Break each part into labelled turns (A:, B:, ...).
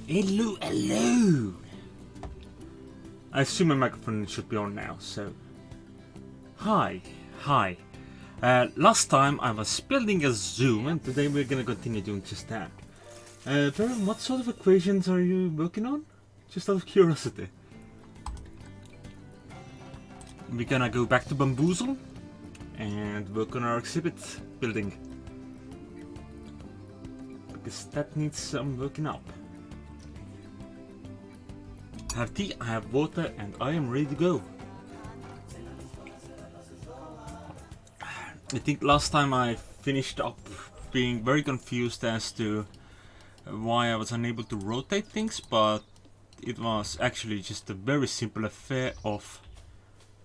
A: Hello, hello! I assume my microphone should be on now, so... Hi. Last time I was building a zoo, and today we're gonna continue doing just that. Baron, what sort of equations are you working on? Just out of curiosity. We're gonna go back to Bamboozle and work on our exhibit building. Because that needs some working up. I have tea, I have water, and I am ready to go. I think last time I finished up being very confused as to why I was unable to rotate things, but it was actually just a very simple affair of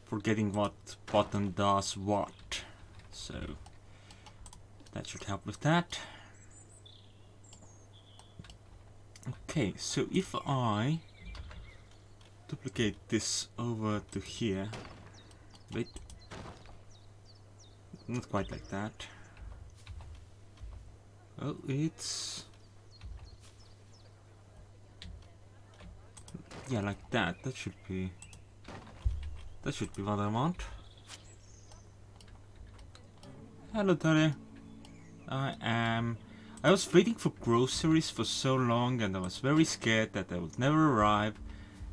A: forgetting what button does what. So that should help with that. Okay, so if I duplicate this over to here. Wait. Not quite like that. Oh, it's... yeah, like that. That should be what I want. Hello, Tony. I was waiting for groceries for so long, and I was very scared that they would never arrive.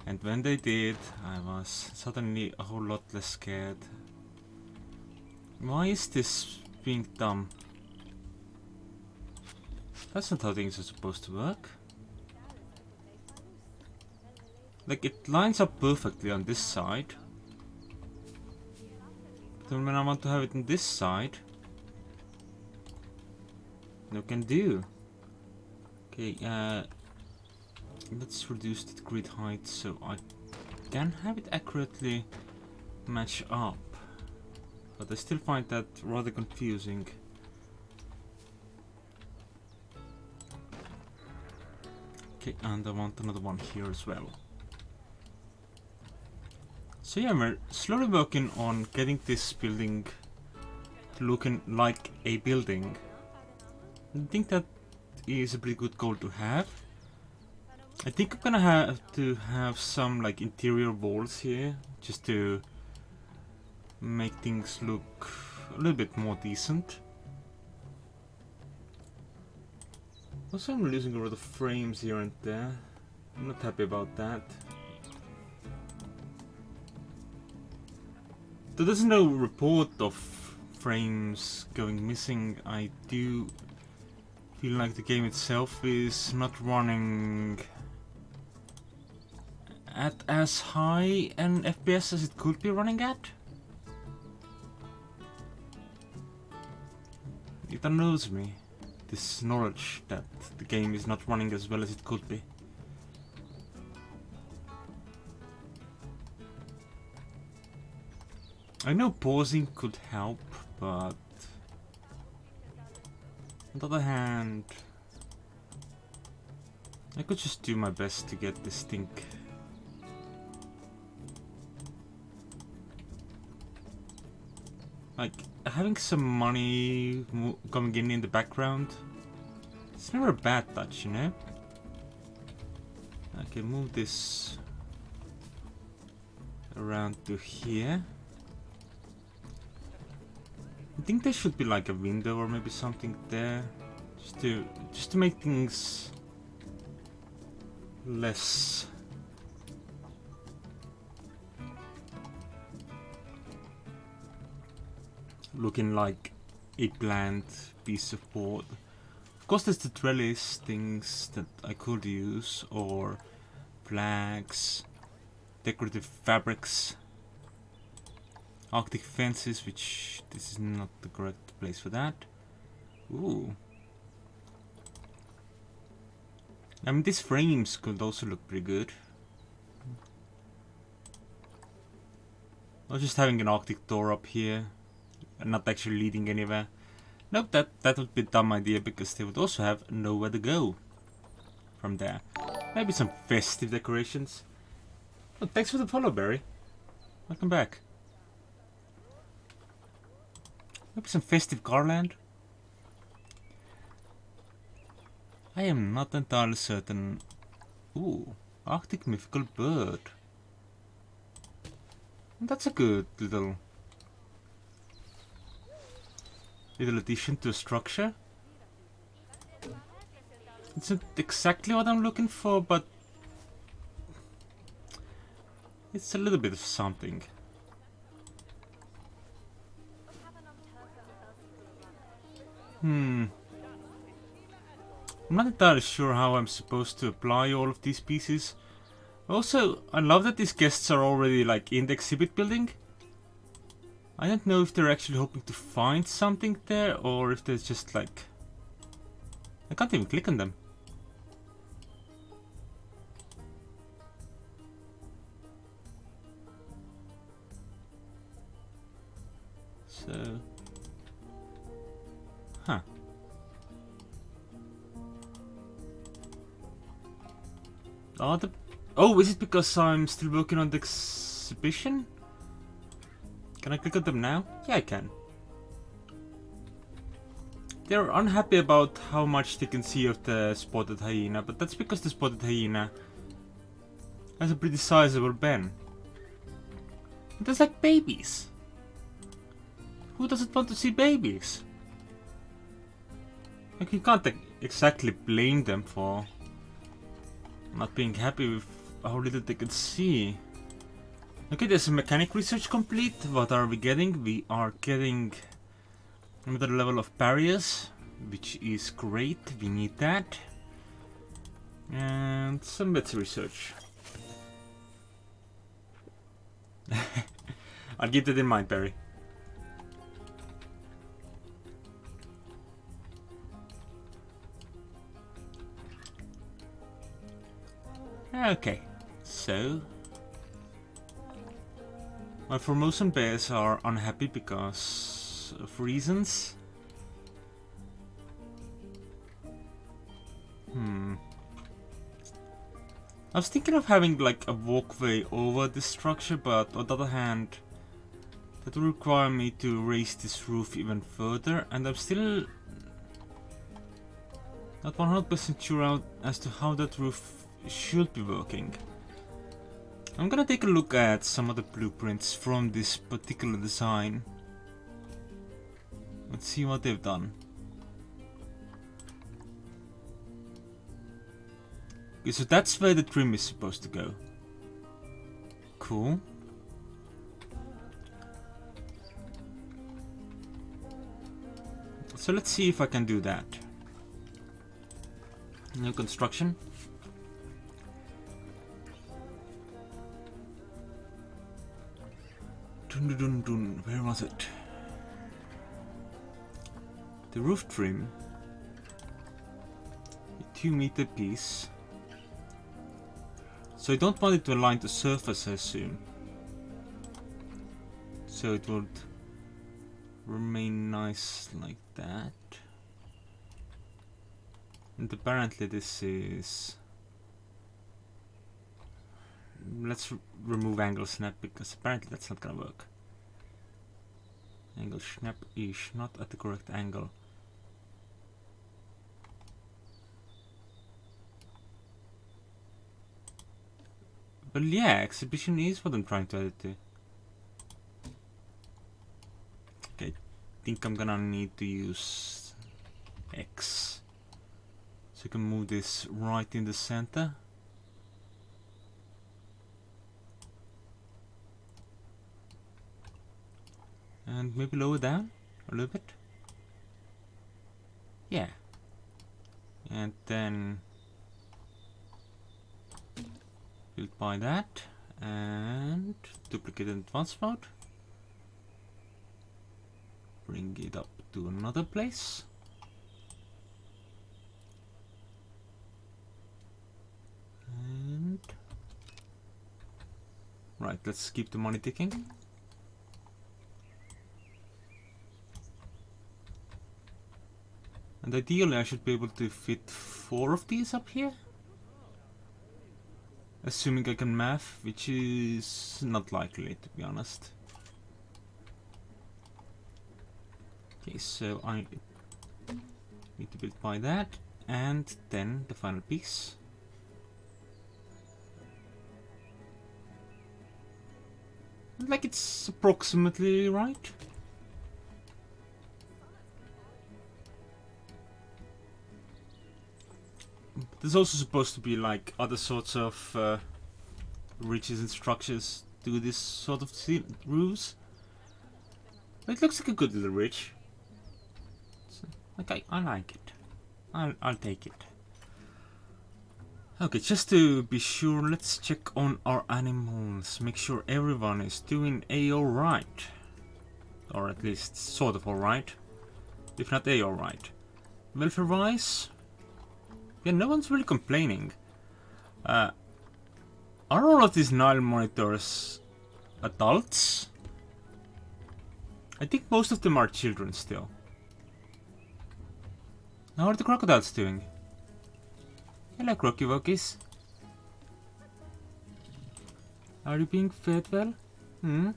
A: And when they did, I was suddenly a whole lot less scared. Why is this being dumb? That's not how things are supposed to work. Like, it lines up perfectly on this side. But then when I want to have it on this side, no can do. Okay, let's reduce the grid height so I can have it accurately match up. But I still find that rather confusing. Okay, and I want another one here as well. So yeah, we're slowly working on getting this building looking like a building. I think that is a pretty good goal to have. I think I'm gonna have to have some like interior walls here, just to make things look a little bit more decent. Also, I'm losing a lot of frames here and there. I'm not happy about that. Though there's no report of frames going missing, I do feel like the game itself is not running at as high an FPS as it could be running at. It annoys me, this knowledge that the game is not running as well as it could be. I know pausing could help, but on the other hand, I could just do my best to get this thing like having some money coming in the background. It's never a bad touch, you know? I can move this around to here. I think there should be like a window or maybe something there, just to make things less looking like a bland piece of board. Of course, there's the trellis things that I could use, or flags, decorative fabrics, Arctic fences, which this is not the correct place for that. Ooh. I mean, these frames could also look pretty good. Or just having an Arctic door up here and not actually leading anywhere. Nope, that would be a dumb idea, because they would also have nowhere to go from there. Maybe some festive decorations. Oh, thanks for the follow, Barry. Welcome back. Maybe some festive garland. I am not entirely certain Ooh, Arctic mythical bird. That's a good little addition to a structure. It's not exactly what I'm looking for, but it's a little bit of something. I'm not entirely sure how I'm supposed to apply all of these pieces. Also, I love that these guests are already like in the exhibit building. I don't know if they're actually hoping to find something there or if they're just like... I can't even click on them. So... Huh. Oh, is it because I'm still working on the exhibition? Can I click on them now? Yeah, I can. They're unhappy about how much they can see of the spotted hyena, but that's because the spotted hyena has a pretty sizable ben. There's like babies. Who doesn't want to see babies? Like, you can't exactly blame them for not being happy with how little they can see. Okay, there's a mechanic research complete. What are we getting? We are getting another level of barriers, which is great. We need that. And some better research. I'll keep that in mind, Barry. Okay, so... My Formosan bears are unhappy because of reasons. I was thinking of having like a walkway over this structure, but on the other hand, that would require me to raise this roof even further, and I'm still not 100% sure as to how that roof should be working. I'm gonna take a look at some of the blueprints from this particular design. Let's see what they've done. Okay, so that's where the trim is supposed to go. Cool. So let's see if I can do that. New construction. Dun dun dun dun. Where was it? The roof trim. A 2-meter piece. So I don't want it to align to surface, I assume. So it would remain nice like that. And apparently this is... Let's remove angle snap because apparently that's not gonna work. Angle snap is not at the correct angle. But yeah, exhibition is what I'm trying to edit to. Okay, I think I'm gonna need to use X. So you can move this right in the center. And maybe lower down a little bit. Yeah. And then build by that and duplicate in advanced mode. Bring it up to another place. And right, let's keep the money ticking. And ideally I should be able to fit 4 of these up here. Assuming I can math, which is not likely to be honest. Okay, so I need to build by that, and then the final piece. like it's approximately right. There's also supposed to be like other sorts of ridges and structures to this sort of roofs. It looks like a good little ridge. So, like I like it. I'll take it. Okay, just to be sure, let's check on our animals. Make sure everyone is doing alright. Or at least sort of alright. If not alright. Welfare wise, yeah, no one's really complaining. Are all of these Nile monitors adults? I think most of them are children still. How are the crocodiles doing? Hello, Crocky Wokis. Are you being fed well? Hmm?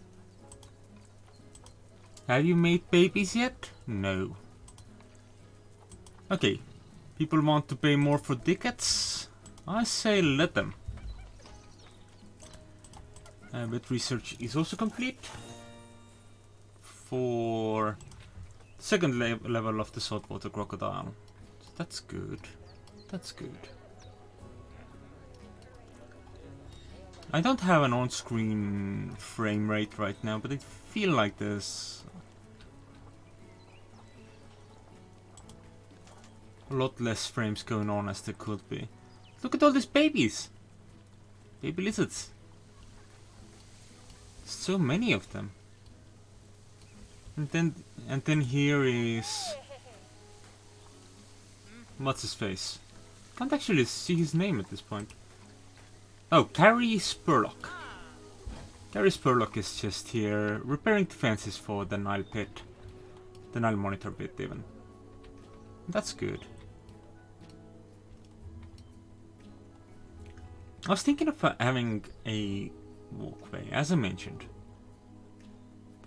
A: Have you made babies yet? No. Okay. People want to pay more for tickets? I say let them. But research is also complete. For second level of the saltwater crocodile. So that's good. That's good. I don't have an on-screen frame rate right now, but I feel like there's a lot less frames going on as there could be. Look at all these babies! Baby lizards. So many of them. And then here is what's his face? Can't actually see his name at this point. Oh, Carrie Spurlock. Carrie Spurlock is just here repairing defenses for the Nile pit. The Nile monitor pit even. That's good. I was thinking of having a walkway, as I mentioned.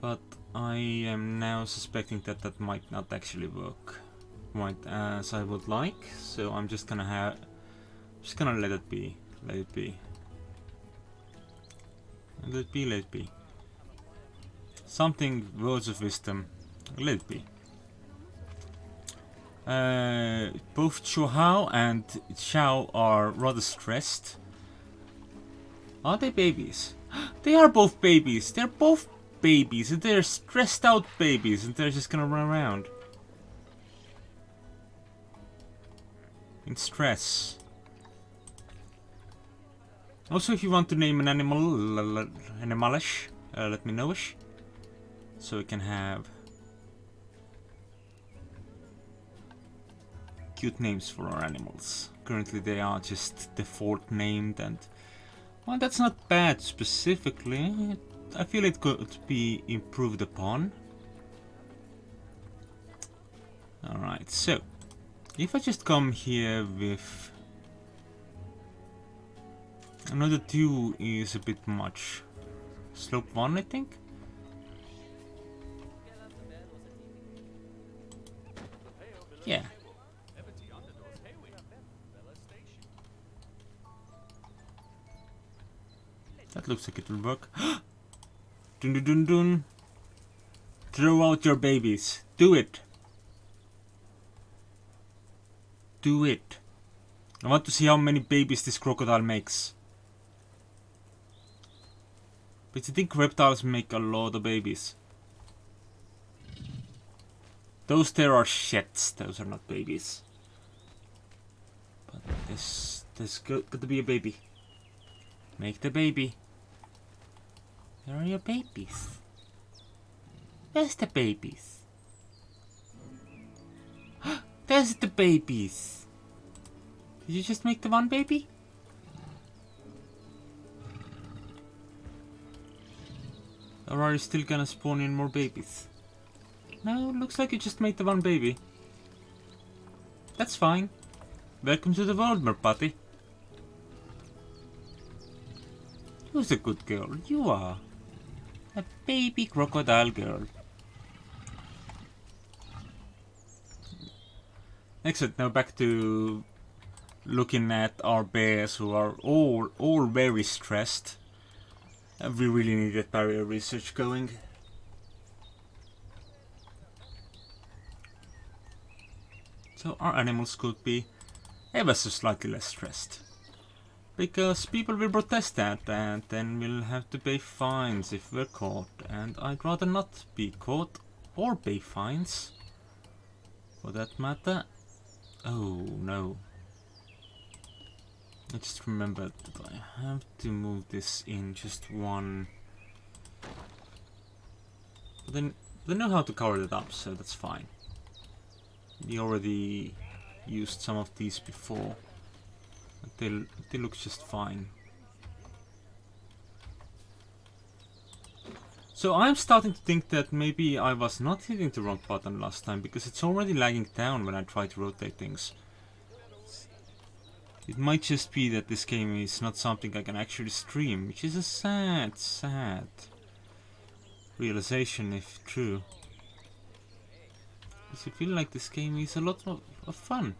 A: But I am now suspecting that that might not actually work quite as I would like. So I'm just gonna let it be. Let it be. Let it be, let it be. Something, words of wisdom, let it be. Both Chuhao and Xiao are rather stressed. Are they babies? They are both babies! They're both babies, and they're stressed out babies, and they're just gonna run around. In stress. Also, if you want to name an animal, animalish, let me know-ish. So we can have cute names for our animals. Currently they are just default named, and well, that's not bad specifically. I feel it could be improved upon. Alright, so if I just come here with another 2 is a bit much. Slope 1, I think. Yeah. That looks like it will work. Dun dun dun dun. Throw out your babies. Do it. Do it. I want to see how many babies this crocodile makes. But I think reptiles make a lot of babies. Those there are shits. Those are not babies. But there's got to be a baby. Make the baby. Where are your babies? Where's the babies? There's the babies. Did you just make the one baby? Or are you still gonna spawn in more babies? No, looks like you just made the one baby. That's fine. Welcome to the world, Merpati. Who's a good girl? You are. A baby crocodile girl. Excellent, now back to looking at our bears who are all very stressed. We really need that barrier research going. So our animals could be ever so slightly less stressed. Because people will protest that and then we'll have to pay fines if we're caught. And I'd rather not be caught or pay fines. For that matter. Oh no. I just remembered that I have to move this in just one. But then they know how to cover it up, so that's fine. We already used some of these before. They look just fine. So I'm starting to think that maybe I was not hitting the wrong button last time, because it's already lagging down when I try to rotate things. It might just be that this game is not something I can actually stream, which is a sad, sad realization if true. Because I feel like this game is a lot of fun.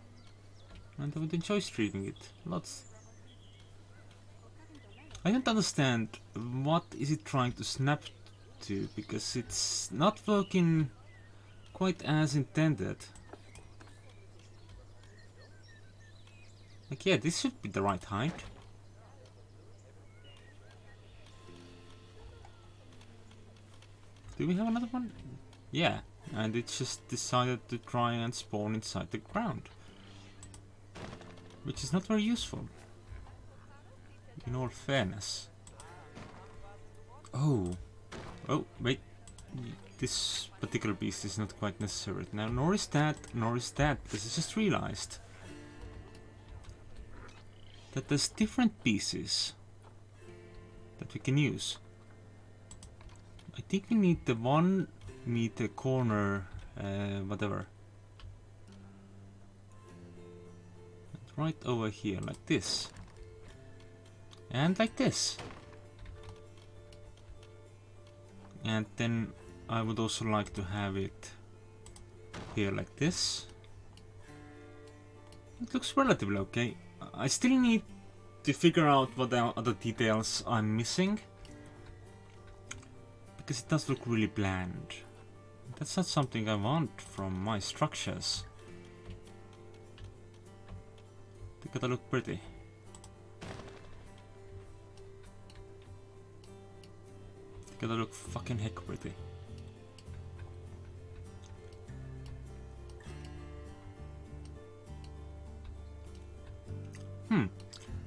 A: And I would enjoy streaming it. Lots. I don't understand what is it trying to snap to, because it's not working quite as intended. Like, yeah, this should be the right height. Do we have another one? Yeah, and it just decided to try and spawn inside the ground. Which is not very useful. In all fairness. Oh. Oh, wait. This particular beast is not quite necessary now. Nor is that, because I just realized that there's different pieces that we can use. I think we need the 1 meter corner, whatever. Right over here, like this. And like this. And then I would also like to have it here like this. It looks relatively okay. I still need to figure out what other details I'm missing. Because it does look really bland. That's not something I want from my structures. They gotta look pretty. They gotta look fucking heck pretty.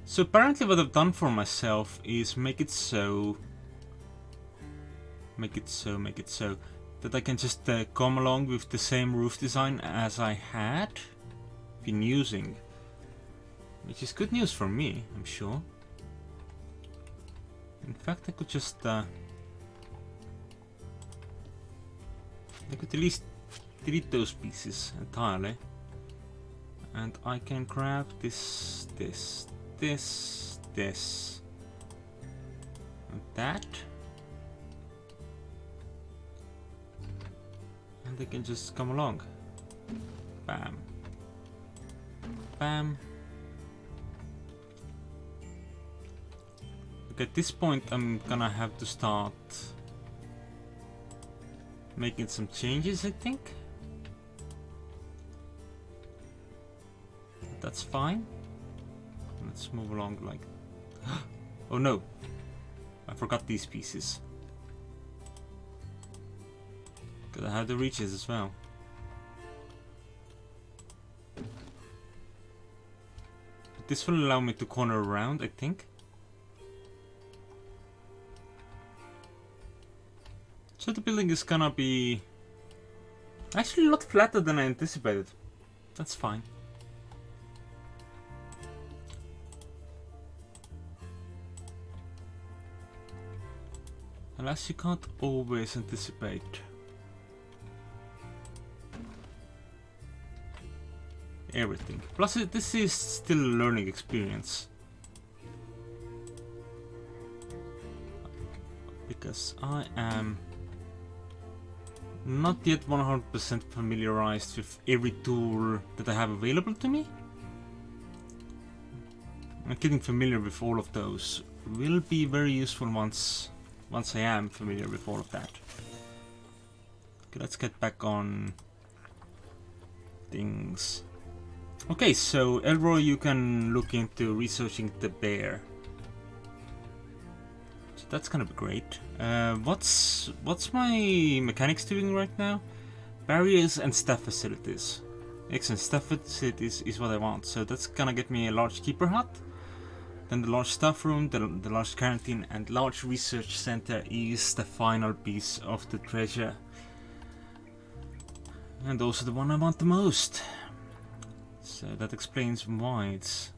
A: So apparently what I've done for myself is make it so that I can just come along with the same roof design as I had been using. Which is good news for me, I'm sure. In fact, I could just I could at least delete those pieces entirely. And I can grab this, and that. And they can just come along. Bam. Bam. Okay, at this point I'm gonna have to start making some changes, I think. That's fine. Let's move along like... Oh no! I forgot these pieces. Because I have the reaches as well. But this will allow me to corner around, I think. So the building is gonna be actually a lot flatter than I anticipated. That's fine. Alas, you can't always anticipate everything. Plus, this is still a learning experience. Because I am not yet 100% familiarized with every tool that I have available to me. And getting familiar with all of those will be very useful once once I am familiar with all of that. Okay, let's get back on things. Okay, so Elroy, you can look into researching the bear. So that's gonna be great. What's my mechanics doing right now? Barriers and staff facilities. Excellent, staff facilities is what I want. So that's gonna get me a large keeper hut. Then the large staff room, the large quarantine, and large research center is the final piece of the treasure. And also the one I want the most. So that explains why it's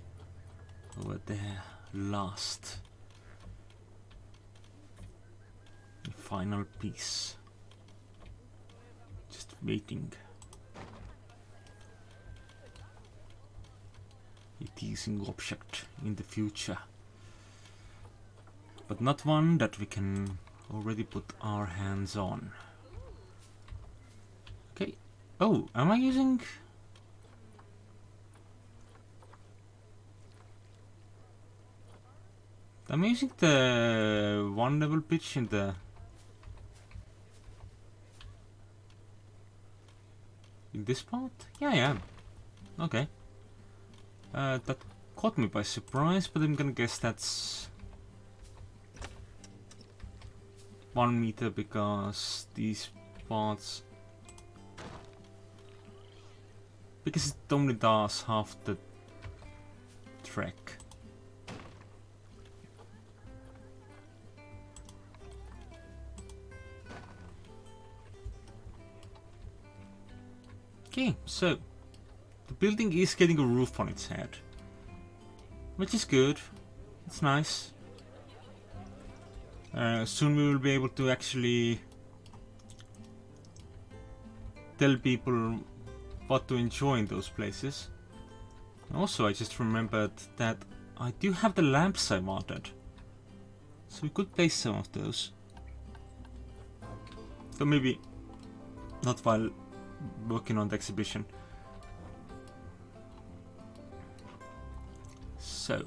A: over there last. The final piece. Just waiting. A teasing object in the future. But not one that we can already put our hands on. Okay. Oh, am I using... I'm using the one level pitch in the... in this part? Yeah, I am. Okay. That caught me by surprise, but I'm gonna guess that's 1 meter because these parts... because it only does half the trek. Okay, so the building is getting a roof on its head, which is good. It's nice. Soon we will be able to actually tell people what to enjoy in those places. Also, I just remembered that I do have the lamps I wanted, so we could place some of those. So maybe not while working on the exhibition. So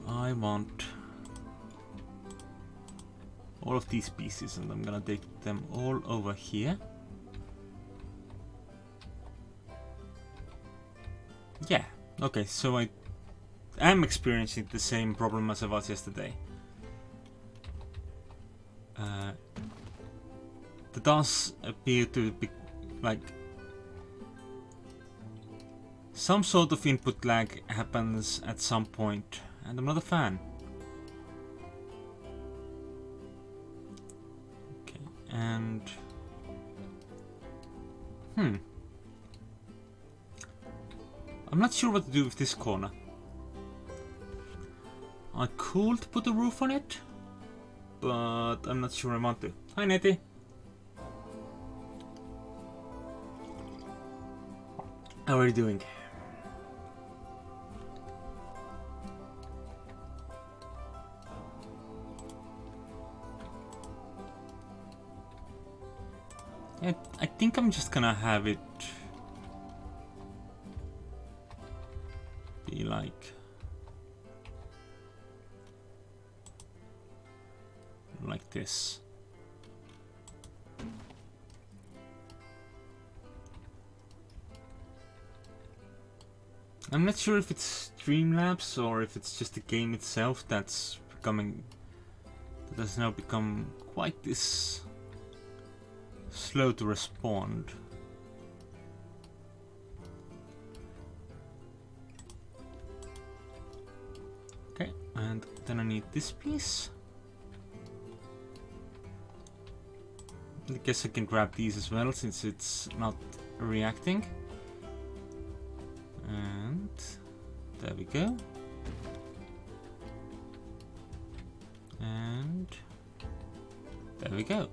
A: I want all of these pieces and I'm gonna take them all over here. Yeah, okay, so I am experiencing the same problem as I was yesterday. There does appear to be like some sort of input lag happens at some point, and I'm not a fan. Okay, and I'm not sure what to do with this corner. I could put a roof on it, but I'm not sure I want to. Hi, Nettie. How are you doing? Yeah, I think I'm just gonna have it be like this. I'm not sure if it's Streamlabs or if it's just the game itself that has now become quite this slow to respond. Okay, and then I need this piece. I guess I can grab these as well since it's not reacting. And there we go. And there we go.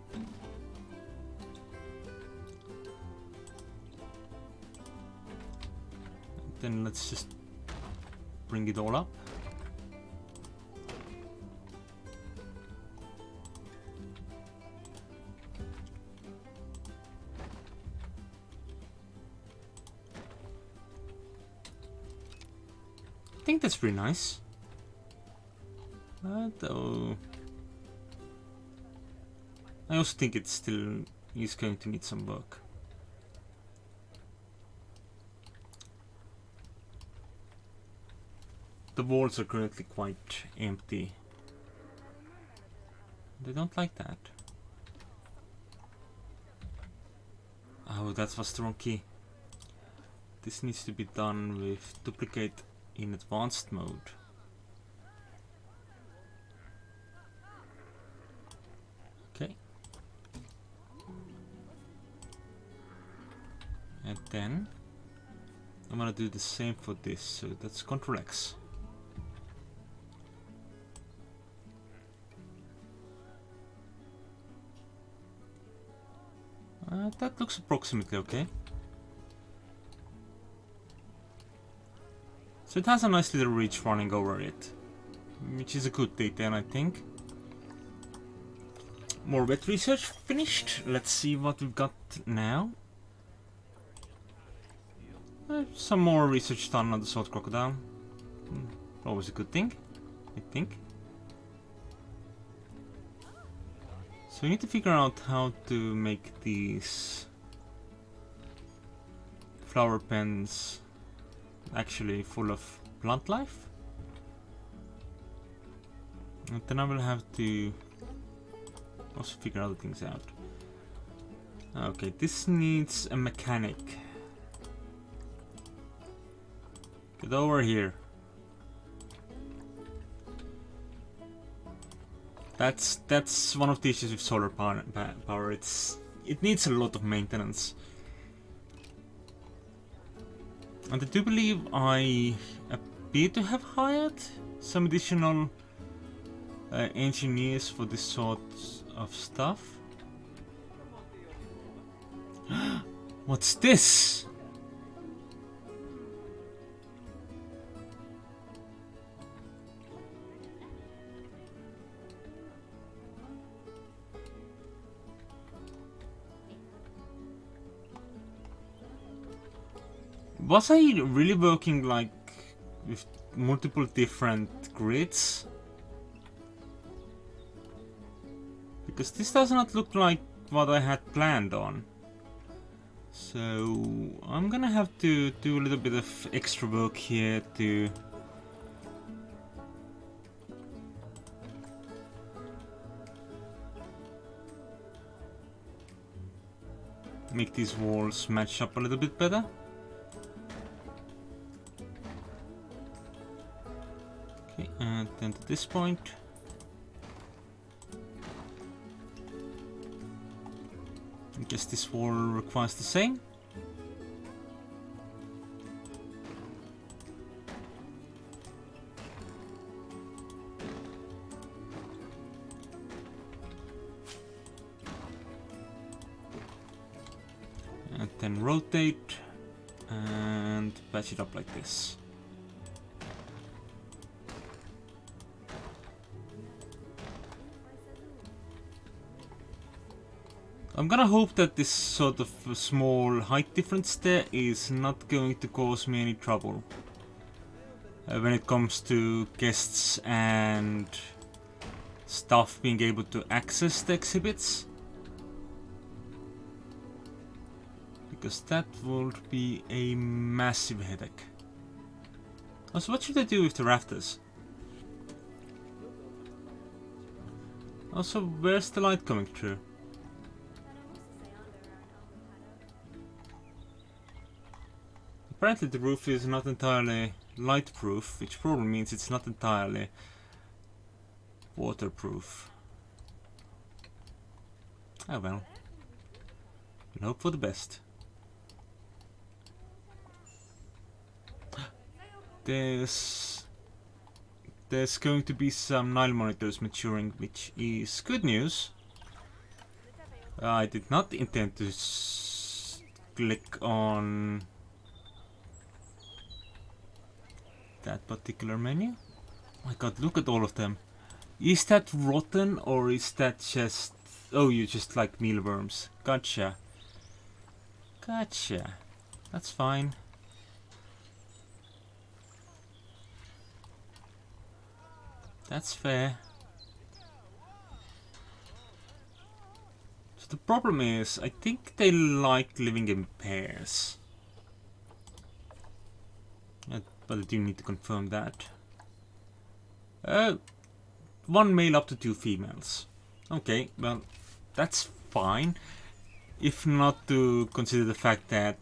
A: Then let's just bring it all up. I think that's pretty nice. Though I also think it still is going to need some work. The walls are currently quite empty. They don't like that. Oh, that was the wrong key. This needs to be done with duplicate in advanced mode. Okay. And then I'm gonna do the same for this, so that's Ctrl X. That looks approximately okay. So it has a nice little ridge running over it, which is a good detail, I think. More wet research finished. Let's see what we've got now. Some more research done on the salt crocodile. Always a good thing, I think. So we need to figure out how to make these flower pens actually full of plant life. And then I will have to also figure other things out. Okay, this needs a mechanic. Get over here. That's one of the issues with solar power. It needs a lot of maintenance. And I do believe I appear to have hired some additional engineers for this sort of stuff. What's this? Was I really working like with multiple different grids? Because this does not look like what I had planned on. So I'm gonna have to do a little bit of extra work here to make these walls match up a little bit better. Okay, and then to this point. I guess this wall requires the same. And then rotate and patch it up like this. I'm gonna hope that this sort of small height difference there is not going to cause me any trouble when it comes to guests and staff being able to access the exhibits. Because that would be a massive headache. Also, what should I do with the rafters? Also, where's the light coming through? Apparently the roof is not entirely light-proof, which probably means it's not entirely waterproof. Oh well. We'll hope for the best. There's going to be some Nile monitors maturing, which is good news. I did not intend to click on that particular menu. Oh my god, look at all of them. Is that rotten or is that just... Oh, you just like mealworms. Gotcha. Gotcha. That's fine. That's fair. So the problem is, I think they like living in pairs. But I do need to confirm that. One male up to 2 females. Okay, well, that's fine. If not to consider the fact that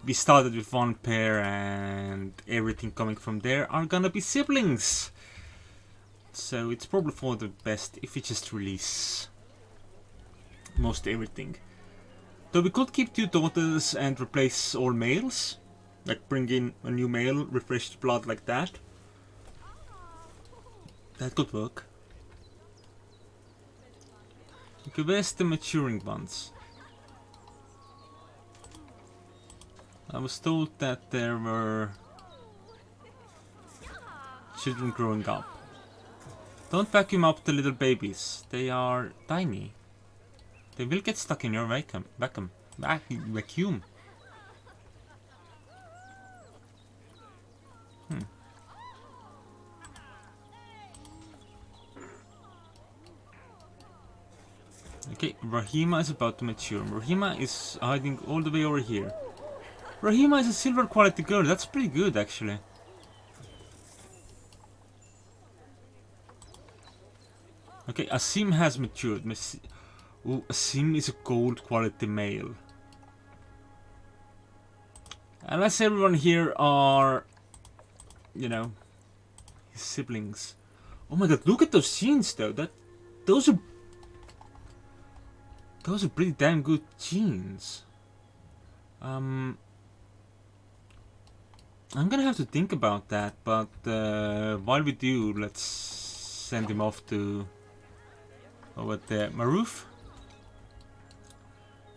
A: we started with one pair and everything coming from there are gonna be siblings. So it's probably for the best if we just release most everything. Though we could keep 2 daughters and replace all males. Like bring in a new male, refreshed blood like that. That could work. Okay, where's the maturing ones? I was told that there were children growing up. Don't vacuum up the little babies. They are tiny. They will get stuck in your vacuum. Okay, Rahima is about to mature. Rahima is hiding all the way over here. Rahima is a silver quality girl. That's pretty good, actually. Okay, Asim has matured. Ooh, Asim is a gold quality male. Unless everyone here are, you know, his siblings. Oh my god, look at those scenes though. Those are pretty damn good genes. I'm gonna have to think about that, but while we do, let's send him off to over there. Maruf,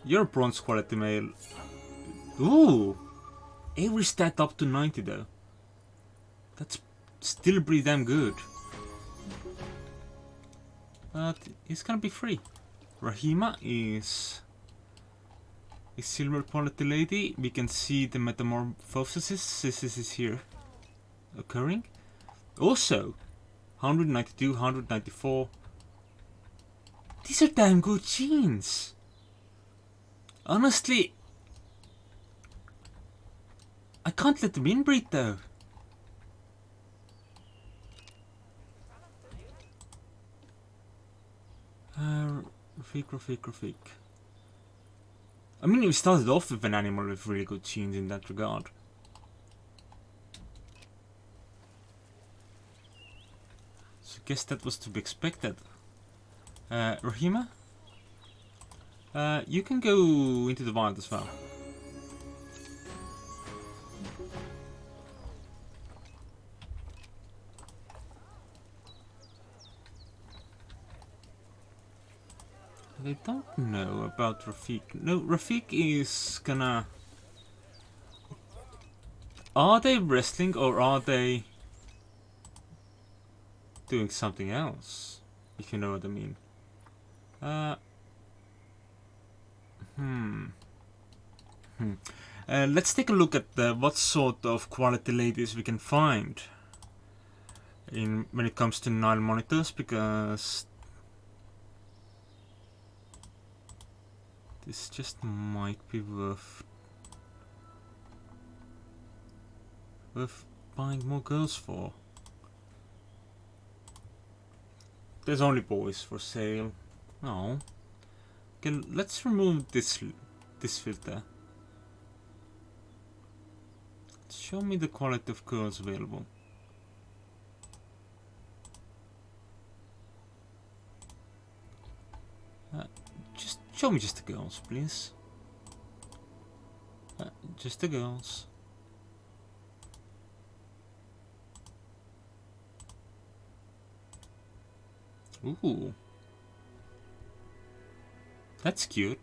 A: you're a bronze quality male. Ooh, every stat up to 90 though. That's still pretty damn good. But it's gonna be free. Rahima is a silver quality lady. We can see the metamorphosis is here occurring. Also, 192, 194. These are damn good genes. Honestly, I can't let them inbreed though. Rafik. I mean, we started off with an animal with really good genes in that regard. So I guess that was to be expected. Rahima? You can go into the wild as well. I don't know about Rafik. No, Rafik is gonna... Are they wrestling or are they doing something else? If you know what I mean. Let's take a look at what sort of quality ladies we can find when it comes to Nile monitors, because this just might be worth buying more girls for. There's only boys for sale. No. Okay, let's remove this filter. Show me the quality of girls available. Just show me just the girls, please. Just the girls. Ooh. That's cute.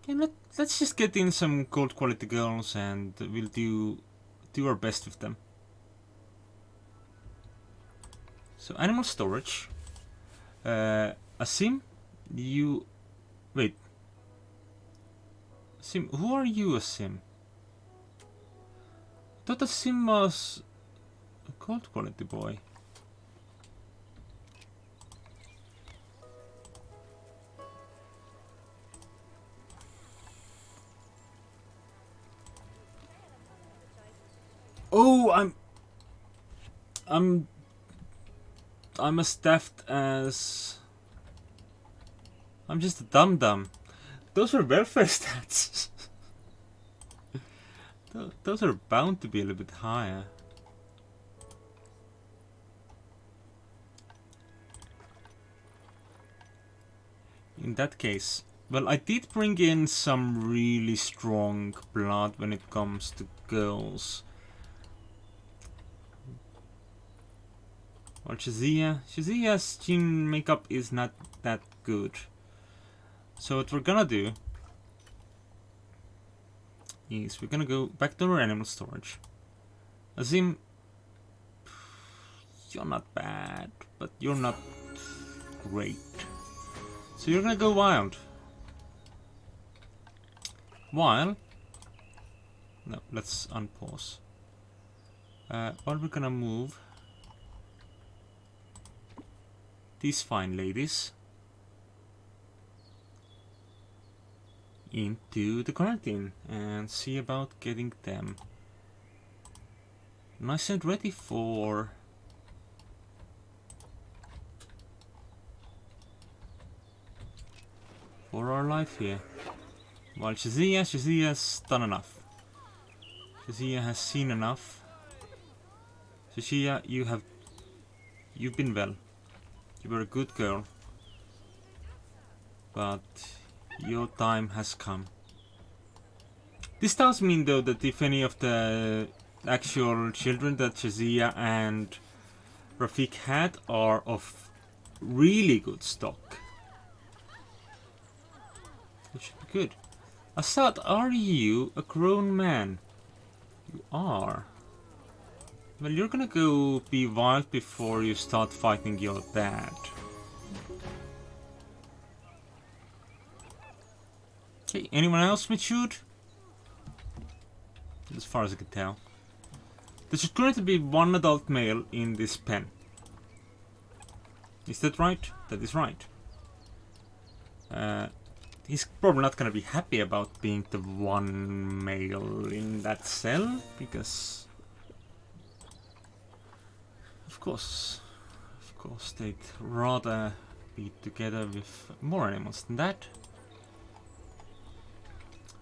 A: Okay, let's just get in some gold quality girls and we'll do our best with them. So animal storage. Asim, you... Wait. Asim, who are you, Asim? Thought the sim was a gold quality boy. Oh, I'm as daft as... I'm just a dum-dum. Those are welfare stats. Those are bound to be a little bit higher. In that case, well, I did bring in some really strong blood when it comes to girls. Well, Shazia's gene makeup is not that good. So what we're gonna do is we're gonna go back to our animal storage. Azim, you're not bad, but you're not great. So you're gonna go wild. While... No, let's unpause. While we're gonna move these fine ladies into the quarantine and see about getting them nice and ready for our life here. While Shazia's done enough. Shazia has seen enough. Shazia, you've been well. You were a good girl. But your time has come. This does mean though that if any of the actual children that Shazia and Rafik had are of really good stock, it should be good. Assad, are you a grown man? You are. Well, you're gonna go be wild before you start fighting your dad. Okay, anyone else matured? As far as I can tell. There should currently be one adult male in this pen. Is that right? That is right. He's probably not gonna be happy about being the one male in that cell, because... Of course, they'd rather be together with more animals than that.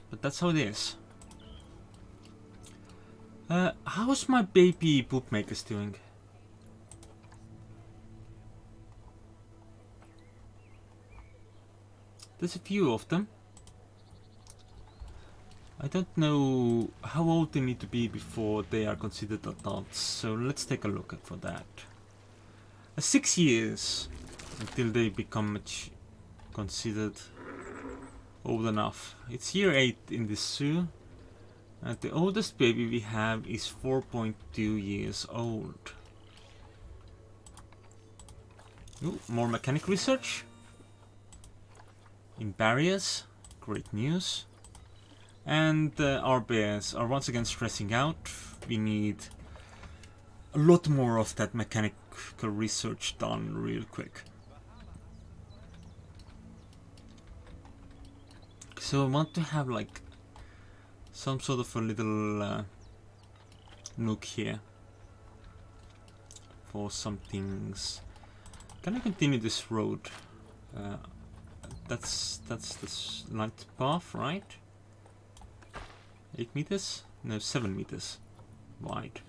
A: But that's how it is. How's my baby poop makers doing? There's a few of them. I don't know how old they need to be before they are considered adults, so let's take a look for that. 6 years until they become considered old enough. It's year 8 in this zoo, and the oldest baby we have is 4.2 years old. Ooh, more mechanic research in barriers, great news. And our bears are once again stressing out. We need a lot more of that mechanical research done real quick. So I want to have like some sort of a little nook here for some things. Can I continue this road? That's this light path, right? 8 meters? No, 7 meters wide.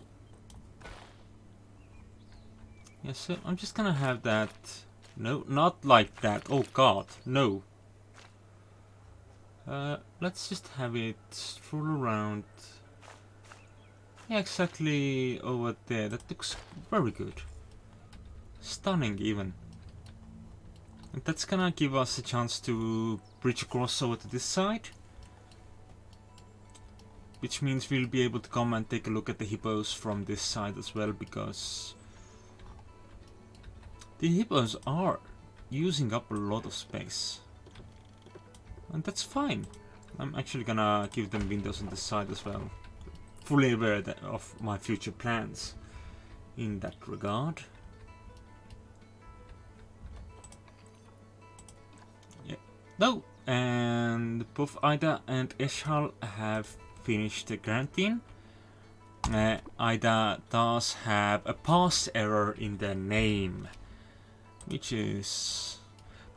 A: Yes, so I'm just gonna have that. No, not like that. Oh god, no. Let's just have it stroll around. Yeah, exactly over there. That looks very good. Stunning, even. And that's gonna give us a chance to bridge across over to this side. Which means we'll be able to come and take a look at the hippos from this side as well, because the hippos are using up a lot of space. And that's fine. I'm actually gonna give them windows on this side as well. fully aware of my future plans in that regard. Yeah. No, and both Ida and Eshal have finished the quarantine. Ida does have a pass error in their name, which is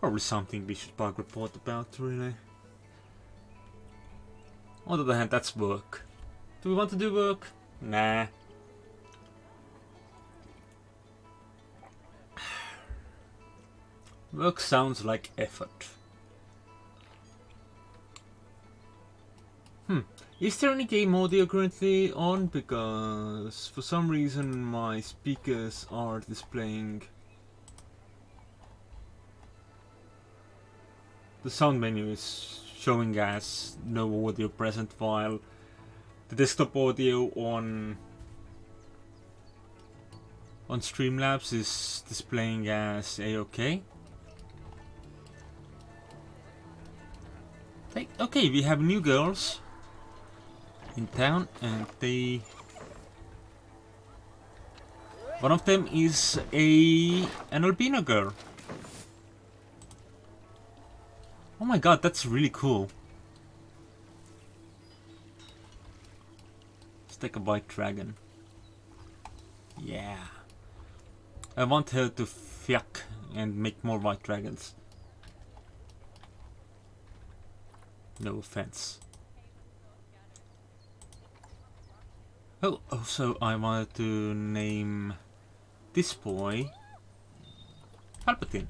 A: probably something we should bug report about, really. On the other hand, that's work. Do we want to do work? Nah. Work sounds like effort. Is there any game audio currently on? Because for some reason my speakers are displaying the sound menu is showing as no audio present, while the desktop audio on Streamlabs is displaying as A-OK. Okay, we have new girls in town, and one of them is an albino girl. Oh my god, that's really cool. Let's take a white dragon. Yeah. I want her to fuck and make more white dragons. No offense. Oh, also I wanted to name this boy Palpatine.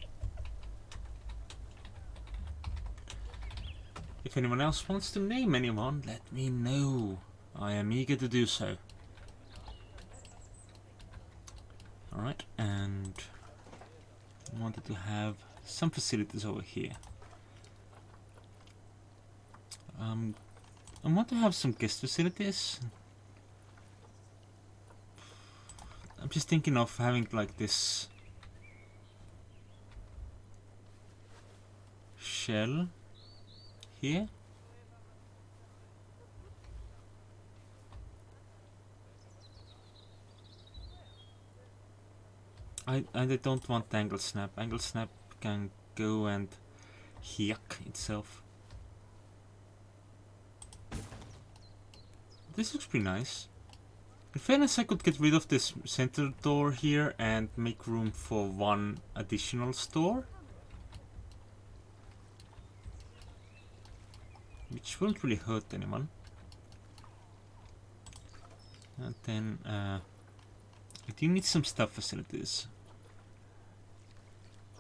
A: If anyone else wants to name anyone, let me know. I am eager to do so. Alright, and I wanted to have some facilities over here. I want to have some guest facilities. I'm just thinking of having like this shell here. I don't want angle snap. Angle snap can go and yuck itself. This looks pretty nice. In fairness, I could get rid of this center door here and make room for one additional store, which won't really hurt anyone. And then I do need some staff facilities.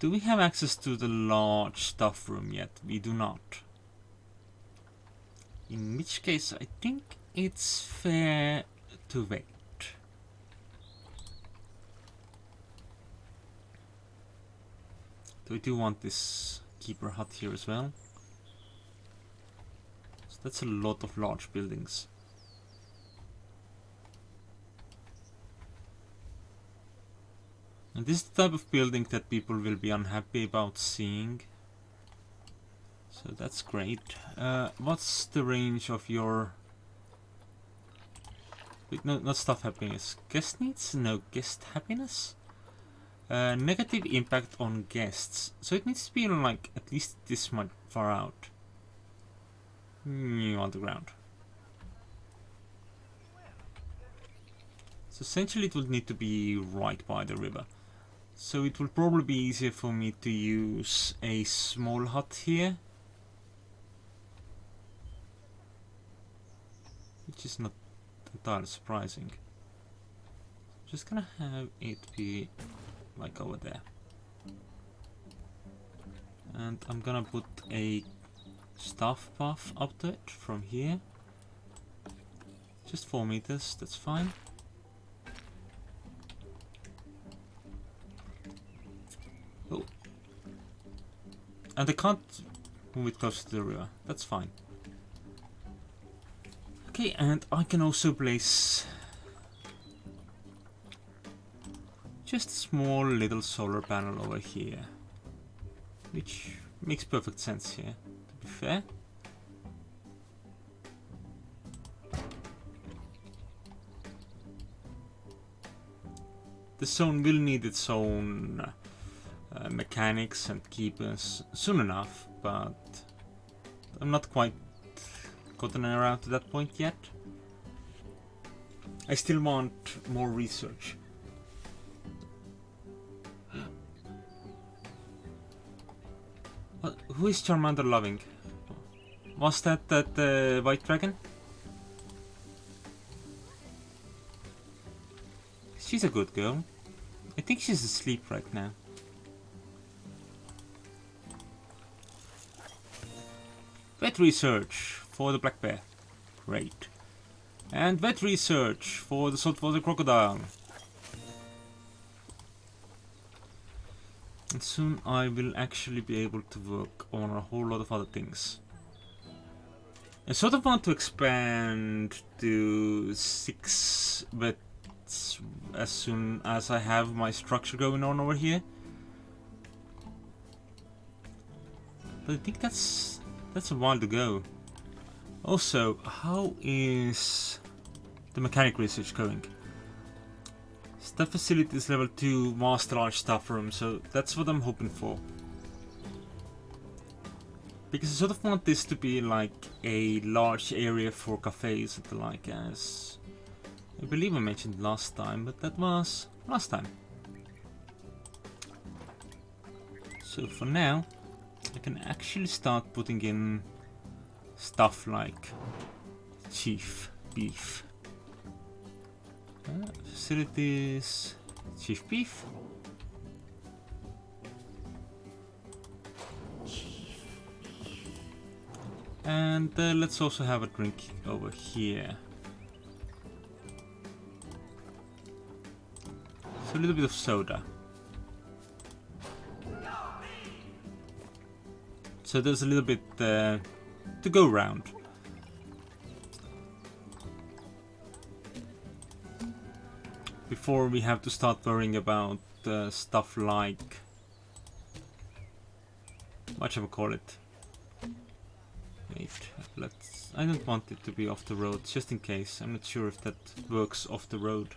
A: Do we have access to the large staff room yet? We do not. In which case, I think it's fair to wait. So I do want this keeper hut here as well. So that's a lot of large buildings. And this is the type of building that people will be unhappy about seeing. So that's great. What's the range of your... Wait, no, not staff happiness. Guest needs? No, guest happiness? Negative impact on guests. So it needs to be like at least this much far out. Underground. So essentially it would need to be right by the river. So it will probably be easier for me to use a small hut here. Which is not entirely surprising. Just gonna have it be like over there. And I'm gonna put a staff path up to it from here. Just 4 meters, that's fine. Oh. And I can't move it close to the river, that's fine. Okay, and I can also place just a small little solar panel over here, which makes perfect sense here, to be fair. the zone will need its own mechanics and keepers soon enough, but I'm not quite gotten around to that point yet. I still want more research. Who is Charmander loving? Was that white dragon? She's a good girl. I think she's asleep right now. Vet research for the black bear. Great. And vet research for the saltwater crocodile. And soon I will actually be able to work on a whole lot of other things. I sort of want to expand to 6 vets as soon as I have my structure going on over here. But I think that's a while to go. Also, how is the mechanic research going? Staff facilities level 2, master large staff room, so that's what I'm hoping for. Because I sort of want this to be like a large area for cafes and the like, as I believe I mentioned last time, but that was last time. So for now, I can actually start putting in stuff like chief beef. Facilities, chief beef. And let's also have a drink over here. So a little bit of soda. So there's a little bit to go round. Before we have to start worrying about stuff like... what shall we call it? Wait, I don't want it to be off the road, just in case. I'm not sure if that works off the road.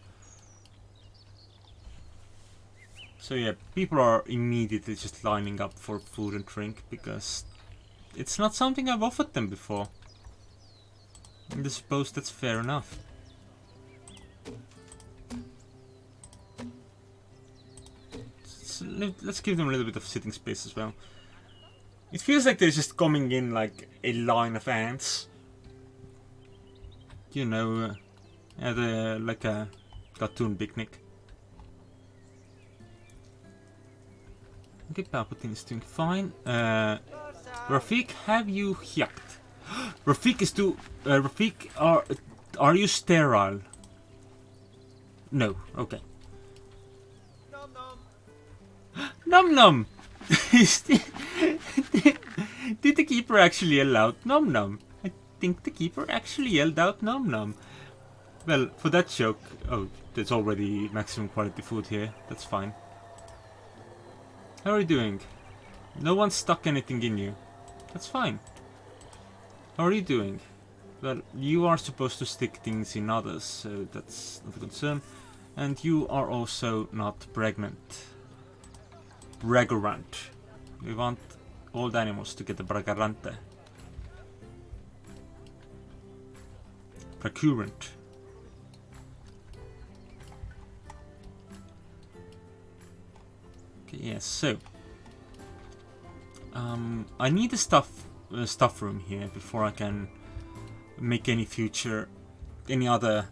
A: So yeah, people are immediately just lining up for food and drink, because it's not something I've offered them before. And I suppose that's fair enough. So let's give them a little bit of sitting space as well. It feels like they're just coming in like a line of ants. You know, at like a cartoon picnic. Okay, Palpatine is doing fine. Rafik, have you yucked? Rafik is too... Rafik, are you sterile? No, okay. Num num! Did the keeper actually yell out num num? I think the keeper actually yelled out num num. Well, for that joke... Oh, there's already maximum quality food here. That's fine. How are you doing? No one stuck anything in you. That's fine. How are you doing? Well, you are supposed to stick things in others, so that's not a concern. And you are also not pregnant. Braggarant. We want all the animals to get a Braggarante. Procurant. Okay, yes, so I need a stuff room here before I can make any other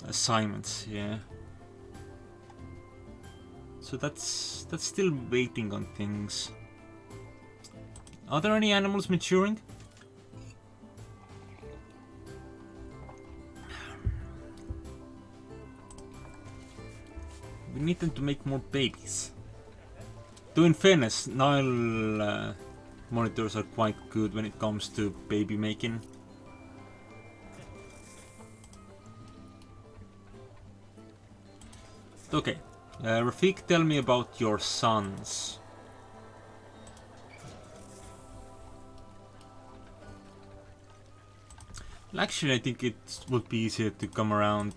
A: assignments here. So that's still waiting on things. Are there any animals maturing? We need them to make more babies. Though in fairness, Nile monitors are quite good when it comes to baby making. Okay, Rafik, tell me about your sons. Well, actually, I think it would be easier to come around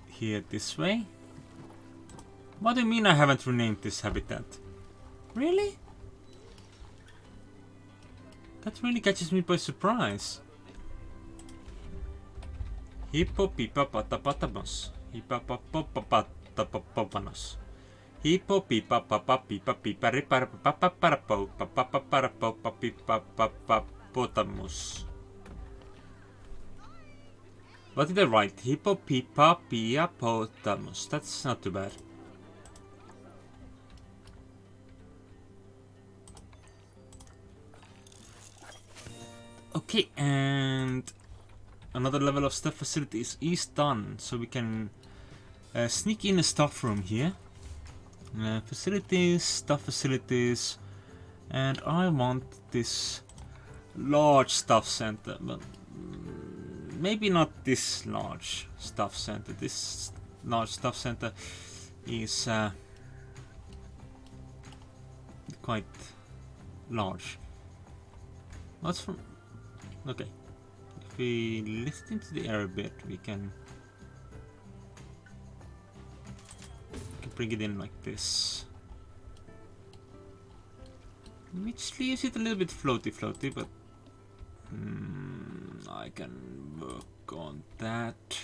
A: here this way. What do you mean I haven't renamed this habitat? Really? That really catches me by surprise. Hippopipapatapatabos. Hippopopapatapapanos. Hippopipapapipapipariparapapaparapopapotamus. What did I write? Hippopipapiapotamus. That's not too bad. Okay, and another level of staff facilities is done, so we can sneak in a staff room here. Facilities, staff facilities, and I want this large staff center, but maybe not this large staff center. This large staff center is quite large. What's from? Okay, if we lift into the air a bit, we can bring it in like this, which leaves it a little bit floaty, but I can work on that.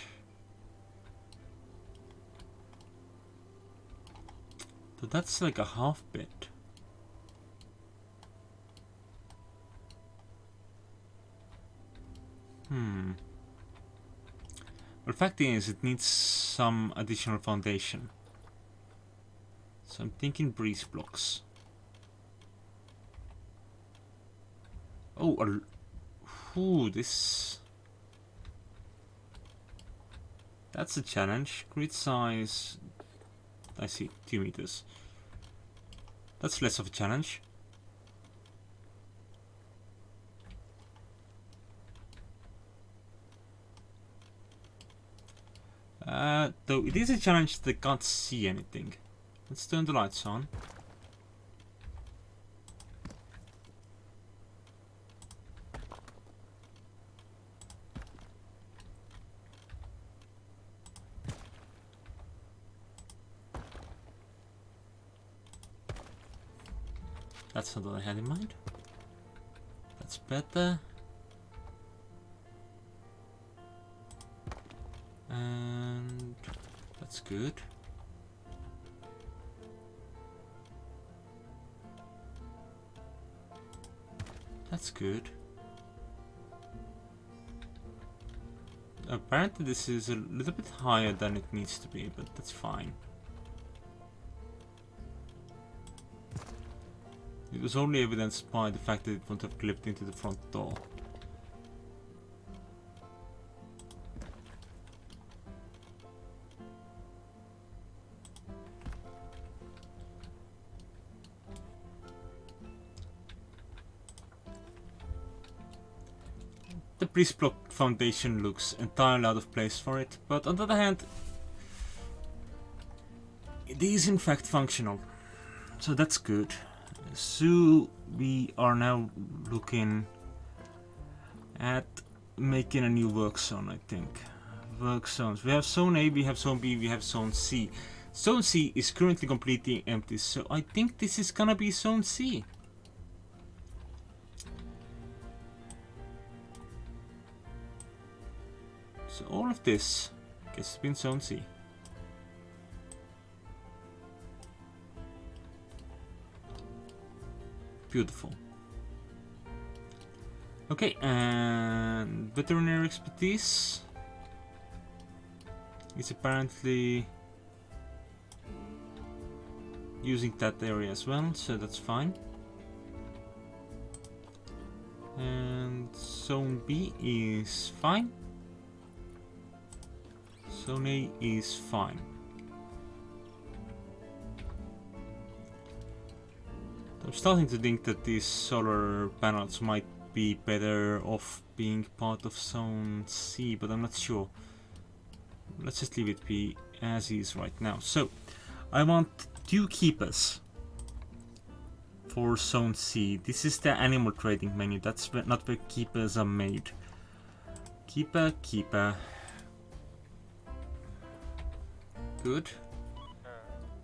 A: So that's like a half bit. Well, fact is, it needs some additional foundation. So I'm thinking breeze blocks. Oh, this... That's a challenge. Grid size... I see, 2 meters. That's less of a challenge. Though it is a challenge that can't see anything. Let's turn the lights on. That's not what I had in mind. That's better. And that's good. That's good. Apparently this is a little bit higher than it needs to be, but that's fine. It was only evidenced by the fact that it wouldn't have clipped into the front door. The breeze block foundation looks entirely out of place for it, but on the other hand, it is in fact functional, so that's good. So we are now looking at making a new work zone, I think. Work zones. We have zone A, we have zone B, we have zone C. Zone C is currently completely empty, so I think this is gonna be zone C. So all of this gets to be in zone C. Beautiful. Okay, and veterinary expertise is apparently using that area as well, so that's fine. And zone B is fine. Zone A is fine. I'm starting to think that these solar panels might be better off being part of Zone C, but I'm not sure. Let's just leave it be as is right now. So, I want 2 keepers for Zone C. This is the animal trading menu. That's not where keepers are made. Keeper. Good.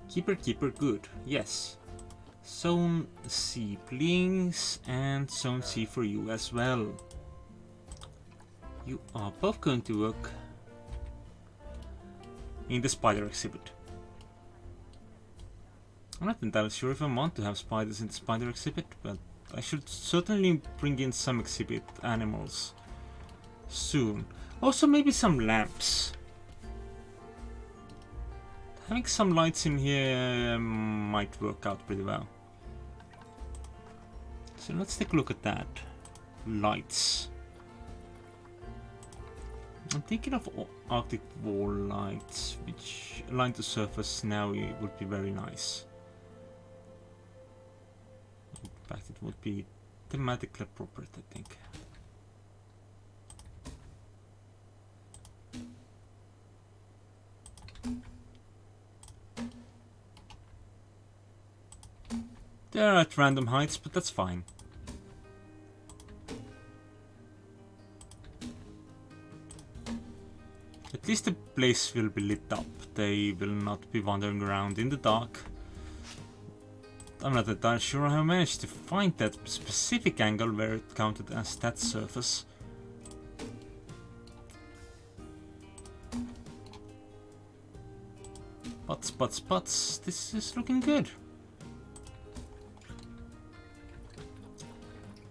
A: Keeper, keeper, good. Yes. Zone C, please, and Zone C for you as well. You are both going to work in the spider exhibit. I'm not entirely sure if I want to have spiders in the spider exhibit, but I should certainly bring in some exhibit animals soon. Also maybe some lamps. Having some lights in here might work out pretty well. So let's take a look at that. Lights. I'm thinking of Arctic wall lights, which align to surface now would be very nice. In fact, it would be thematically appropriate, I think. They're at random heights, but that's fine. At least the place will be lit up. They will not be wandering around in the dark. I'm not entirely sure how I managed to find that specific angle where it counted as that surface. But this is looking good.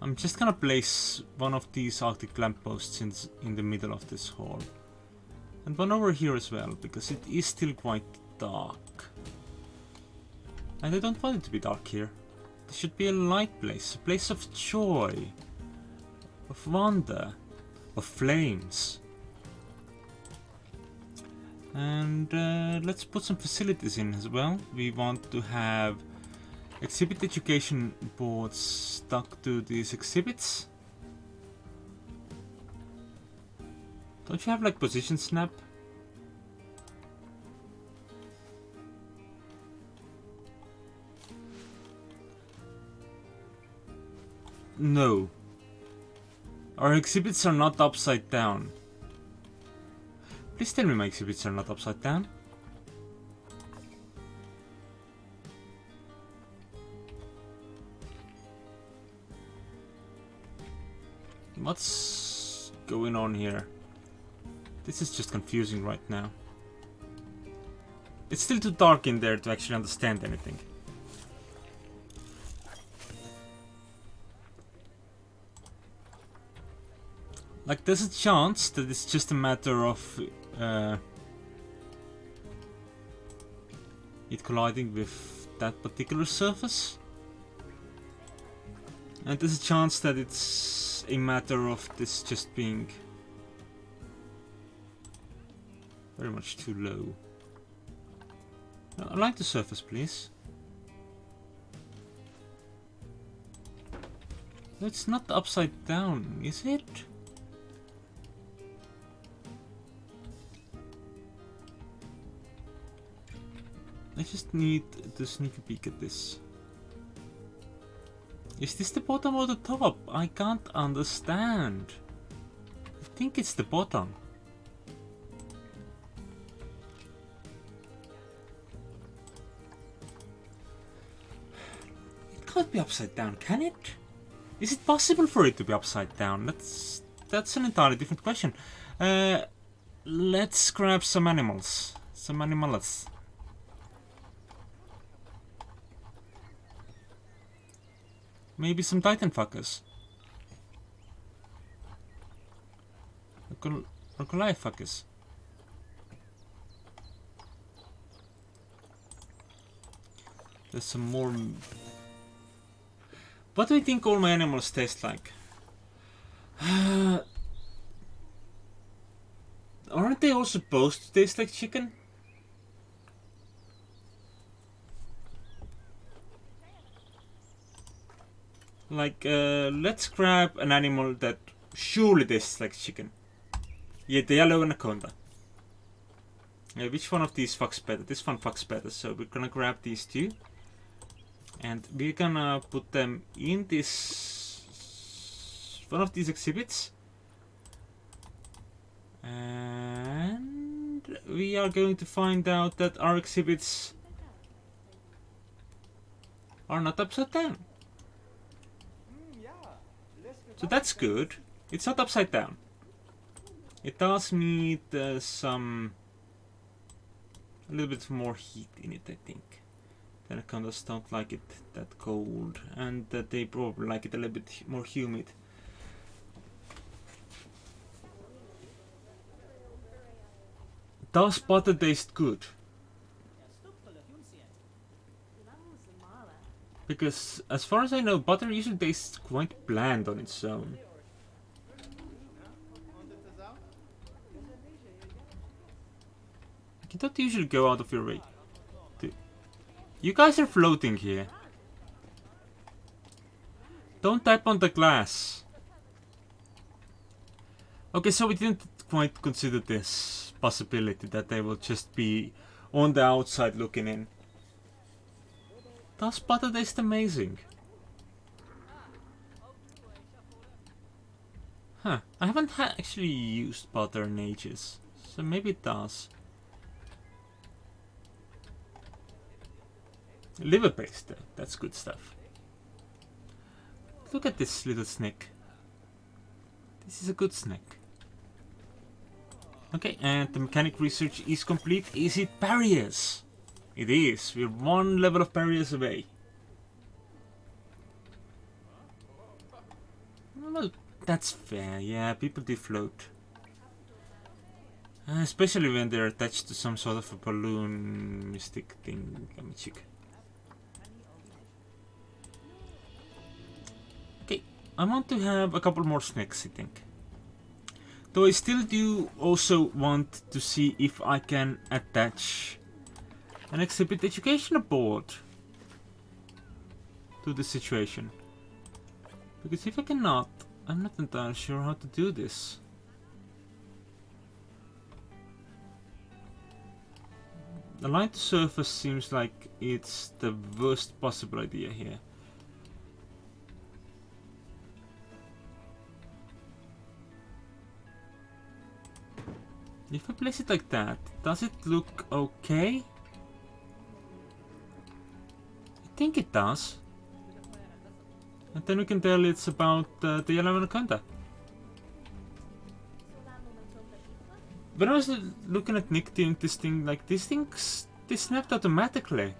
A: I'm just gonna place one of these Arctic lampposts in the middle of this hall. And one over here as well, because it is still quite dark. And I don't want it to be dark here. There should be a light place, a place of joy, of wonder, of flames. And let's put some facilities in as well. We want to have exhibit education boards stuck to these exhibits. Don't you have like position snap? No. Our exhibits are not upside down. Please tell me my exhibits are not upside down. What's going on here? This is just confusing right now. It's still too dark in there to actually understand anything. Like, there's a chance that it's just a matter of it colliding with that particular surface. And there's a chance that it's a matter of this just being very much too low. Align the surface, please. It's not upside down, is it? I just need to sneak a peek at this. Is this the bottom or the top? I can't understand. I think it's the bottom. It can't be upside down, can it? Is it possible for it to be upside down? That's an entirely different question. Let's grab some animals. Some animals. Maybe some Titan fuckers. Or Goliath fuckers. There's some more. What do you think all my animals taste like? Aren't they all supposed to taste like chicken? Like, let's grab an animal that surely tastes like chicken. Yeah, the yellow anaconda. Which one of these fucks better? This one fucks better, so we're gonna grab these two. And we're gonna put them in this one of these exhibits. And we are going to find out that our exhibits are not upside down. So that's good. It's not upside down. It does need a little bit more heat in it, I think. The anacondas don't like it that cold, and they probably like it a little bit more humid. Does butter taste good? Because as far as I know, butter usually tastes quite bland on its own. You don't usually go out of your way. You guys are floating here. Don't tap on the glass. Okay, so we didn't quite consider this possibility that they will just be on the outside looking in. Does butter taste amazing? Huh, I haven't actually used butter in ages, so maybe it does. Liver paste though, that's good stuff. Look at this little snake. This is a good snake. Okay, and the mechanic research is complete. Is it barriers? It is. We're one level of barriers away. Well, that's fair. Yeah, people do float. Especially when they're attached to some sort of a balloon mystic thing. Okay, I want to have a couple more snakes, I think. Though I still do also want to see if I can attach an exhibit educational board to the situation. Because if I cannot, I'm not entirely sure how to do this. Align to surface seems like it's the worst possible idea here. If I place it like that, does it look okay? I think it does. And then we can tell it's about the yellow anaconda. When I was looking at Nick doing this thing, like these things, they snapped automatically.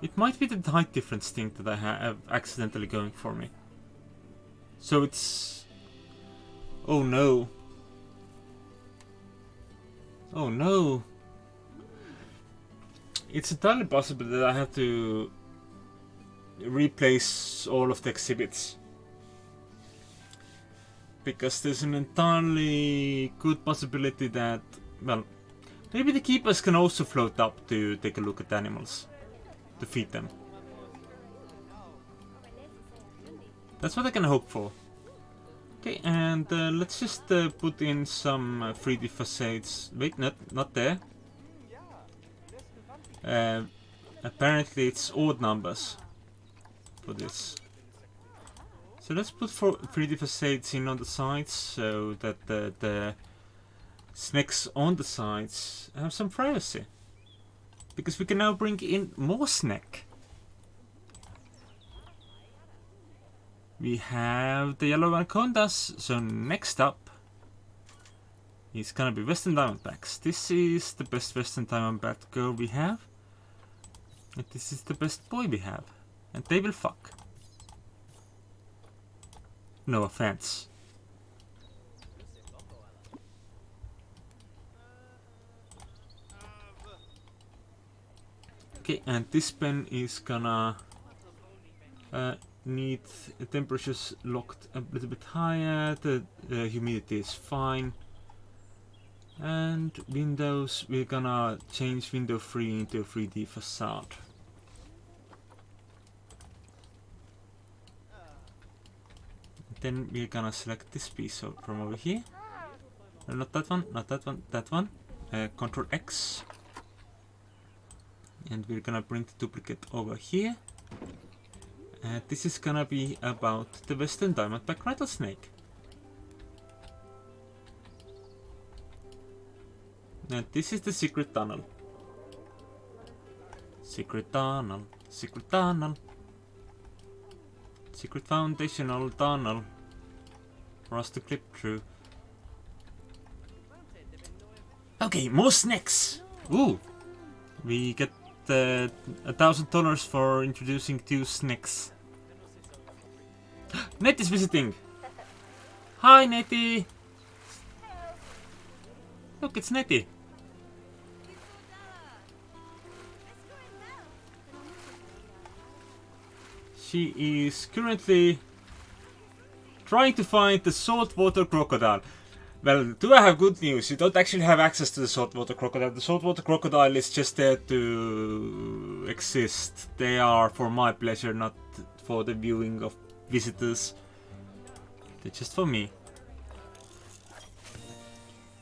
A: It might be the height difference thing that I have accidentally going for me. So it's... Oh no. Oh no. It's entirely possible that I have to replace all of the exhibits. Because there's an entirely good possibility that, well, maybe the keepers can also float up to take a look at the animals. To feed them. That's what I can hope for. Okay, and let's just put in some 3D facades. Wait, not there. Apparently it's odd numbers for this. So let's put 3D facades in on the sides so that the snakes on the sides have some privacy. Because we can now bring in more snake. We have the yellow anacondas, so next up is gonna be Western Diamondbacks. This is the best Western Diamondback girl we have. And this is the best boy we have. And they will fuck. No offense. Okay, and this pen is gonna need temperatures locked a little bit higher, the humidity is fine, and windows, we're gonna change window 3 into a 3D facade. Then we're gonna select this piece from over here. No, not that one, not that one, that one. Control X. And we're gonna bring the duplicate over here. And this is gonna be about the Western Diamondback rattlesnake. And this is the secret tunnel. Secret tunnel. Secret tunnel. Secret foundational tunnel. For us to clip through. Okay, more snacks! Ooh! We get $1,000 for introducing 2 snacks. Net is visiting! Hi, Nettie! Look, it's Nettie. She is currently trying to find the saltwater crocodile. Well, do I have good news? You don't actually have access to the saltwater crocodile. The saltwater crocodile is just there to exist. They are for my pleasure, not for the viewing of visitors. They're just for me.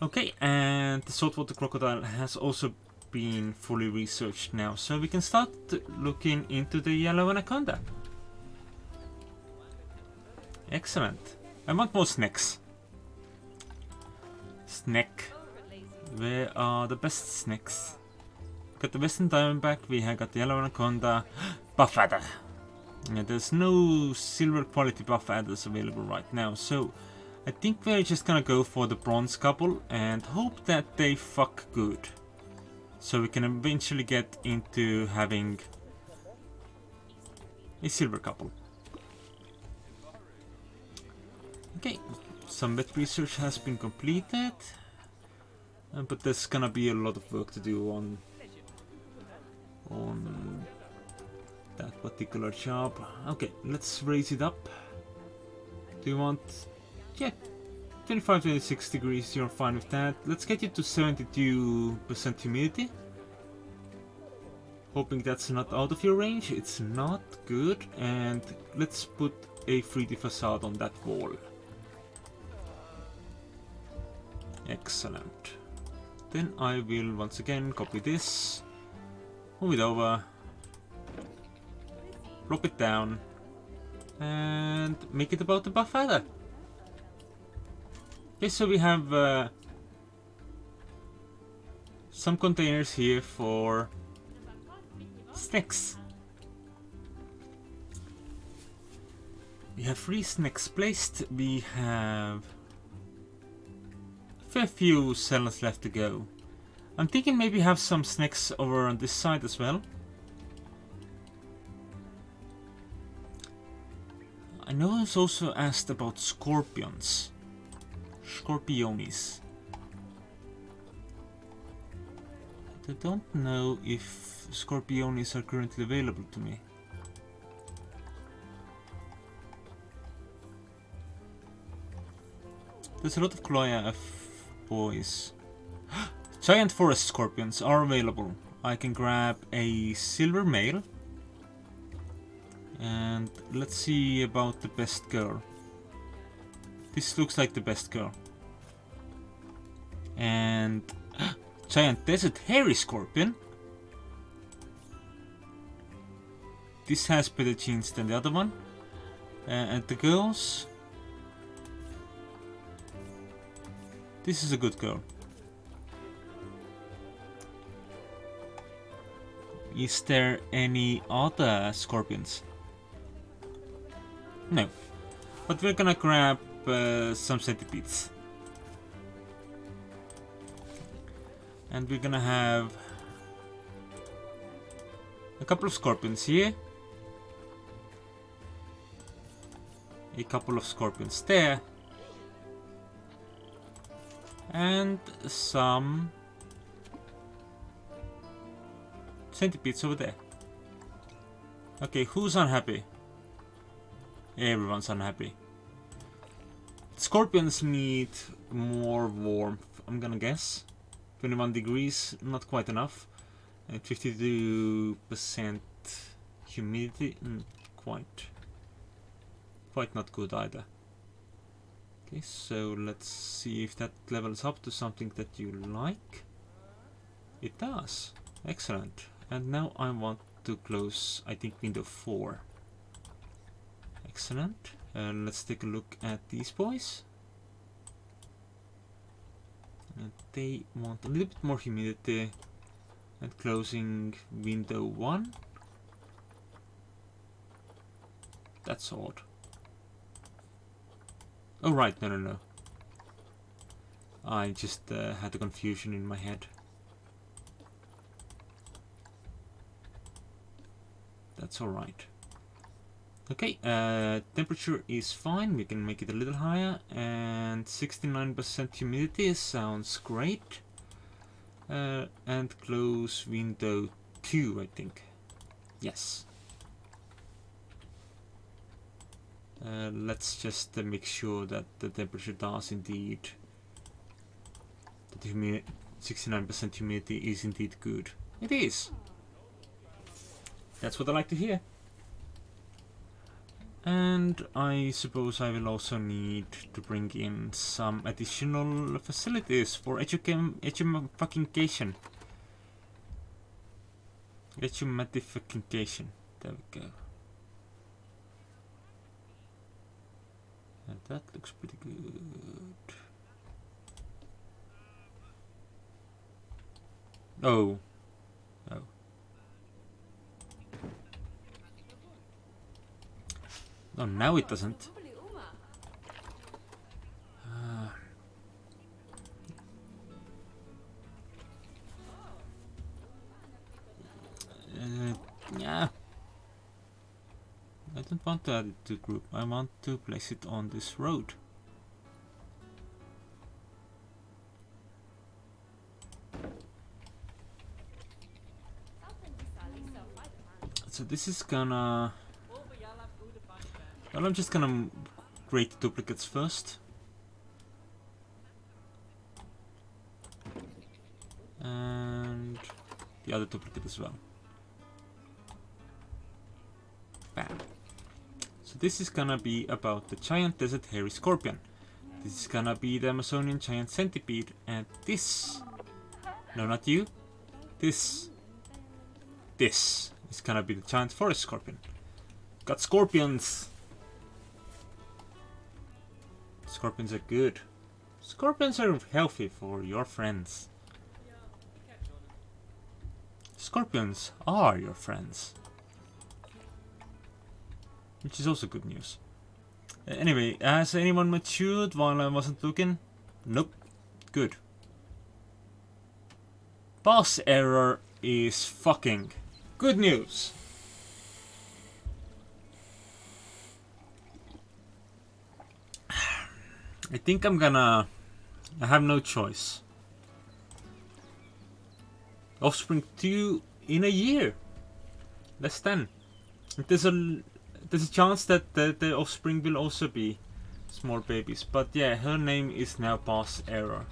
A: Okay, and the saltwater crocodile has also been fully researched now, so we can start looking into the yellow anaconda. Excellent. I want more snacks. Snack. Where are the best snacks? Got the western diamondback, we have got the yellow anaconda, buff adder. Yeah, there's no silver quality buff adders available right now, so I think we're just gonna go for the bronze couple and hope that they fuck good. So we can eventually get into having a silver couple. Okay, some vet research has been completed, but there's gonna be a lot of work to do on that particular job. Okay, let's raise it up. Do you want... yeah, 25-26 degrees, you're fine with that. Let's get you to 72% humidity. Hoping that's not out of your range. It's not. Good. And let's put a 3D facade on that wall. Excellent. Then I will once again copy this, move it over, plop it down, and make it about the buff adder. Okay, so we have some containers here for snacks. We have 3 snacks placed. We have a fair few cells left to go. I'm thinking maybe have some snacks over on this side as well. I know I was also asked about scorpions. Scorpionis. I don't know if scorpionis are currently available to me. There's a lot of Goliath boys. Giant forest scorpions are available. I can grab a silver male. And let's see about the best girl. This looks like the best girl. And giant desert hairy scorpion. This has better genes than the other one. And the girls. This is a good girl. Is there any other scorpions? No. But we're gonna grab some centipedes. And we're gonna have a couple of scorpions here. A couple of scorpions there. And some centipedes over there. Okay, who's unhappy? Everyone's unhappy. Scorpions need more warmth, I'm gonna guess. 21 degrees, not quite enough. And 52% humidity, quite not good either. Okay, so let's see if that levels up to something that you like. It does. Excellent. And now I want to close, I think, window 4. Excellent. Let's take a look at these boys. And they want a little bit more humidity. And closing window 1. That's odd. Oh right, no. I just had a confusion in my head. That's alright. Okay, temperature is fine, we can make it a little higher, and 69% humidity sounds great. And close window 2, I think. Yes. Let's just make sure that the temperature does indeed, that the 69% humidity is indeed good. It is. That's what I like to hear. And I suppose I will also need to bring in some additional facilities for edumafication. Edumafication. There we go. And that looks pretty good. Oh. Oh. Oh, now it doesn't. Yeah. I don't want to add it to group. I want to place it on this road. So this is gonna... Well, I'm just gonna create duplicates first. And the other duplicate as well. Bam. So this is gonna be about the giant desert hairy scorpion. This is gonna be the Amazonian giant centipede. And this... No, not you. This is gonna be the giant forest scorpion. Got scorpions! Scorpions are good. Scorpions are healthy for your friends. Scorpions are your friends. Which is also good news. Anyway, has anyone matured while I wasn't looking? Nope. Good. Boss error is fucking good news. I think I'm gonna... I have no choice. Offspring 2 in a year. Less than. There's a chance that the offspring will also be small babies. But yeah, her name is now Boss Error.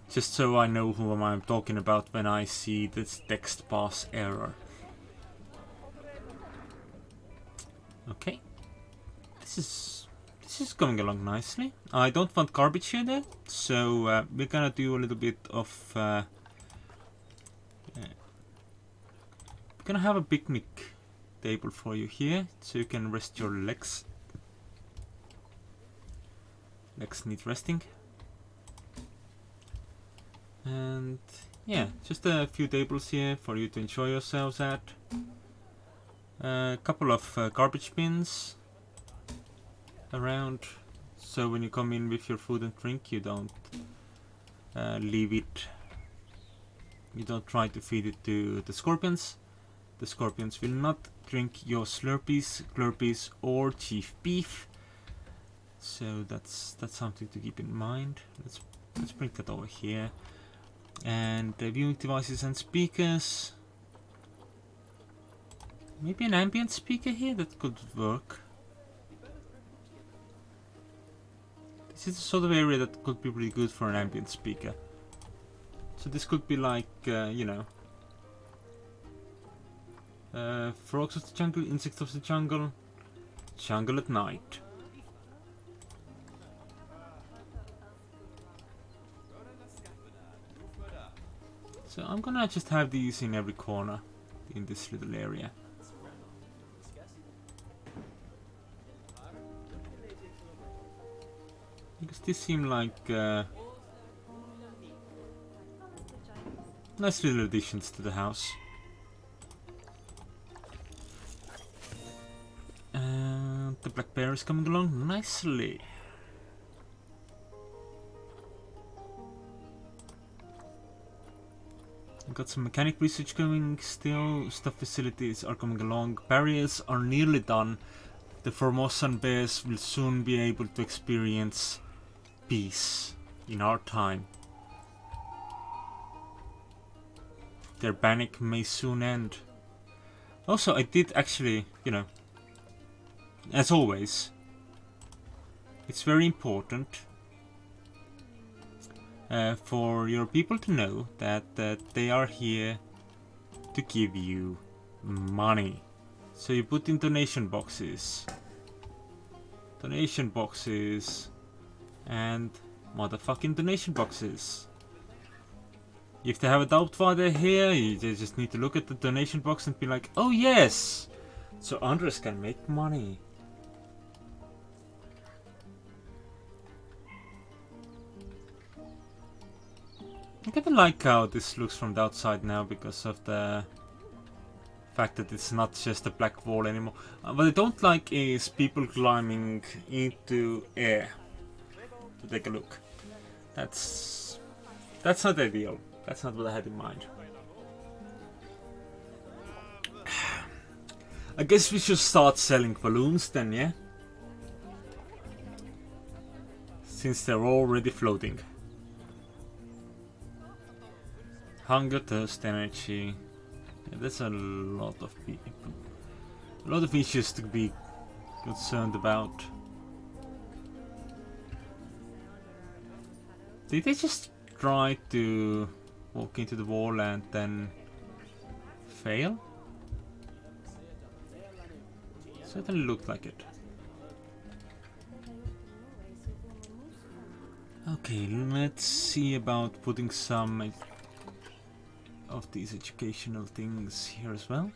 A: Just so I know who I'm talking about when I see this text Boss Error. Okay. This is going along nicely. I don't want garbage here though, so we're gonna do a little bit of... we're gonna have a picnic table for you here, so you can rest your legs. Legs need resting. And yeah, just a few tables here for you to enjoy yourselves at. A couple of garbage bins around, so when you come in with your food and drink, you don't leave it. You don't try to feed it to the scorpions. The scorpions will not drink your Slurpees, Glurpees, or Chief Beef. So that's something to keep in mind. Let's bring that over here. And viewing devices and speakers. Maybe an ambient speaker here that could work. This is the sort of area that could be really good for an ambient speaker. So this could be like, you know, frogs of the jungle, insects of the jungle, jungle at night. So I'm gonna just have these in every corner in this little area. Because these seem like nice little additions to the house. the Black Bear is coming along nicely. Got some mechanic research going still. Stuff facilities are coming along. Barriers are nearly done. The Formosan bears will soon be able to experience peace in our time. Their panic may soon end. Also, I did actually, you know, as always, it's very important for your people to know that they are here to give you money. So you put in donation boxes, and motherfucking donation boxes. If they have a doubt why they're here, they just need to look at the donation box and be like, oh yes, so Andres can make money. I kinda like how this looks from the outside now because of the fact that it's not just a black wall anymore. What I don't like is people climbing into air to take a look. That's not ideal. That's not what I had in mind. I guess we should start selling balloons then, yeah? Since they're already floating. Hunger, thirst, energy. Yeah, that's a lot of people. A lot of issues to be concerned about. Did they just try to walk into the wall and then fail? Certainly looked like it. Okay, let's see about putting some of these educational things here as well.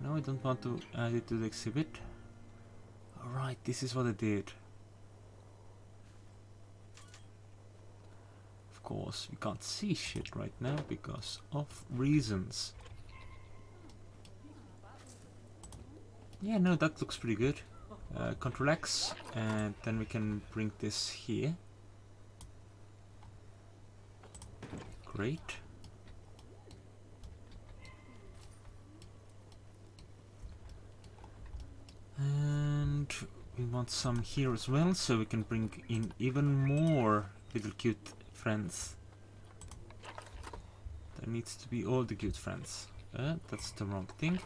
A: No, I don't want to add it to the exhibit. Alright, this is what I did. Of course, we can't see shit right now because of reasons. Yeah, no, that looks pretty good. Control X, and then we can bring this here. Great. And we want some here as well, so we can bring in even more little cute friends. There needs to be all the cute friends. That's the wrong thing.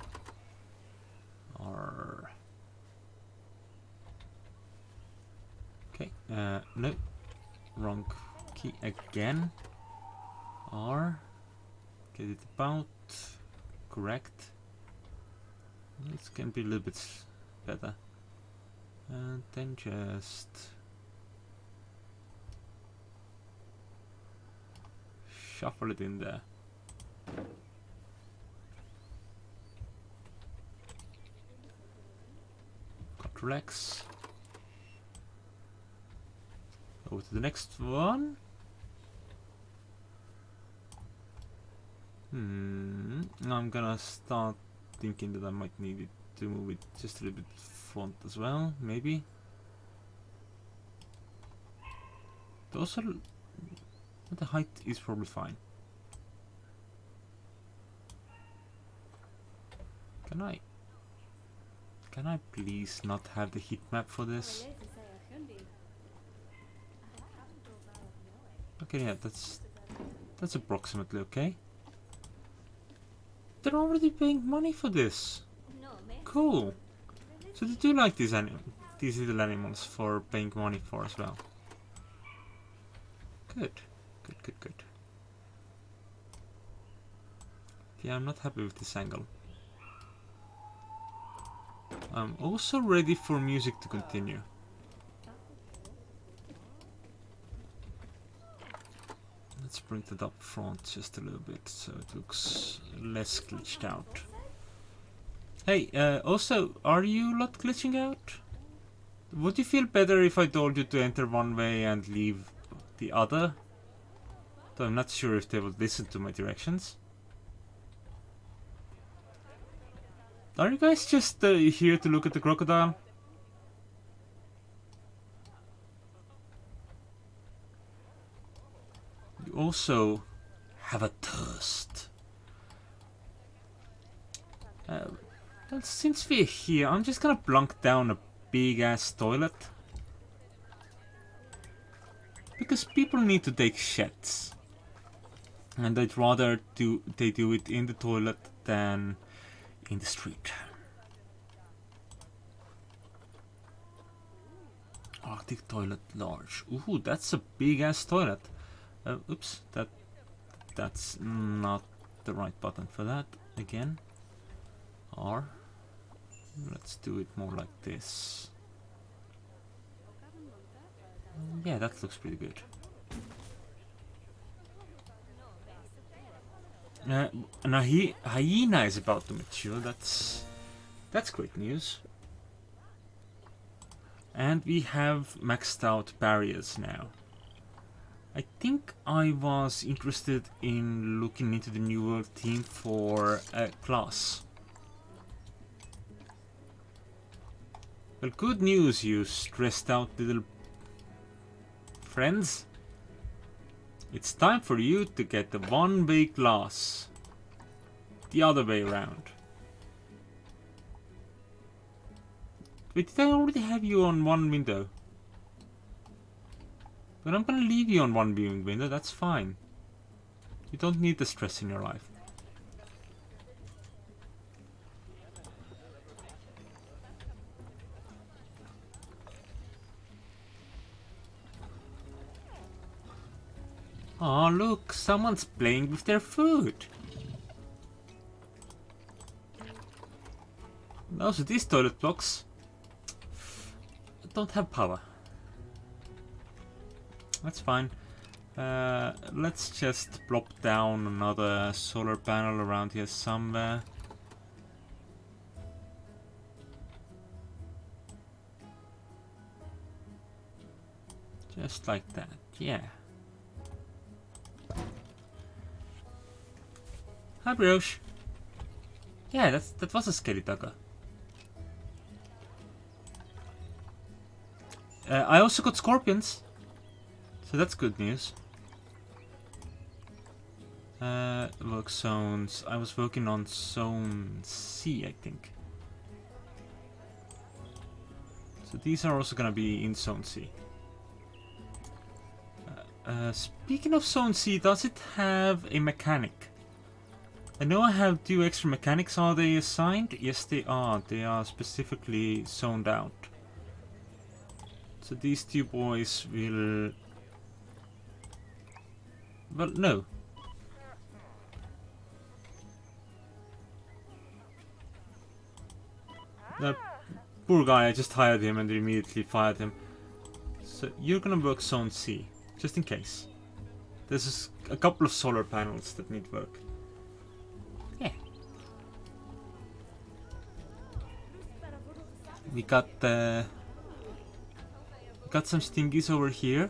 A: Or okay, no, wrong key again. R, get it about correct. This can be a little bit better, and then just shuffle it in there. Ctrl X. Over to the next one. I'm gonna start thinking that I might need it to move it just a little bit front as well, maybe. Those are... the height is probably fine. Can I please not have the heat map for this? Okay, yeah, that's approximately okay. They're already paying money for this. Cool. So they do like these little animals for paying money for as well. Good. Good. Yeah, I'm not happy with this angle. I'm also ready for music to continue. Let's bring that up front just a little bit so it looks less glitched out. Hey, also, are you not glitching out? Would you feel better if I told you to enter one way and leave the other? Though I'm not sure if they would listen to my directions. Are you guys just here to look at the crocodile? You also have a thirst. Well, since we're here, I'm just gonna plunk down a big ass toilet. Because people need to take shits. And I'd rather they do it in the toilet than in the street. Arctic toilet large. Ooh, that's a big ass toilet. Oops, that's not the right button for that. Again. R. Let's do it more like this. Yeah, that looks pretty good. An hyena is about to mature. That's great news. And we have maxed out barriers now. I think I was interested in looking into the New World theme for a class. Well, good news, you stressed out little friends. It's time for you to get the one-way class. The other way around. Wait, did I already have you on one window? But I'm gonna leave you on one viewing window, that's fine. You don't need the stress in your life. Oh look, someone's playing with their food. Also, these toilet blocks don't have power. That's fine. Let's just plop down another solar panel around here somewhere. Just like that, yeah. Hi, Brosh. Yeah, that was a Skeletaga. I also got scorpions, so that's good news. Work zones. I was working on zone C, I think. So these are also gonna be in zone C. Speaking of zone C, does it have a mechanic? I know I have 2 extra mechanics. Are they assigned? Yes, they are. They are specifically zoned out. So these 2 boys will... Well, no. That poor guy, I just hired him and immediately fired him. So you're gonna work zone C, just in case. There's a couple of solar panels that need work. Yeah. We got some stingies over here.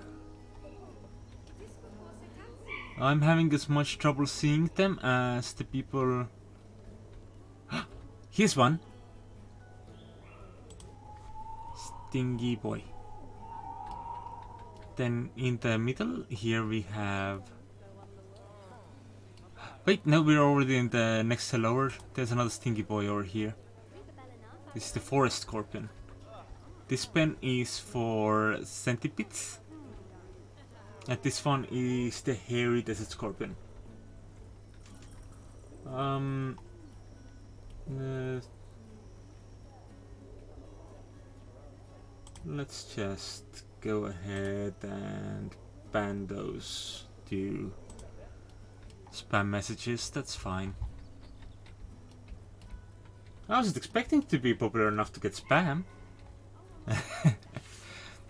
A: I'm having as much trouble seeing them as the people. Here's one. Stingy boy. Then in the middle here we have... Wait, no, we're already in the next cell over. There's another stingy boy over here. This is the forest scorpion. This pen is for centipedes. And this one is the hairy desert scorpion. Let's just go ahead and ban those 2 spam messages, that's fine. I wasn't expecting to be popular enough to get spam.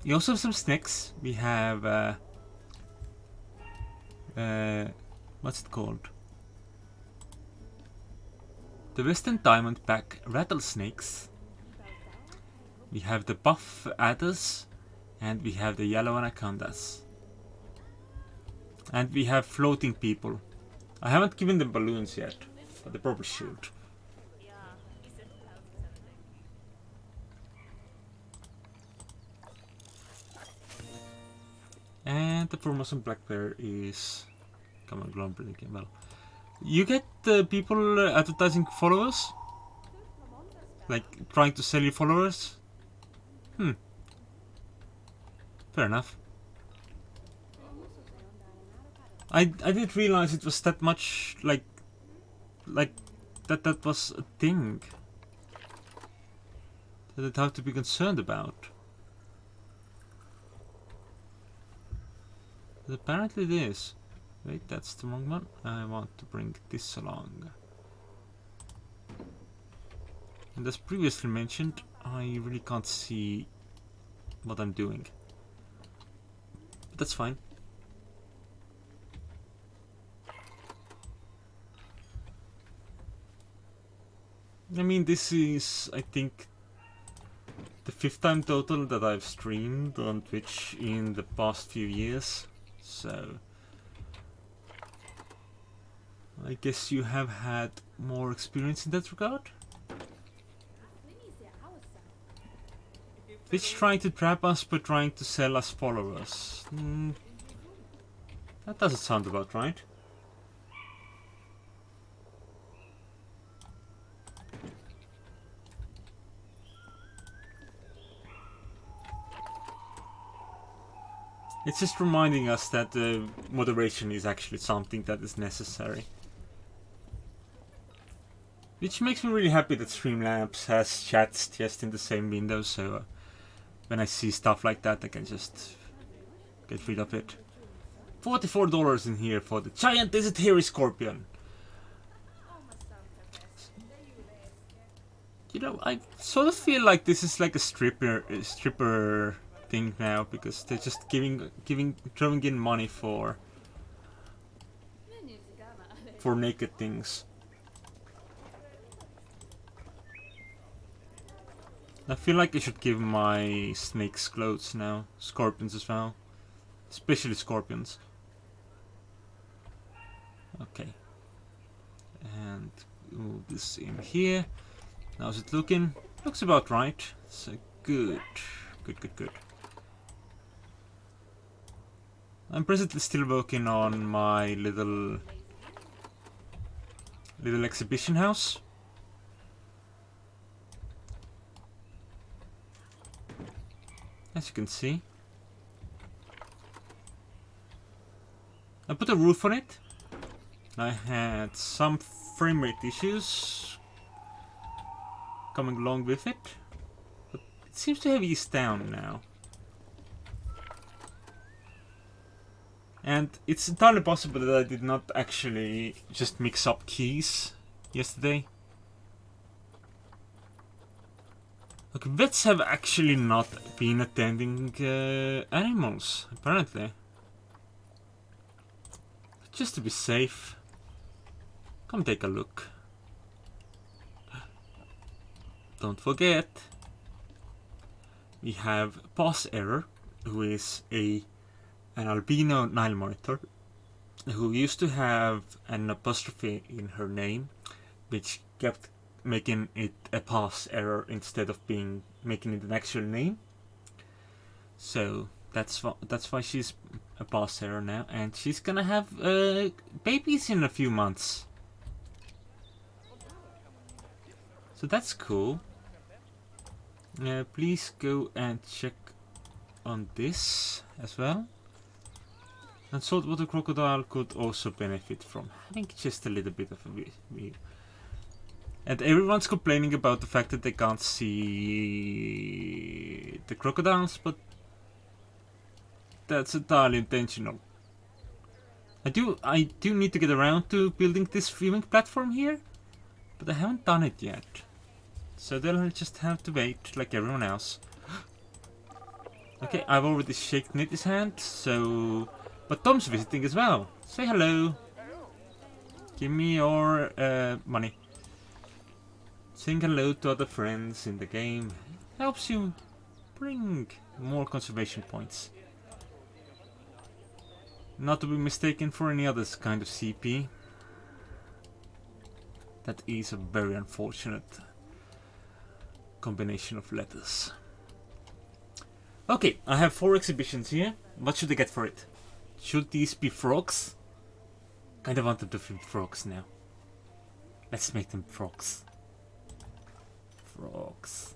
A: You also have some snakes. We have what's it called? The Western Diamondback rattlesnakes. We have the buff adders, and we have the yellow anacondas. And we have floating people. I haven't given them balloons yet, but they probably should. And the Formosan Black Bear is coming globally again. Well, you get people advertising followers, like trying to sell you followers. Fair enough. I didn't realize it was that much like that was a thing that I'd have to be concerned about. But apparently it is. Wait, that's the wrong one. I want to bring this along. And as previously mentioned, I really can't see what I'm doing. But that's fine. I mean, this is, I think, the 5th time total that I've streamed on Twitch in the past few years. So I guess you have had more experience in that regard. Twitch trying to trap us but trying to sell us followers. That doesn't sound about right. It's just reminding us that moderation is actually something that is necessary. Which makes me really happy that Streamlabs has chats just in the same window, so when I see stuff like that I can just get rid of it. $44 in here for the giant desert hairy scorpion. You know, I sort of feel like this is like a stripper thing now, because they're just throwing in money for naked things. I feel like I should give my snakes clothes now, scorpions as well, especially scorpions. Okay, and move this in here. How's it looking? Looks about right. So good. I'm presently still working on my little exhibition house. As you can see, I put a roof on it. I had some frame rate issues coming along with it, but it seems to have eased down now. And it's entirely possible that I did not actually just mix up keys yesterday. Look, vets have actually not been attending animals, apparently. Just to be safe. Come take a look. Don't forget, we have Pass Error, who is an albino Nile monitor, who used to have an apostrophe in her name, which kept making it a pass error instead of making it an actual name. So that's why she's a pass error now, and she's gonna have babies in a few months. So that's cool. Please go and check on this as well. And saltwater crocodile could also benefit from having just a little bit of a view. And everyone's complaining about the fact that they can't see the crocodiles, but that's entirely intentional. I do need to get around to building this viewing platform here, but I haven't done it yet. So they'll just have to wait like everyone else. Okay, I've already shaken Nitty's hand, so... But Tom's visiting as well. Say hello. Give me your money. Saying hello to other friends in the game helps you bring more conservation points. Not to be mistaken for any other kind of CP. That is a very unfortunate combination of letters. Okay, I have 4 exhibitions here. What should I get for it? Should these be frogs? Kinda want them to be frogs now. Let's make them frogs. Frogs.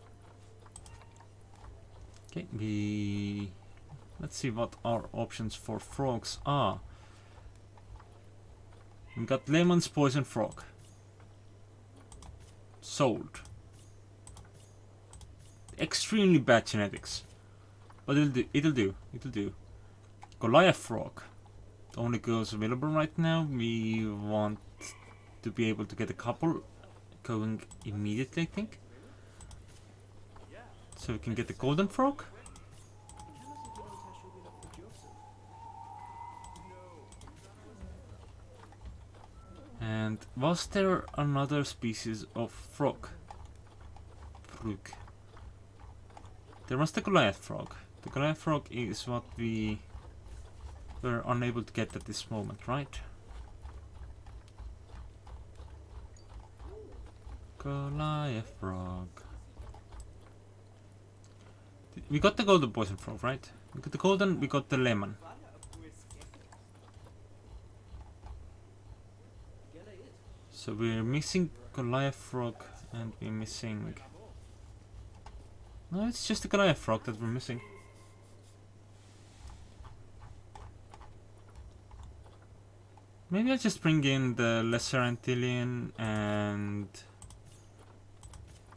A: Okay, let's see what our options for frogs are. We got Lemon's Poison Frog. Sold. Extremely bad genetics. But it'll do. Goliath Frog. The only girls available right now. We want to be able to get a couple going immediately, I think. So we can get the Golden Frog. And was there another species of frog? Frog. There was the Goliath Frog. The Goliath Frog is what we were unable to get at this moment, right? Goliath Frog. We got the Golden Poison Frog, right? We got the Golden, we got the Lemon. So we're missing Goliath Frog and we're missing... No, it's just the Goliath Frog that we're missing. Maybe I'll just bring in the Lesser Antillean and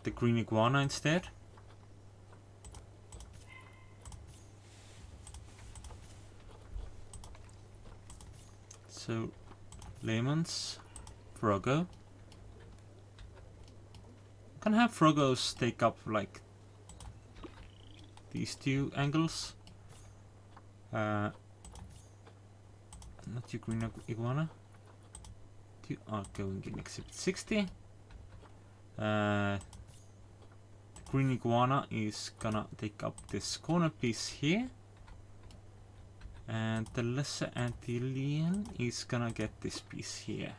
A: the Green Iguana instead. So, Lemons, Froggo. Can have Froggos take up like these 2 angles. Not you, Green Iguana. You are going in Exhibit 60. The Green Iguana is gonna take up this corner piece here. And the Lesser Antillean is gonna get this piece here.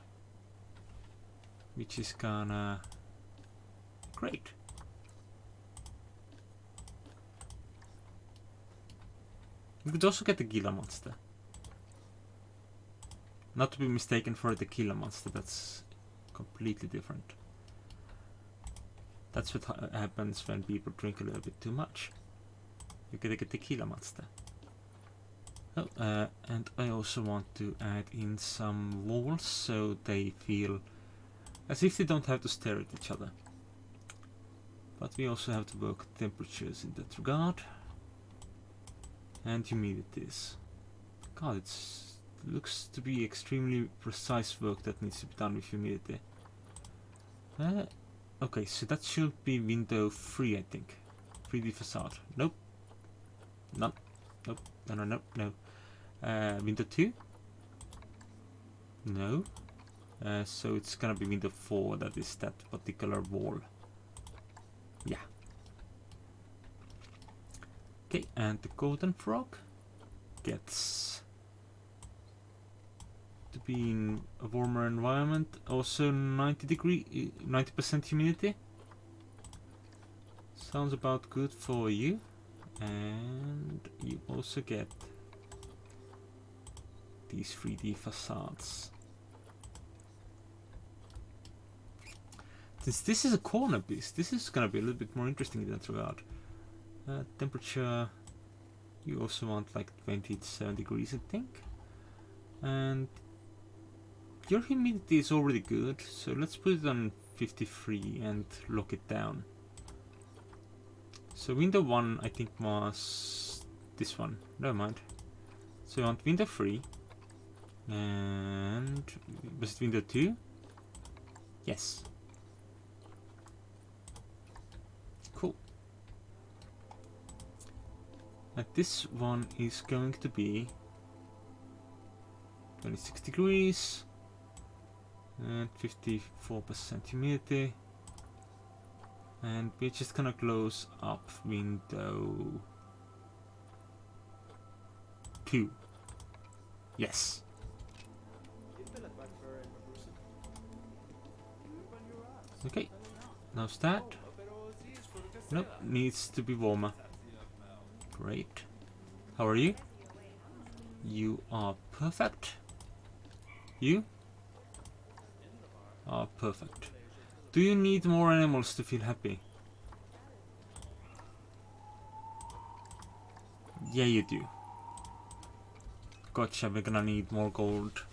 A: Which is gonna... Great. We could also get the Gila Monster. Not to be mistaken for the Gila Monster, that's completely different. That's what happens when people drink a little bit too much. You gotta get the Gila Monster. Oh, and I also want to add in some walls so they feel as if they don't have to stare at each other. But we also have to work temperatures in that regard. And humidities. God, it looks to be extremely precise work that needs to be done with humidity. Okay, so that should be window 3, I think. 3D facade. Nope. None. Nope. No. Window 2? No. So it's gonna be window 4, that is that particular wall. Yeah. Okay, and the Golden Frog gets to be in a warmer environment, also 90% humidity. Sounds about good for you. And you also get these 3D facades. Since this is a corner piece, this is gonna be a little bit more interesting in that regard. Temperature, you also want like 27 degrees, I think. And your humidity is already good, so let's put it on 53 and lock it down. So window 1 I think was this one, never mind. So I want window 3, and was it window 2? Yes. Cool. And this one is going to be 26 degrees and 54% humidity. And we're just gonna close up window 2. Yes. Okay, now's that. Nope, needs to be warmer. Great. How are you? You are perfect. You are perfect. Do you need more animals to feel happy? Yeah, you do. Gotcha, we're gonna need more gold.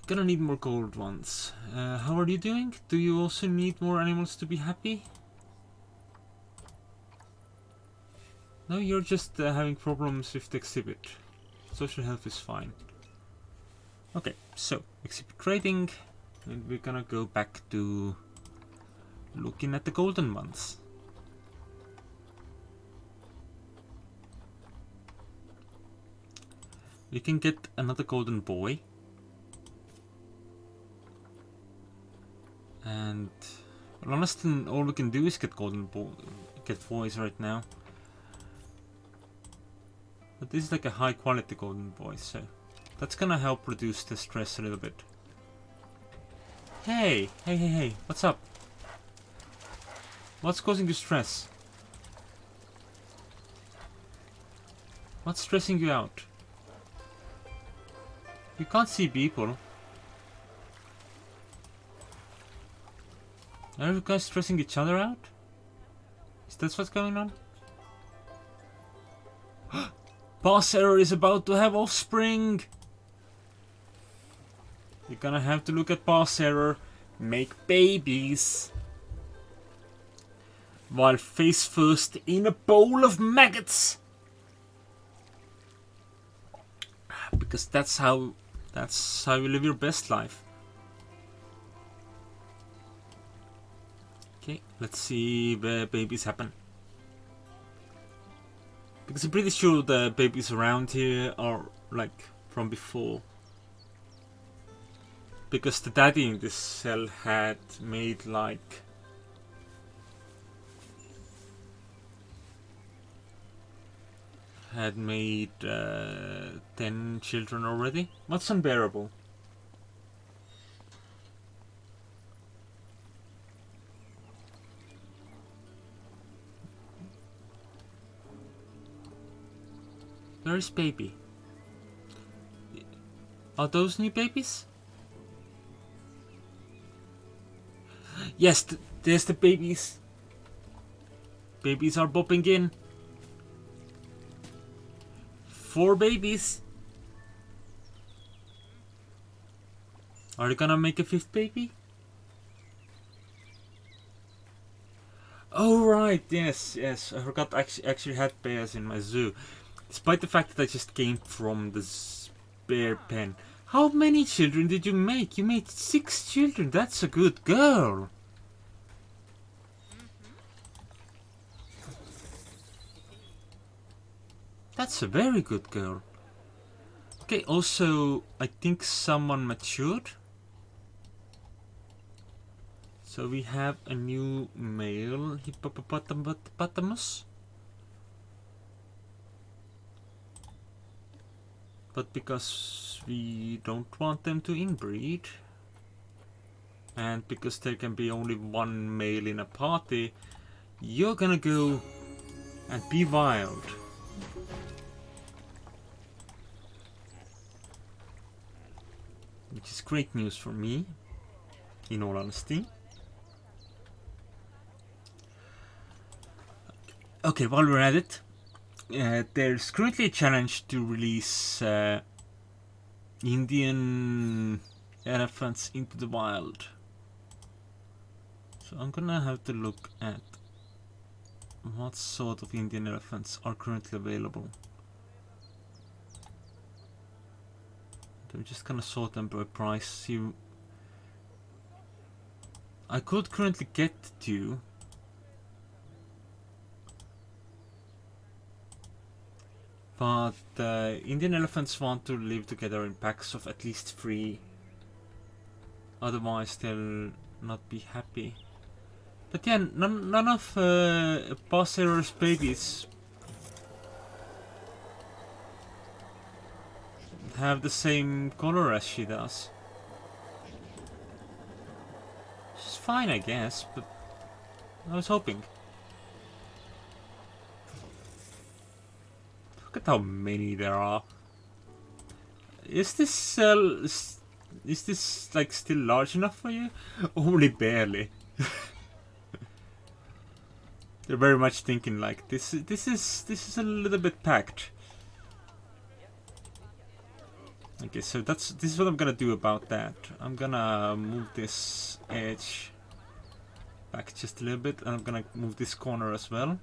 A: Gonna need more gold ones. How are you doing? Do you also need more animals to be happy? No, you're just having problems with the exhibit. Social health is fine. Okay, so exhibit trading, and we're gonna go back to looking at the golden ones. We can get another golden boy. And well, honestly, all we can do is get get boys right now. But this is like a high quality golden boy, so that's gonna help reduce the stress a little bit. Hey, hey, what's up? What's causing you stress? What's stressing you out? You can't see people. Are you guys stressing each other out? Is that what's going on? Boss Error is about to have offspring! You're gonna have to look at Boss Error, make babies, while face first in a bowl of maggots! Because that's how you live your best life. Okay, let's see where babies happen. Because I'm pretty sure the babies around here are like from before. Because the daddy in this cell had made like had made 10 children already. What's unbearable? Where is baby? Are those new babies? Yes, there's the babies. Babies are popping in. 4 babies. Are you gonna make a 5th baby? Oh right, yes. I forgot I actually had bears in my zoo. Despite the fact that I just came from the bear pen. How many children did you make? You made 6 children. That's a good girl. That's a very good girl. Okay, also, I think someone matured. So we have a new male hippopotamus. But because we don't want them to inbreed, and because there can be only one male in a party, you're gonna go and be wild. Which is great news for me, in all honesty. Okay, while we're at it, there's currently a challenge to release Indian elephants into the wild. So I'm gonna have to look at what sort of Indian elephants are currently available. I'm just gonna sort them by price. I could currently get 2. But Indian elephants want to live together in packs of at least 3. Otherwise they'll not be happy. But yeah, none of Boss Error's babies have the same color as she does. She's fine, I guess, but I was hoping. at how many there are. Is this like still large enough for you? Only barely. They're very much thinking like this is a little bit packed. Okay, so this is what I'm gonna do about that. I'm gonna move this edge back just a little bit, and I'm gonna move this corner as well.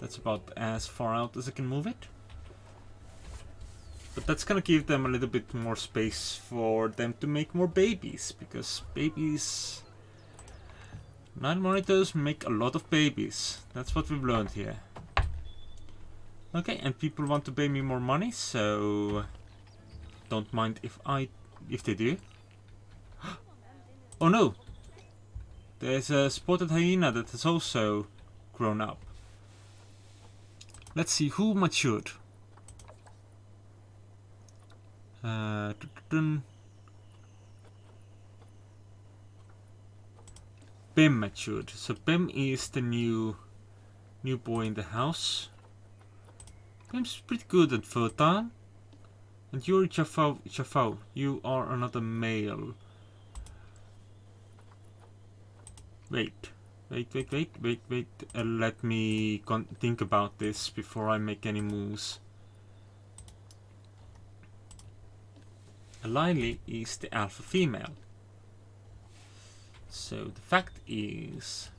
A: That's about as far out as I can move it. But that's gonna give them a little bit more space for them to make more babies, because babies... Nile monitors make a lot of babies. That's what we've learned here. Okay, and people want to pay me more money, so don't mind if they do. Oh no! There's a spotted hyena that has also grown up. Let's see who matured. Bem matured. So Bem is the new boy in the house. Bem's pretty good at fertile. And you're Chafau. You are another male. Wait. Let me think about this before I make any moves. Lily is the alpha female. So the fact is,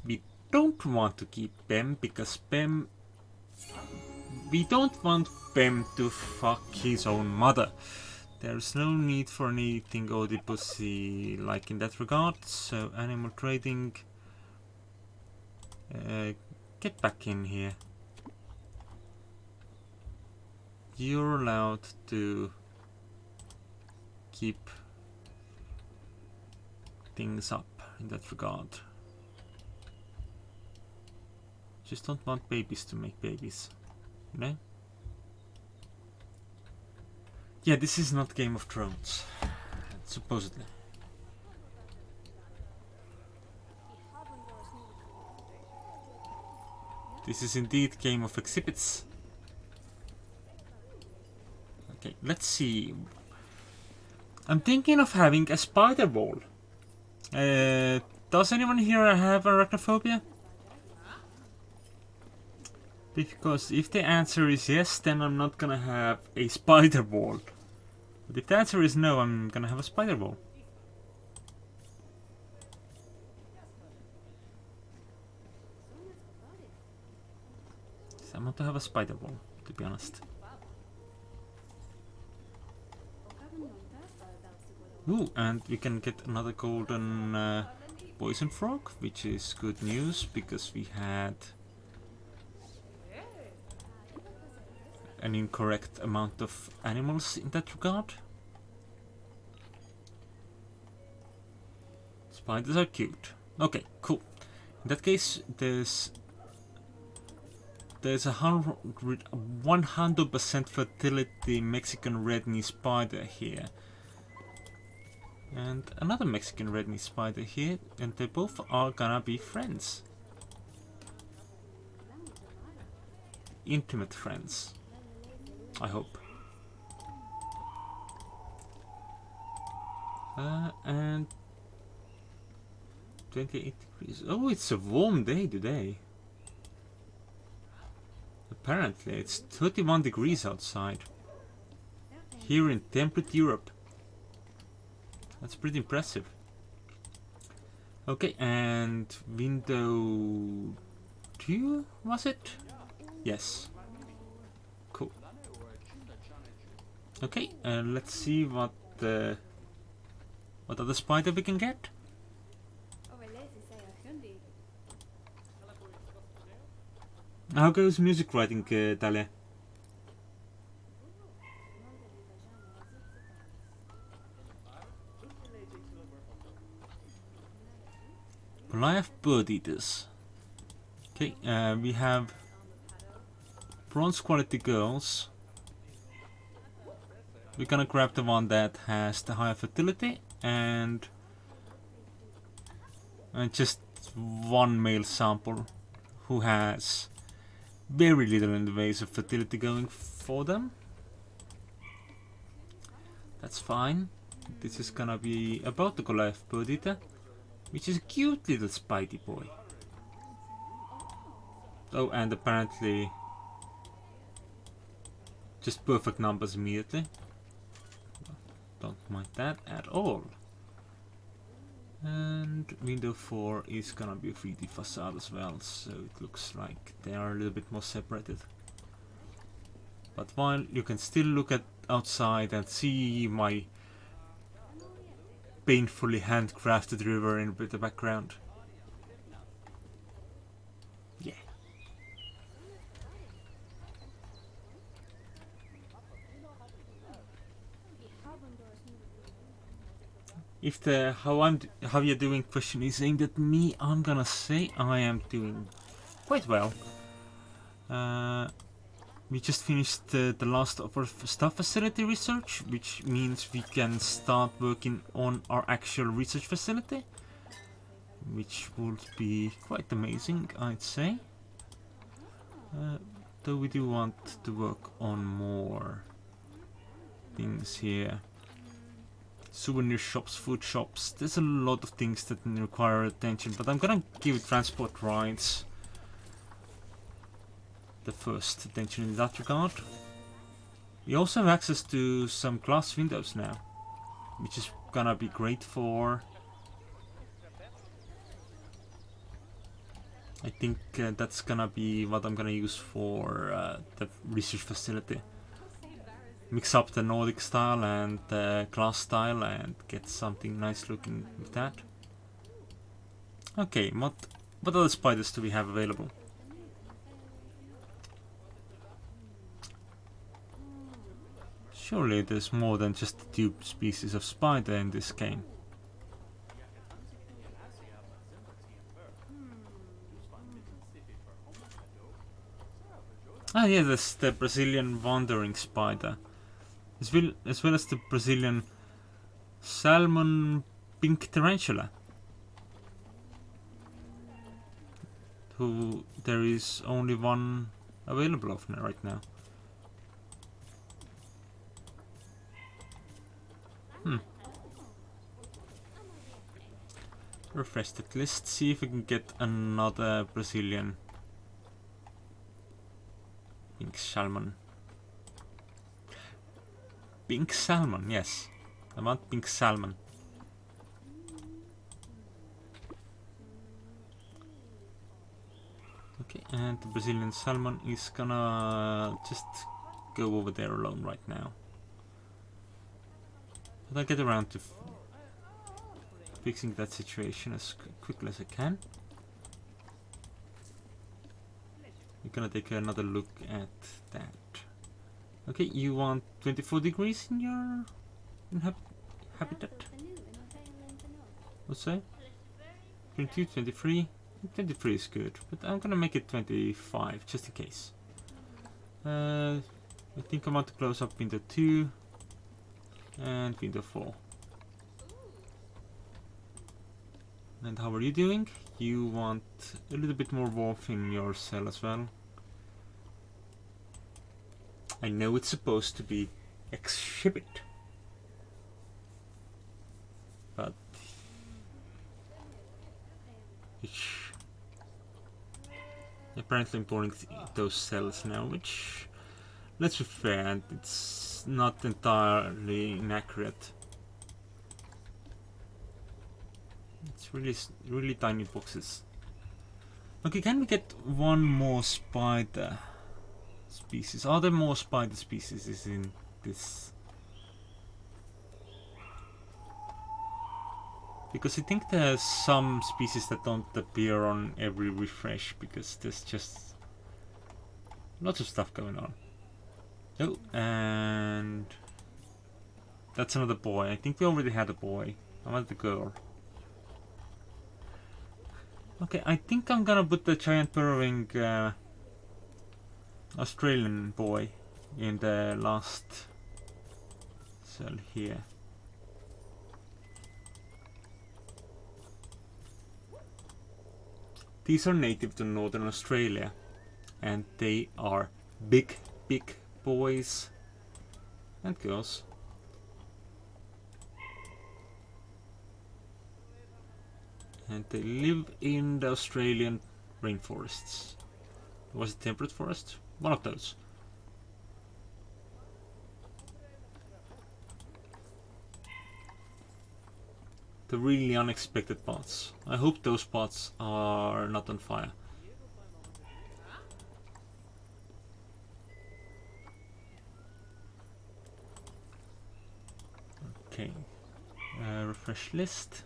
A: we don't want to keep Bem because we don't want Bem to fuck his own mother. There's no need for anything Oedipusy like in that regard. So animal trading, get back in here. You're allowed to keep things up in that regard. Just don't want babies to make babies, you know? Yeah, this is not Game of Thrones, supposedly. This is indeed Game of Exhibits. Okay, let's see. I'm thinking of having a spider wall. Does anyone here have arachnophobia? Because if the answer is yes, then I'm not gonna have a spider wall. But if the answer is no, I'm gonna have a spider wall. So I want to have a spider wall, to be honest. Ooh, and we can get another golden poison frog, which is good news because we had an incorrect amount of animals in that regard. Spiders are cute. Okay, cool. In that case, there's a 100% fertility Mexican red knee spider here. And another Mexican red knee spider here, and they both are gonna be friends. Intimate friends, I hope. And 28 degrees. Oh, it's a warm day today. Apparently, it's 31 degrees outside. Here in temperate Europe. That's pretty impressive. Okay, and window 2, was it? Yes. Cool. Okay, let's see what other spider we can get. How goes music writing, Talia? Goliath bird eaters. Okay, we have bronze quality girls. We're gonna grab the one that has the higher fertility and just one male sample who has very little in the ways of fertility going for them. That's fine. This is gonna be about the Goliath Perdita, which is a cute little Spidey boy. Oh, and apparently just perfect numbers immediately. Don't mind that at all. And window 4 is gonna be a 3D facade as well, so it looks like they are a little bit more separated. But while you can still look at outside and see my painfully handcrafted river in the background. Yeah. If the how you're doing question is aimed at me, I'm gonna say I am doing quite well. We just finished the last of our staff facility research, which means we can start working on our actual research facility, which would be quite amazing, I'd say. Though we do want to work on more things here. Souvenir shops, food shops, there's a lot of things that require attention, but I'm gonna give transport rides the first attention in that regard. We also have access to some glass windows now, which is gonna be great for... I think that's gonna be what I'm gonna use for the research facility. Mix up the Nordic style and the glass style and get something nice looking with that. Okay, what other spiders do we have available? Surely there's more than just the two species of spider in this game. Ah yeah, there's the Brazilian wandering spider. As well as the Brazilian salmon pink tarantula, who there is only one available of right now. Refresh that list, see if we can get another Brazilian pink salmon. Pink salmon, yes. I want pink salmon. Okay, and the Brazilian salmon is gonna just go over there alone right now. But I'll get around to fixing that situation as quickly as I can. We're gonna take another look at that. Okay, you want 24 degrees in your habitat? What's that? 22, 23? 23 is good, but I'm gonna make it 25 just in case. I think I want to close up window 2 and window 4. And how are you doing? You want a little bit more warmth in your cell as well. I know it's supposed to be exhibit, but it's apparently importing those cells now, which, let's be fair, it's not entirely inaccurate. It's really tiny boxes. Okay, can we get one more spider species? Are there more spider species in this? Because I think there's some species that don't appear on every refresh because there's just lots of stuff going on. Oh, and that's another boy. I think we already had a boy. I want the girl. Okay, I think I'm gonna put the giant burrowing Australian boy in the last cell here. These are native to Northern Australia, and they are big boys and girls. And they live in the Australian rainforests. Was it temperate forest? One of those. The really unexpected parts. I hope those parts are not on fire. Okay. Refresh list.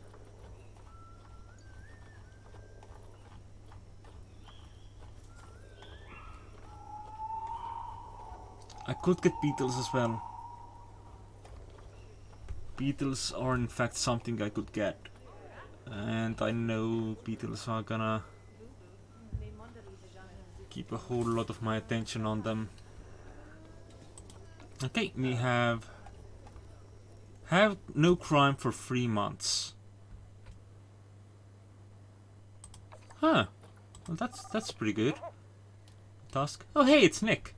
A: I could get beetles as well. Beetles are in fact something I could get. And I know beetles are gonna keep a whole lot of my attention on them. Okay, we have no crime for 3 months. Huh. Well, that's pretty good. Task. Oh hey, it's Nick.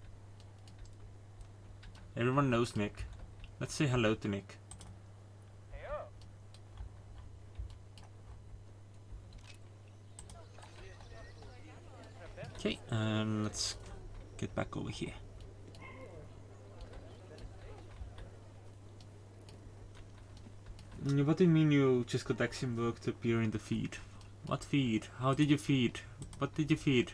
A: Everyone knows Nick. Let's say hello to Nick. Okay, and let's get back over here. What do you mean you just got Axiom work to appear in the feed? What feed? How did you feed? What did you feed?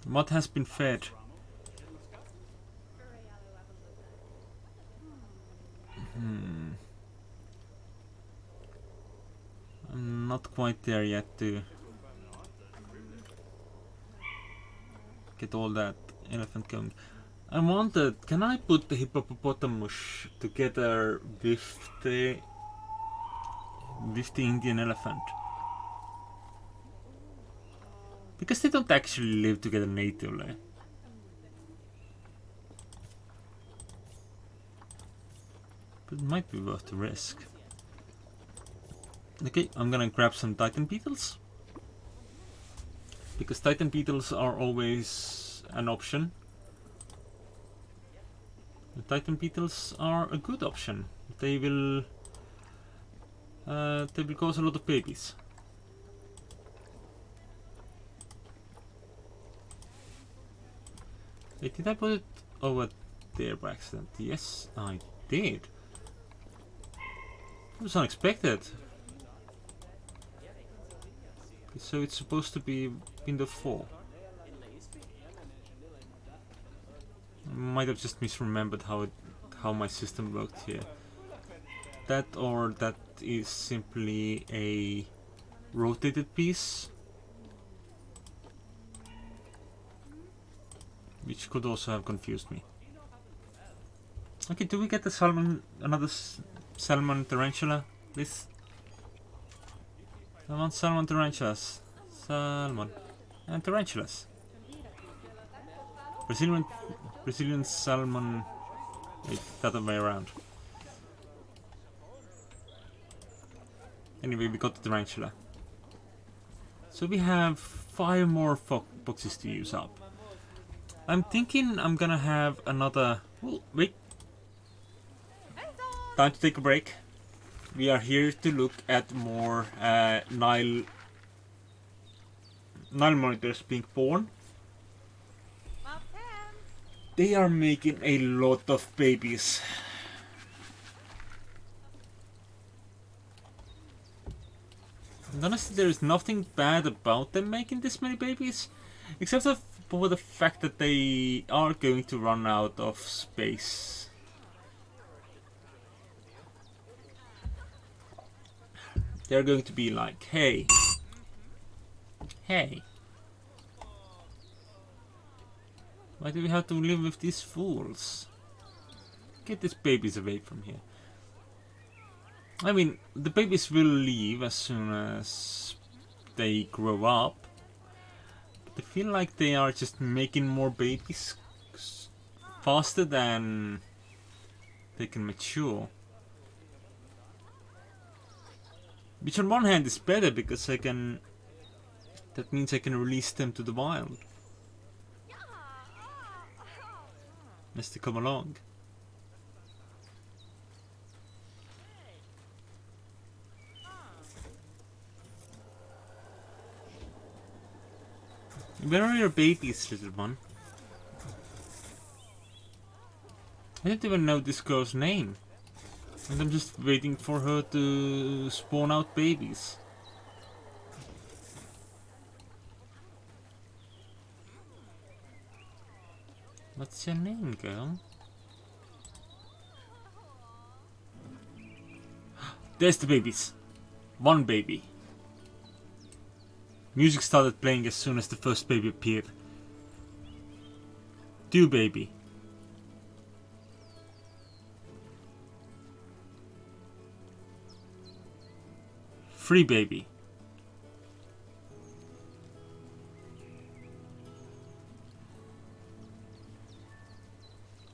A: What has been fed? I'm not quite there yet to get all that elephant going. I wanted, can I put the hippopotamus together with the Indian elephant? Because they don't actually live together natively. But it might be worth the risk. Okay, I'm gonna grab some Titan beetles. Because Titan beetles are always an option. The Titan beetles are a good option. They will cause a lot of babies. Wait, did I put it over there by accident? Yes, I did. It was unexpected. So it's supposed to be window 4. I might have just misremembered how my system worked here. That or that is simply a rotated piece, which could also have confused me. Okay, do we get the salmon, another salmon tarantula, please? I want salmon tarantulas. Salmon and tarantulas. Brazilian salmon. Wait, the other way around. Anyway, we got the tarantula. So we have 5 more boxes to use up. I'm thinking I'm gonna have another... Oh, wait. Time to take a break. We are here to look at more Nile monitors being born. They are making a lot of babies. And honestly, there is nothing bad about them making this many babies, except for the fact that they are going to run out of space. They're going to be like, hey, why do we have to live with these fools? Get these babies away from here. I mean, the babies will leave as soon as they grow up. But I feel like they are just making more babies faster than they can mature. Which on one hand is better because I can That means I can release them to the wild. As they come along. Where are your babies, little one? I don't even know this girl's name. And I'm just waiting for her to spawn out babies. What's your name, girl? There's the babies. One baby. Music started playing as soon as the first baby appeared. 2 baby. 3 baby.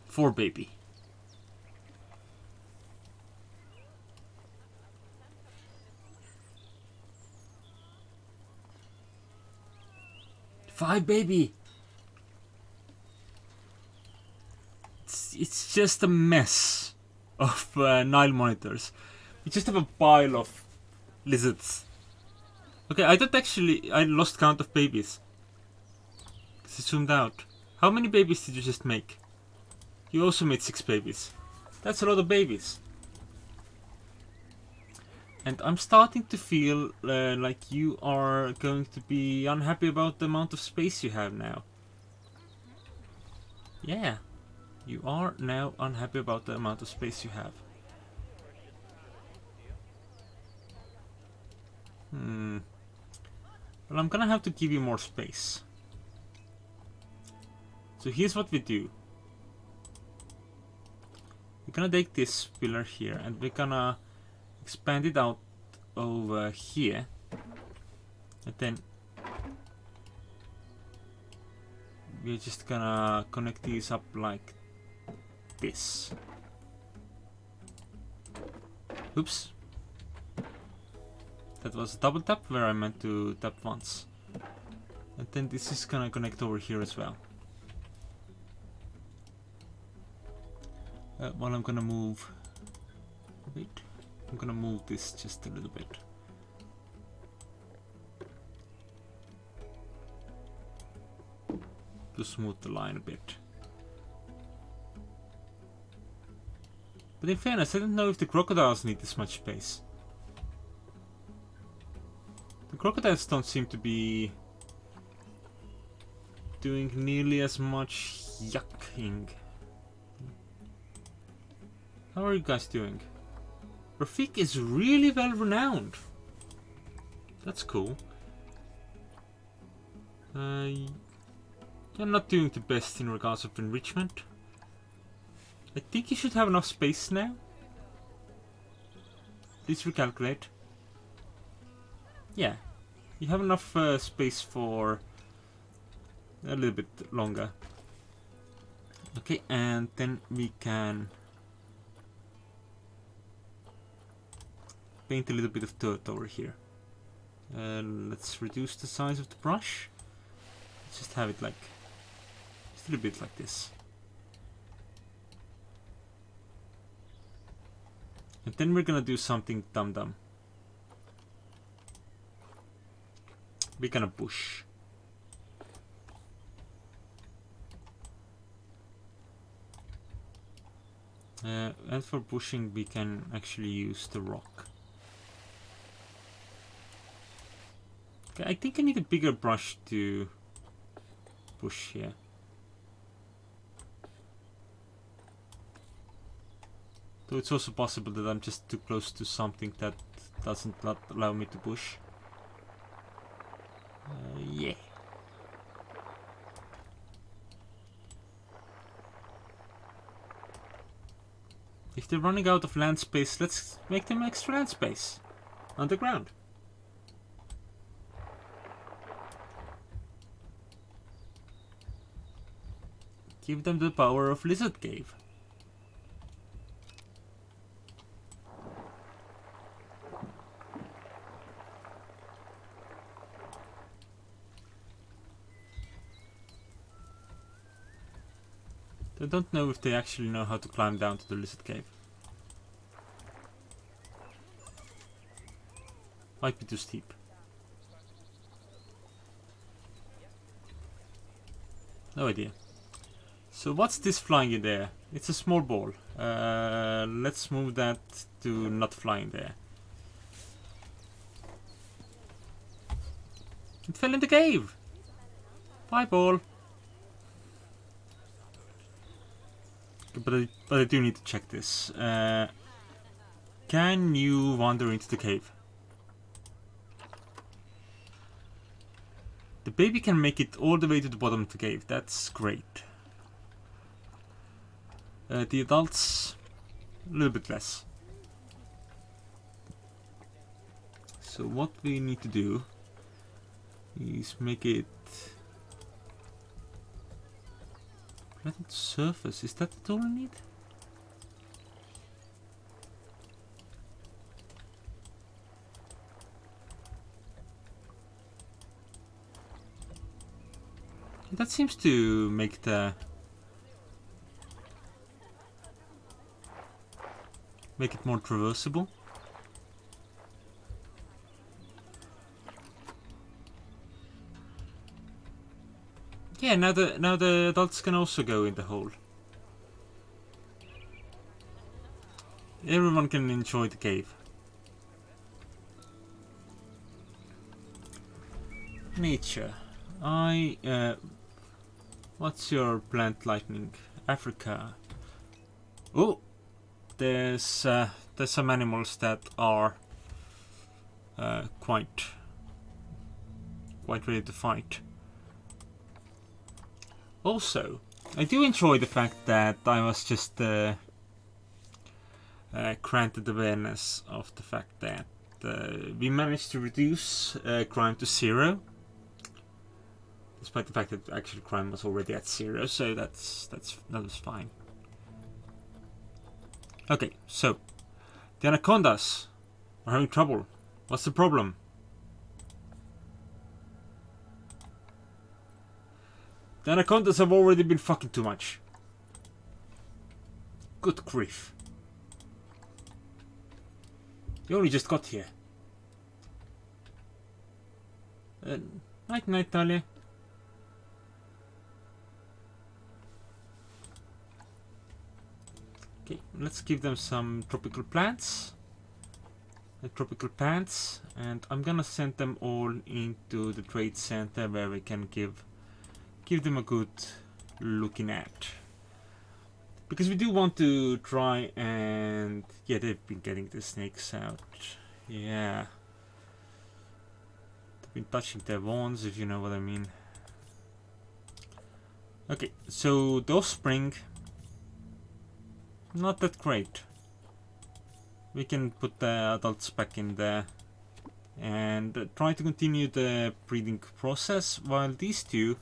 A: 4 baby. 5 baby. It's just a mess of Nile monitors. We just have a pile of lizards. Okay, I lost count of babies. Because I zoomed out. How many babies did you just make? You also made 6 babies. That's a lot of babies. And I'm starting to feel like you are going to be unhappy about the amount of space you have now. Yeah, you are now unhappy about the amount of space you have. Well, I'm gonna have to give you more space. So here's what we do. We're gonna take this pillar here and we're gonna expand it out over here. And then we're just gonna connect these up like this. Oops. That was a double tap where I meant to tap once. And then this is gonna connect over here as well. Well, I'm gonna move. Wait. I'm gonna move this just a little bit. To smooth the line a bit. But in fairness, I don't know if the crocodiles need this much space. The crocodiles don't seem to be doing nearly as much yucking. How are you guys doing? Rafik is really well renowned. That's cool. You're not doing the best in regards of enrichment. I think you should have enough space now. Please recalculate. Yeah, you have enough space for a little bit longer. Okay, and then we can paint a little bit of dirt over here. Let's reduce the size of the brush. Let's just have it like just a little bit like this. And then we're gonna do something dumb. We're gonna bush. And for bushing we can actually use the rock. Okay, I think I need a bigger brush to push here. Though it's also possible that I'm just too close to something that doesn't allow me to push. Yeah. If they're running out of land space, let's make them extra land space. Underground. Give them the power of Lizard Cave. I don't know if they actually know how to climb down to the lizard cave. Might be too steep. No idea. So what's this flying in there? It's a small ball. Let's move that to not flying there. It fell in the cave! Bye, ball! But I do need to check this. Can you wander into the cave? The baby can make it all the way to the bottom of the cave. That's great. The adults, a little bit less. So what we need to do is make it flattened surface. Is that all we need? That seems to make it more traversable. Yeah, now the adults can also go in the hole. Everyone can enjoy the cave. Nature. What's your plant lightning? Africa. Oh, there's some animals that are quite ready to fight. Also, I do enjoy the fact that I was just granted awareness of the fact that we managed to reduce crime to 0. Despite the fact that actual crime was already at 0, so that was fine. Okay, so the anacondas are having trouble. What's the problem? The anacondas have already been fucking too much. Good grief. You only just got here. Night, Talia. Okay, let's give them some tropical plants. Tropical plants, and I'm gonna send them all into the trade center where we can give them a good looking at. Because we do want to try and... yeah, they've been getting the snakes out. Yeah. They've been touching their wands, if you know what I mean. Okay, so the offspring... not that great. We can put the adults back in there and try to continue the breeding process while these two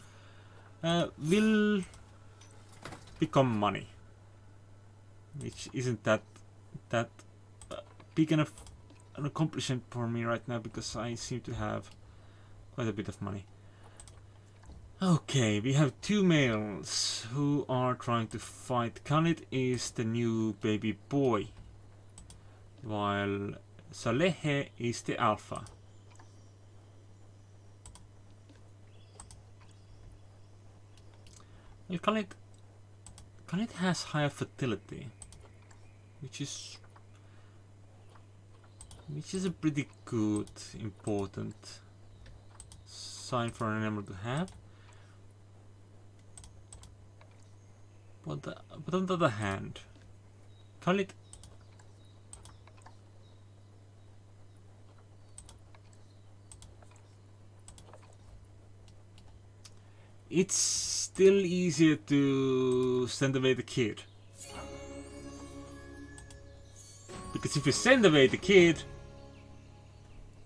A: will become money, which isn't that big enough an accomplishment for me right now because I seem to have quite a bit of money. Okay, we have 2 males who are trying to fight. Khalid is the new baby boy, while Salehe is the alpha. Well, Khalid has higher fertility, which is a pretty good, important sign for an animal to have. But on the other hand, Khalid it's still easier to send away the kid. Because if you send away the kid,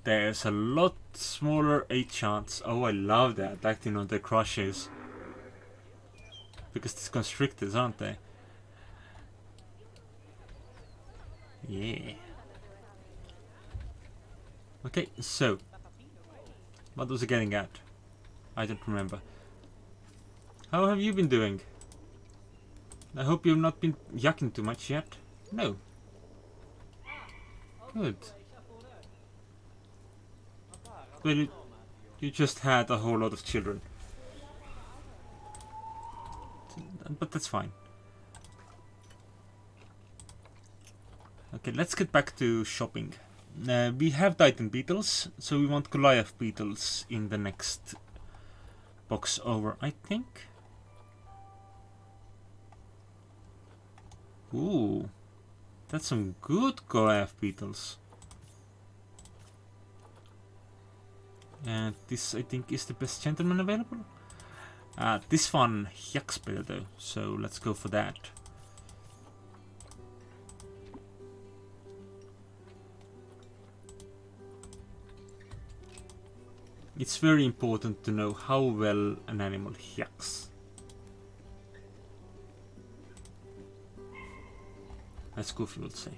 A: there's a lot smaller a chance. Oh, I love that, acting on their crushes. Because it's constrictors, aren't they? Yeah. Okay, so what was I getting at? I don't remember. How have you been doing? I hope you've not been yucking too much yet. No. Good. Well, you just had a whole lot of children. But that's fine. Okay, let's get back to shopping. We have Titan beetles, so we want Goliath beetles in the next box over, I think. Ooh, that's some good Goliath beetles. And this, I think, is the best gentleman available. This one yucks better though, so let's go for that. It's very important to know how well an animal yucks. As Goofy would say.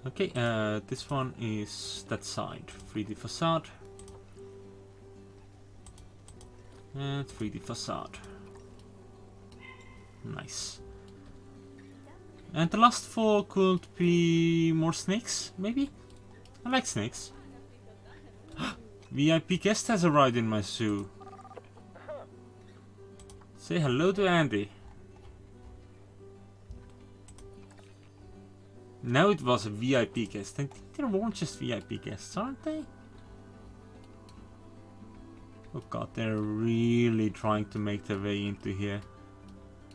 A: Okay, this one is that side. 3D facade. And 3D facade. Nice. And the last four could be more snakes, maybe? I like snakes. VIP guest has arrived in my zoo. Say hello to Andy. Now it was a VIP guest. I think they're more just VIP guests, aren't they? Oh god, they're really trying to make their way into here.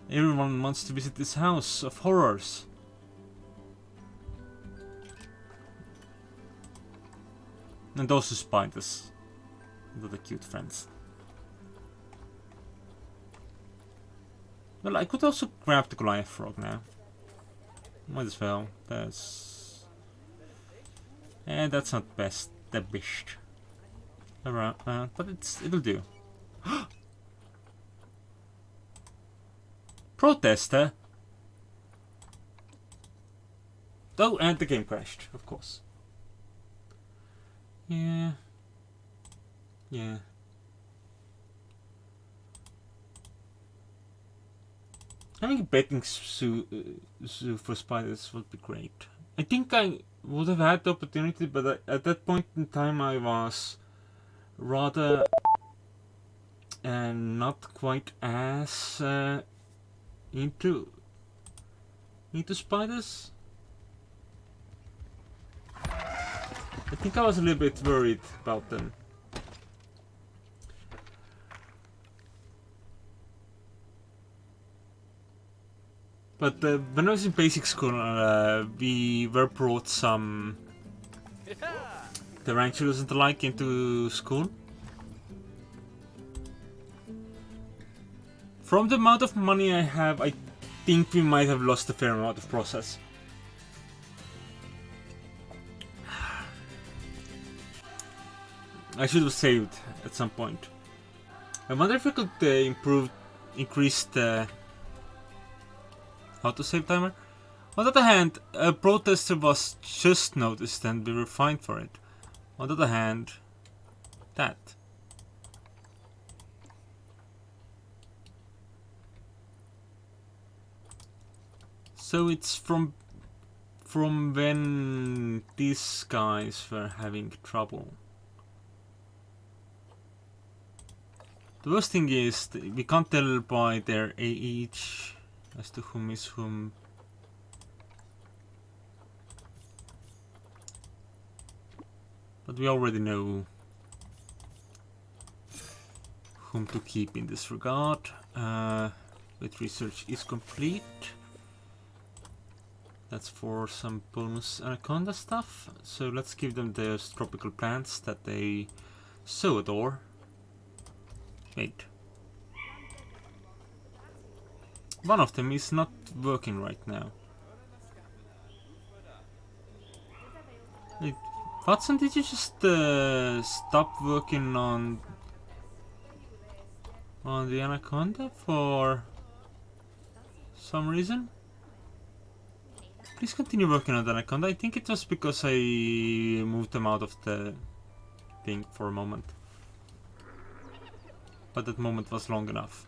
A: Everyone wants to visit this house of horrors. And also spiders. They're the cute friends. Well, I could also grab the Goliath frog now. Might as well. That's... And that's not best. The best. Alright, but it'll do. Protester? Oh, and the game crashed, of course. Yeah. Yeah. Having a betting zoo for spiders would be great. I think I would have had the opportunity, but at that point in time I was rather not quite as into spiders. I think I was a little bit worried about them. But when I was in basic school, we were brought some tarantulas and the like into school. From the amount of money I have, I think we might have lost a fair amount of process. I should have saved at some point. I wonder if I could increase the autosave timer. On the other hand, a protester was just noticed and we were fine for it. On the other hand, that. So it's from when these guys were having trouble. The worst thing is we can't tell by their age as to whom is whom. But we already know whom to keep in this regard. With research is complete. That's for some bonus anaconda stuff. So let's give them those tropical plants that they so adore. Wait. One of them is not working right now. Wait, Watson, did you just stop working on the anaconda for some reason? Please continue working on the anaconda. I think it was because I moved them out of the thing for a moment. But that moment was long enough.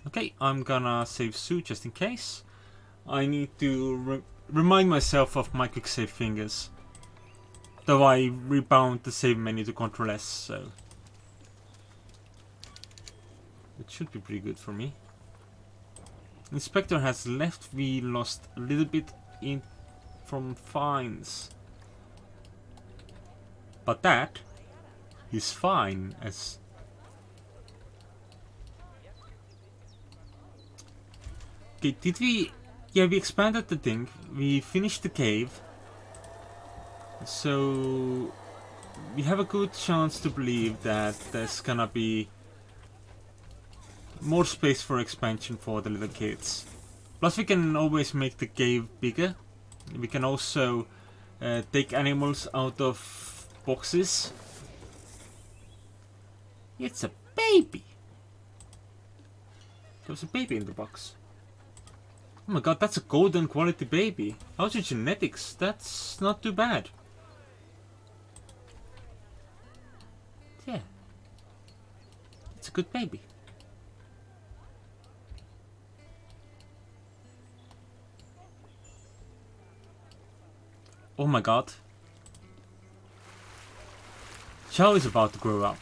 A: Okay, I'm gonna save Sue just in case. I need to remind myself of my quick save fingers. Though I rebound the save menu to Ctrl S, so it should be pretty good for me. Inspector has left. We lost a little bit in from fines, but that is fine as. Okay, did we? Yeah, we expanded the thing. We finished the cave, so we have a good chance to believe that there's gonna be more space for expansion for the little kids. Plus we can always make the cave bigger. We can also take animals out of boxes. It's a baby! There's a baby in the box. Oh my god, that's a golden quality baby. How's your genetics? That's not too bad. Yeah. It's a good baby. Oh my god. Xiao is about to grow up.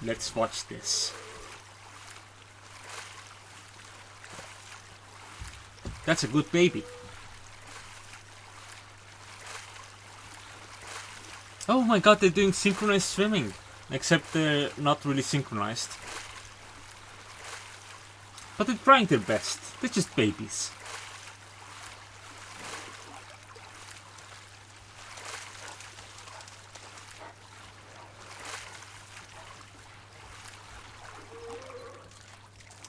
A: Let's watch this. That's a good baby. Oh my god, they're doing synchronized swimming. Except they're not really synchronized. But they're trying their best. They're just babies.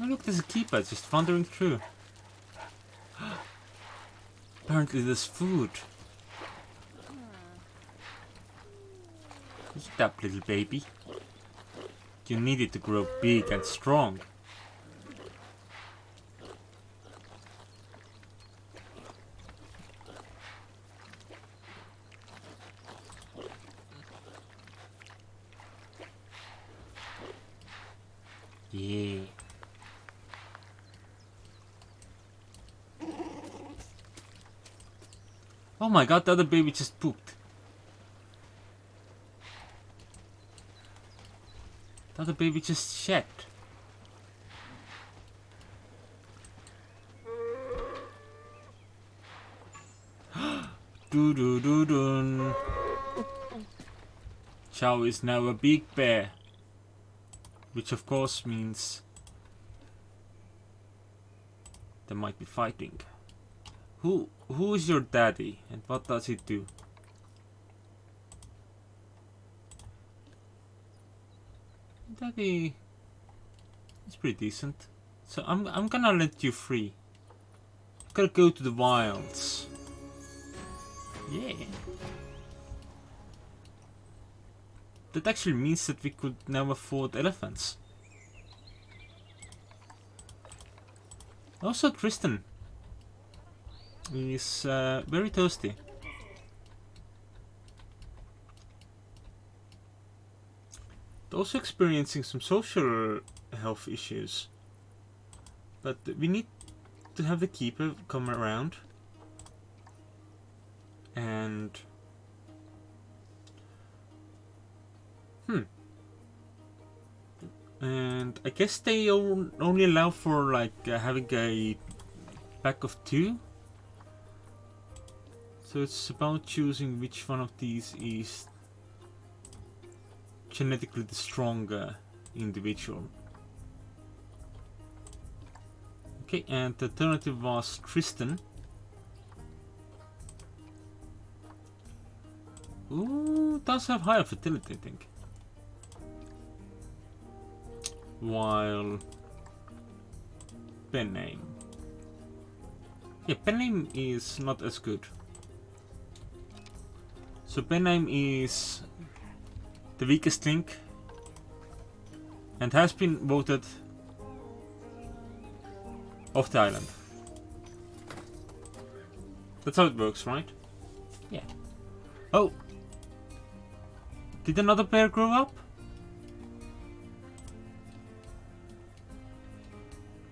A: Oh look, there's a keeper just wandering through. Apparently there's food. Eat up, little baby. You need it to grow big and strong. Yeah. Oh my god, the other baby just pooped. The other baby just shat. Doo doo doo doo. Xiao is now a big bear. Which of course means there might be fighting. Who is your daddy and what does he do? Daddy is pretty decent. So I'm gonna let you free. Gotta go to the wilds. Yeah. That actually means that we could now afford elephants. Also Tristan is very thirsty. Also experiencing some social health issues. But we need to have the keeper come around. And and I guess they only allow for like having a pack of 2. So it's about choosing which one of these is genetically the stronger individual. Okay, and the alternative was Tristan. Ooh, does have higher fertility, I think. While Pename. Yeah, Pename is not as good. So Pename is the weakest link and has been voted off the island. That's how it works, right? Yeah. Oh! Did another bear grow up?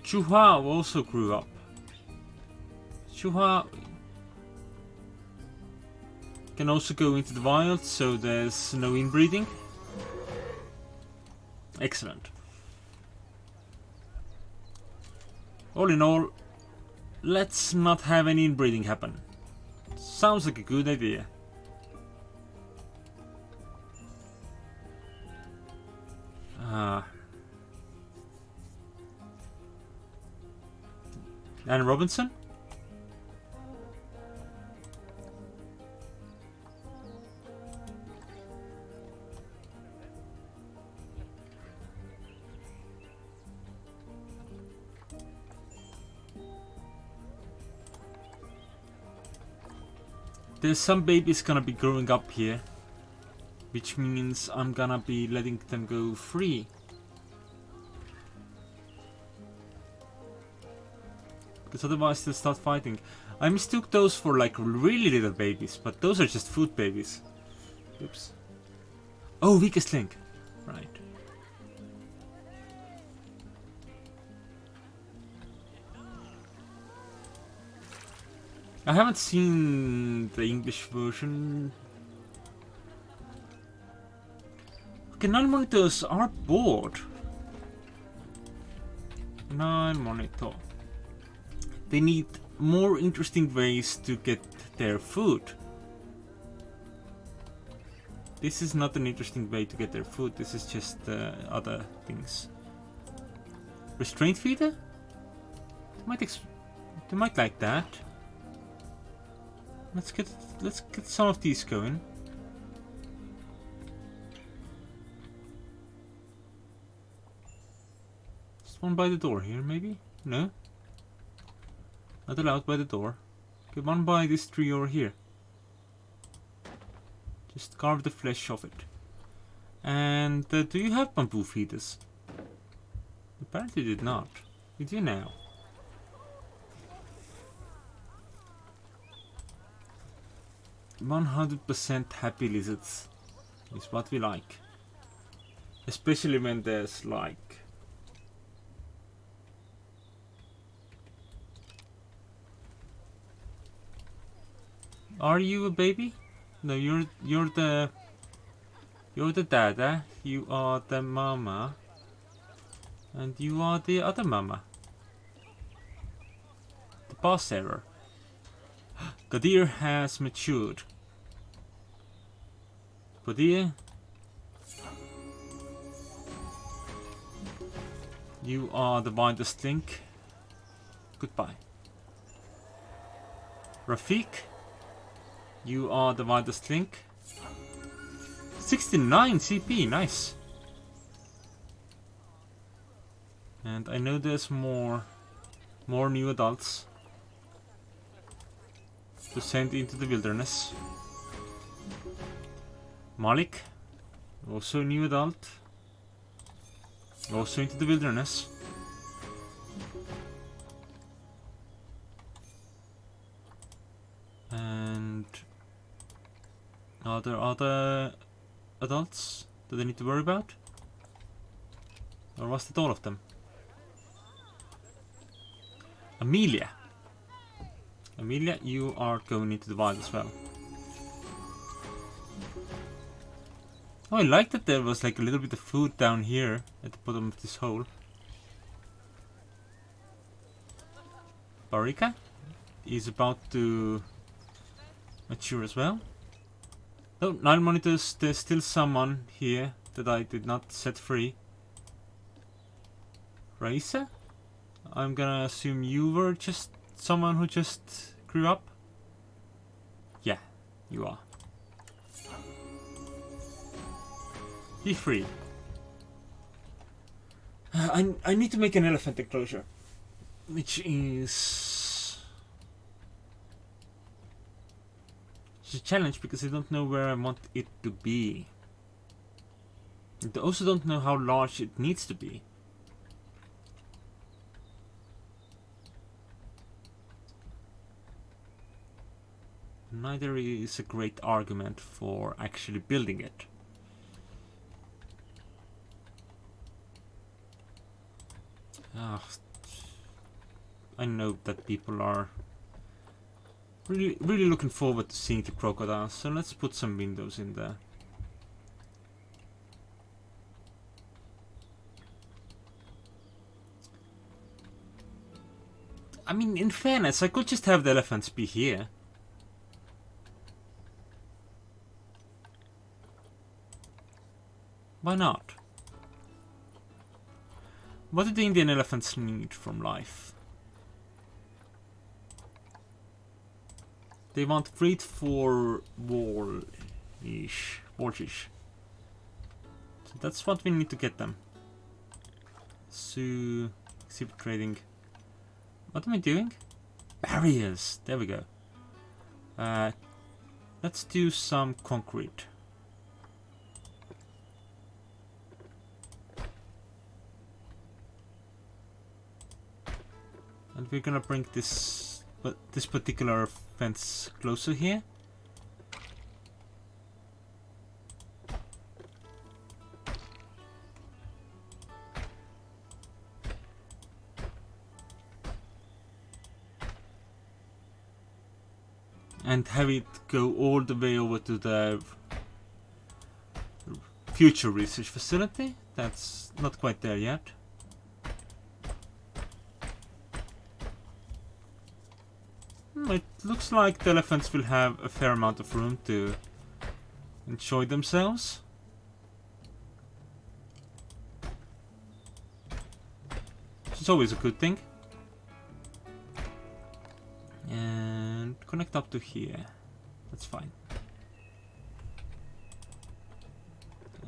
A: Chuhua also grew up. Chuhua can also go into the wild, so there's no inbreeding. Excellent. All in all, let's not have any inbreeding happen. Sounds like a good idea. Anne Robinson? There's some babies gonna be growing up here, which means I'm gonna be letting them go free. Because otherwise they'll start fighting. I mistook those for like really little babies, but those are just food babies. Oops. Oh, weakest link. Right. I haven't seen the English version. Okay, 9 monitors are bored. 9 monitor. They need more interesting ways to get their food. This is not an interesting way to get their food, this is just other things. Restraint feeder? They might like that. Let's get some of these going. Just one by the door here, maybe? No? Not allowed by the door. Okay, one by this tree over here. Just carve the flesh off it. And do you have bamboo feeders? Apparently you did not. You do now. %100% happy lizards is what we like. Especially when there's like... Are you a baby? No, you're the dada, you are the mama, and you are the other mama. The boss error. Gadir has matured. Gadir, you are the widest link. Goodbye. Rafik, you are the widest link. 69 CP, nice. And I know there's more new adults to send into the wilderness. Malik, also a new adult, also into the wilderness. And are there other adults that I need to worry about? Or was that all of them? Amelia. Amelia, you are going into the wild as well. Oh, I like that there was like a little bit of food down here at the bottom of this hole. Barika is about to mature as well. Oh, 9 monitors, there's still someone here that I did not set free. Raisa? I'm gonna assume you were just someone who just grew up? Yeah, you are. Be free. I need to make an elephant enclosure, which is a challenge because I don't know where I want it to be. I also don't know how large it needs to be. Neither is a great argument for actually building it. Ah, I know that people are really looking forward to seeing the crocodiles, so let's put some windows in there. I mean, in fairness, I could just have the elephants be here. Why not? What do the Indian elephants need from life? They want great for wool-ish. So that's what we need to get them. So, exhibit trading. What am I doing? Barriers! There we go. Let's do some concrete. And we're gonna bring this particular fence closer here. And have it go all the way over to the future research facility. That's not quite there yet. It looks like the elephants will have a fair amount of room to enjoy themselves. Which is always a good thing. And connect up to here. That's fine.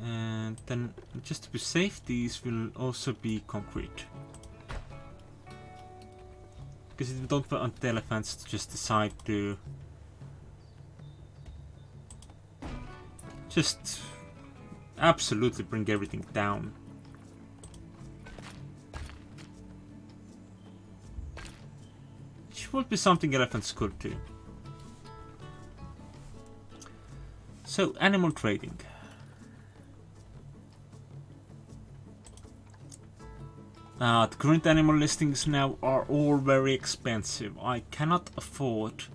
A: And then, just to be safe, these will also be concrete. Because we don't want the elephants to just decide to just absolutely bring everything down. Which would be something elephants could do. So, animal trading. The current animal listings now are all very expensive. I cannot afford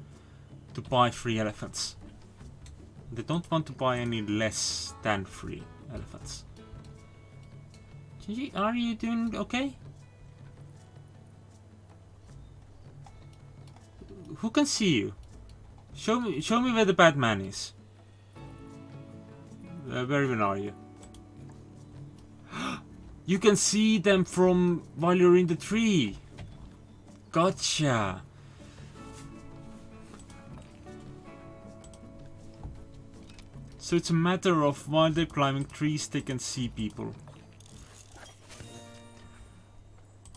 A: to buy free elephants. They don't want to buy any less than free elephants. Gigi, are you doing okay? Who can see you? Show me where the bad man is. Where even are you? You can see them from while you're in the tree. Gotcha. So it's a matter of while they're climbing trees, they can see people.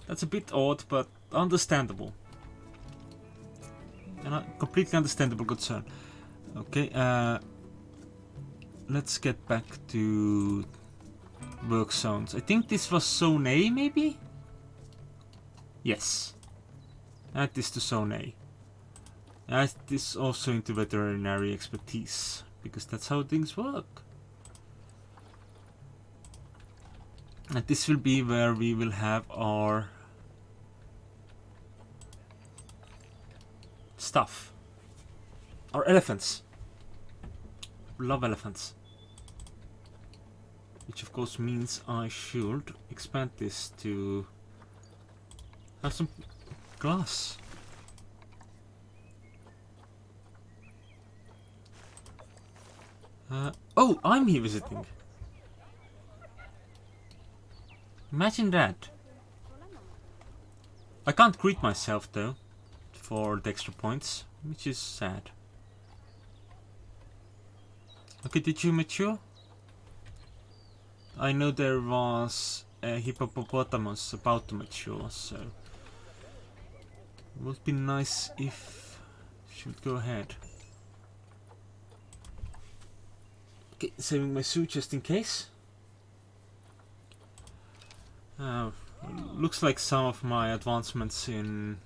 A: That's a bit odd, but understandable. And a completely understandable concern. Okay, let's get back to work zones. I think this was zone A, maybe? Yes. Add this to zone A. Add this also into veterinary expertise, because that's how things work. And this will be where we will have our stuff. Our elephants. Love elephants. Which of course means I should expand this to have some glass. Oh, I'm here visiting. Imagine that. I can't greet myself though for the extra points, which is sad. Okay, did you mature? I know there was a hippopotamus about to mature, so it would be nice if she would go ahead. Okay, saving my suit just in case. Looks like some of my advancements in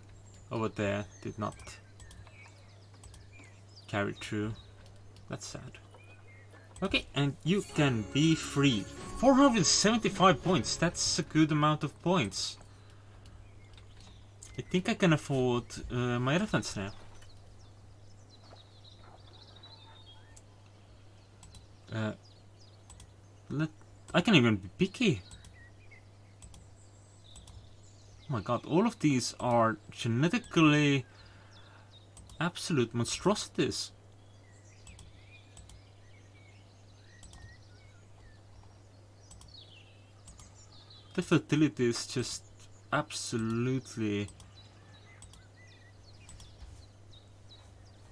A: over there did not carry through. That's sad. Okay, and you can be free. 475 points, that's a good amount of points. I think I can afford my elephants now. I can even be picky. Oh my god, all of these are genetically absolute monstrosities. The fertility is just absolutely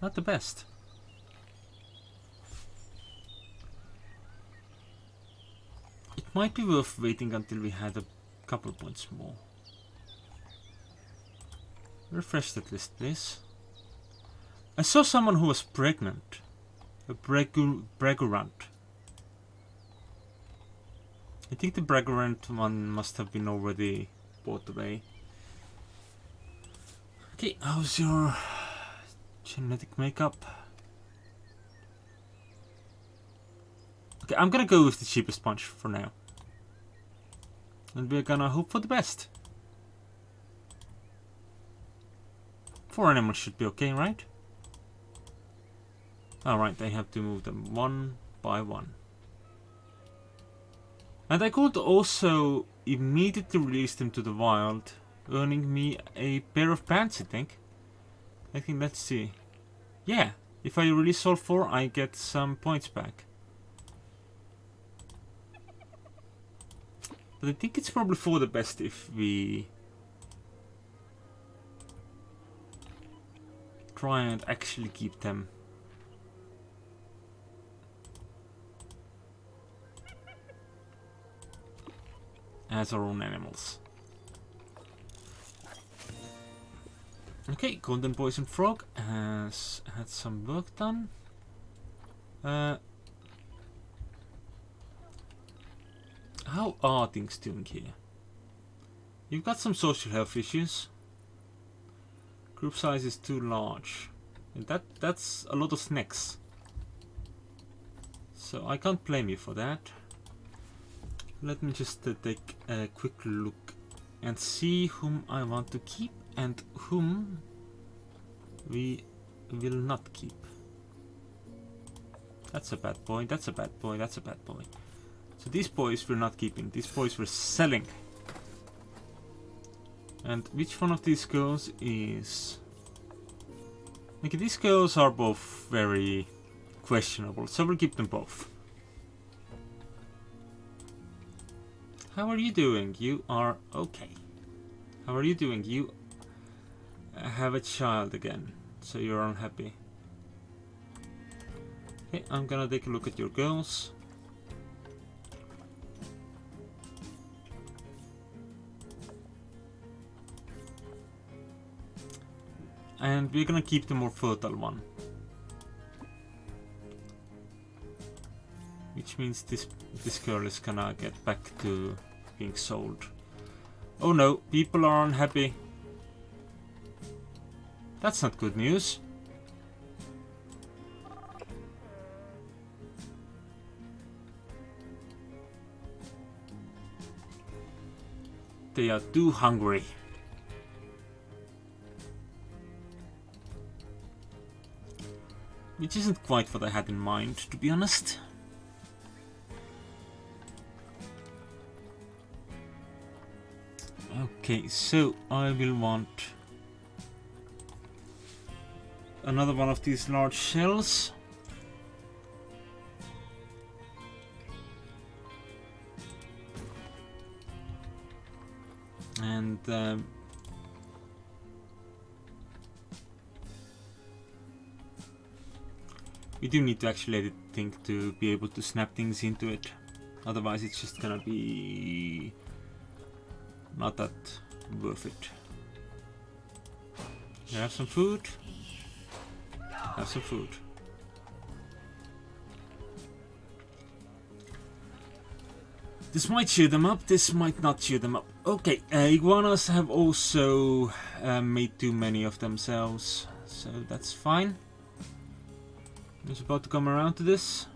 A: not the best. It might be worth waiting until we had a couple points more. Refresh that list, please. I saw someone who was pregnant. A Bregorant. I think the Bregorant one must have been already bought away. Okay, how's your genetic makeup? Okay, I'm gonna go with the cheapest punch for now. And we're gonna hope for the best. 4 animals should be okay, right? Alright, I have to move them one by one. And I could also immediately release them to the wild, earning me a pair of pants, I think. Let's see. Yeah, if I release all 4, I get some points back. But I think it's probably for the best if we try and actually keep them. As our own animals. Okay, Golden Poison Frog has had some work done. How are things doing here? You've got some social health issues. Group size is too large. And that's a lot of snacks. So I can't blame you for that. Let me just take a quick look and see whom I want to keep and whom we will not keep. That's a bad boy, that's a bad boy, that's a bad boy. So these boys we're not keeping, these boys we're selling. And which one of these girls is... Okay, these girls are both very questionable, so we'll keep them both. How are you doing? You are okay. How are you doing? You have a child again, so you're unhappy. Okay, I'm gonna take a look at your girls. And we're gonna keep the more fertile one. Which means this girl is gonna get back to being sold. Oh no, people are unhappy. That's not good news. They are too hungry. Which isn't quite what I had in mind, to be honest. Okay, so I will want another one of these large shells. And we do need to actually let it think to be able to snap things into it. Otherwise it's just gonna be not that worth it. You have some food? Have some food. This might cheer them up, this might not cheer them up. Okay, iguanas have also made too many of themselves, so that's fine. I was about to come around to this.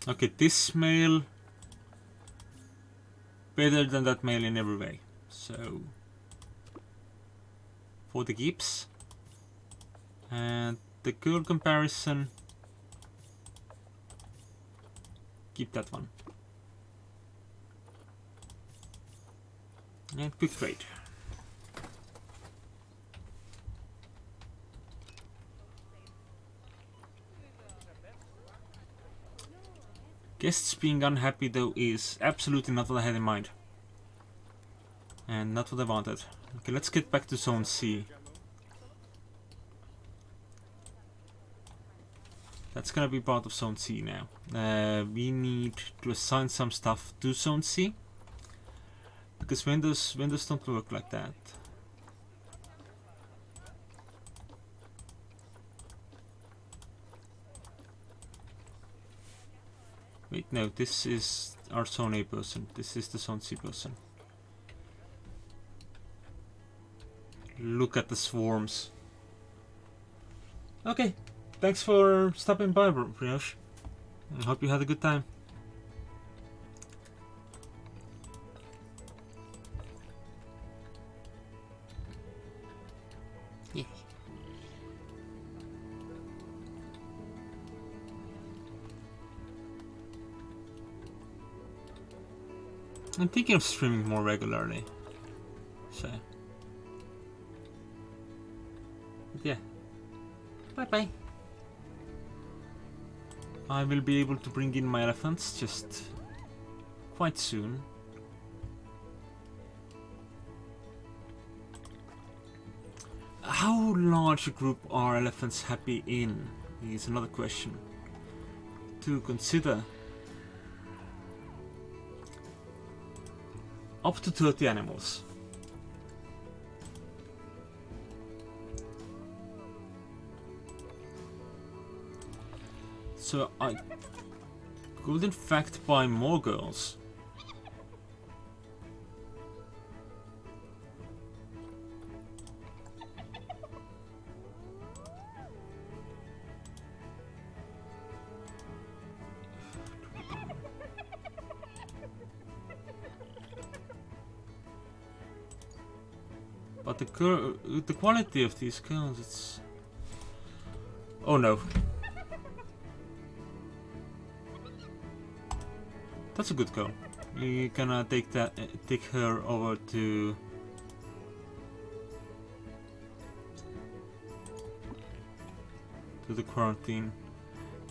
A: Okay, this male better than that male in every way. So for the keeps. And the girl comparison, keep that one. And quick trade. Guests being unhappy though is absolutely not what I had in mind. And not what I wanted. Okay, let's get back to Zone C. That's gonna be part of Zone C now. We need to assign some stuff to Zone C. Because windows don't work like that. Wait, no, this is our Zone A person. This is the Zone C person. Look at the swarms. Okay, thanks for stopping by, Brioche. I hope you had a good time. Yeah. I'm thinking of streaming more regularly. So. But yeah. Bye bye. I will be able to bring in my elephants just quite soon. How large a group are elephants happy in is another question to consider. Up to 30 animals. So I could in fact buy more girls. But the quality of these girls, it's... Oh no. That's a good girl. We're gonna take her over to the quarantine.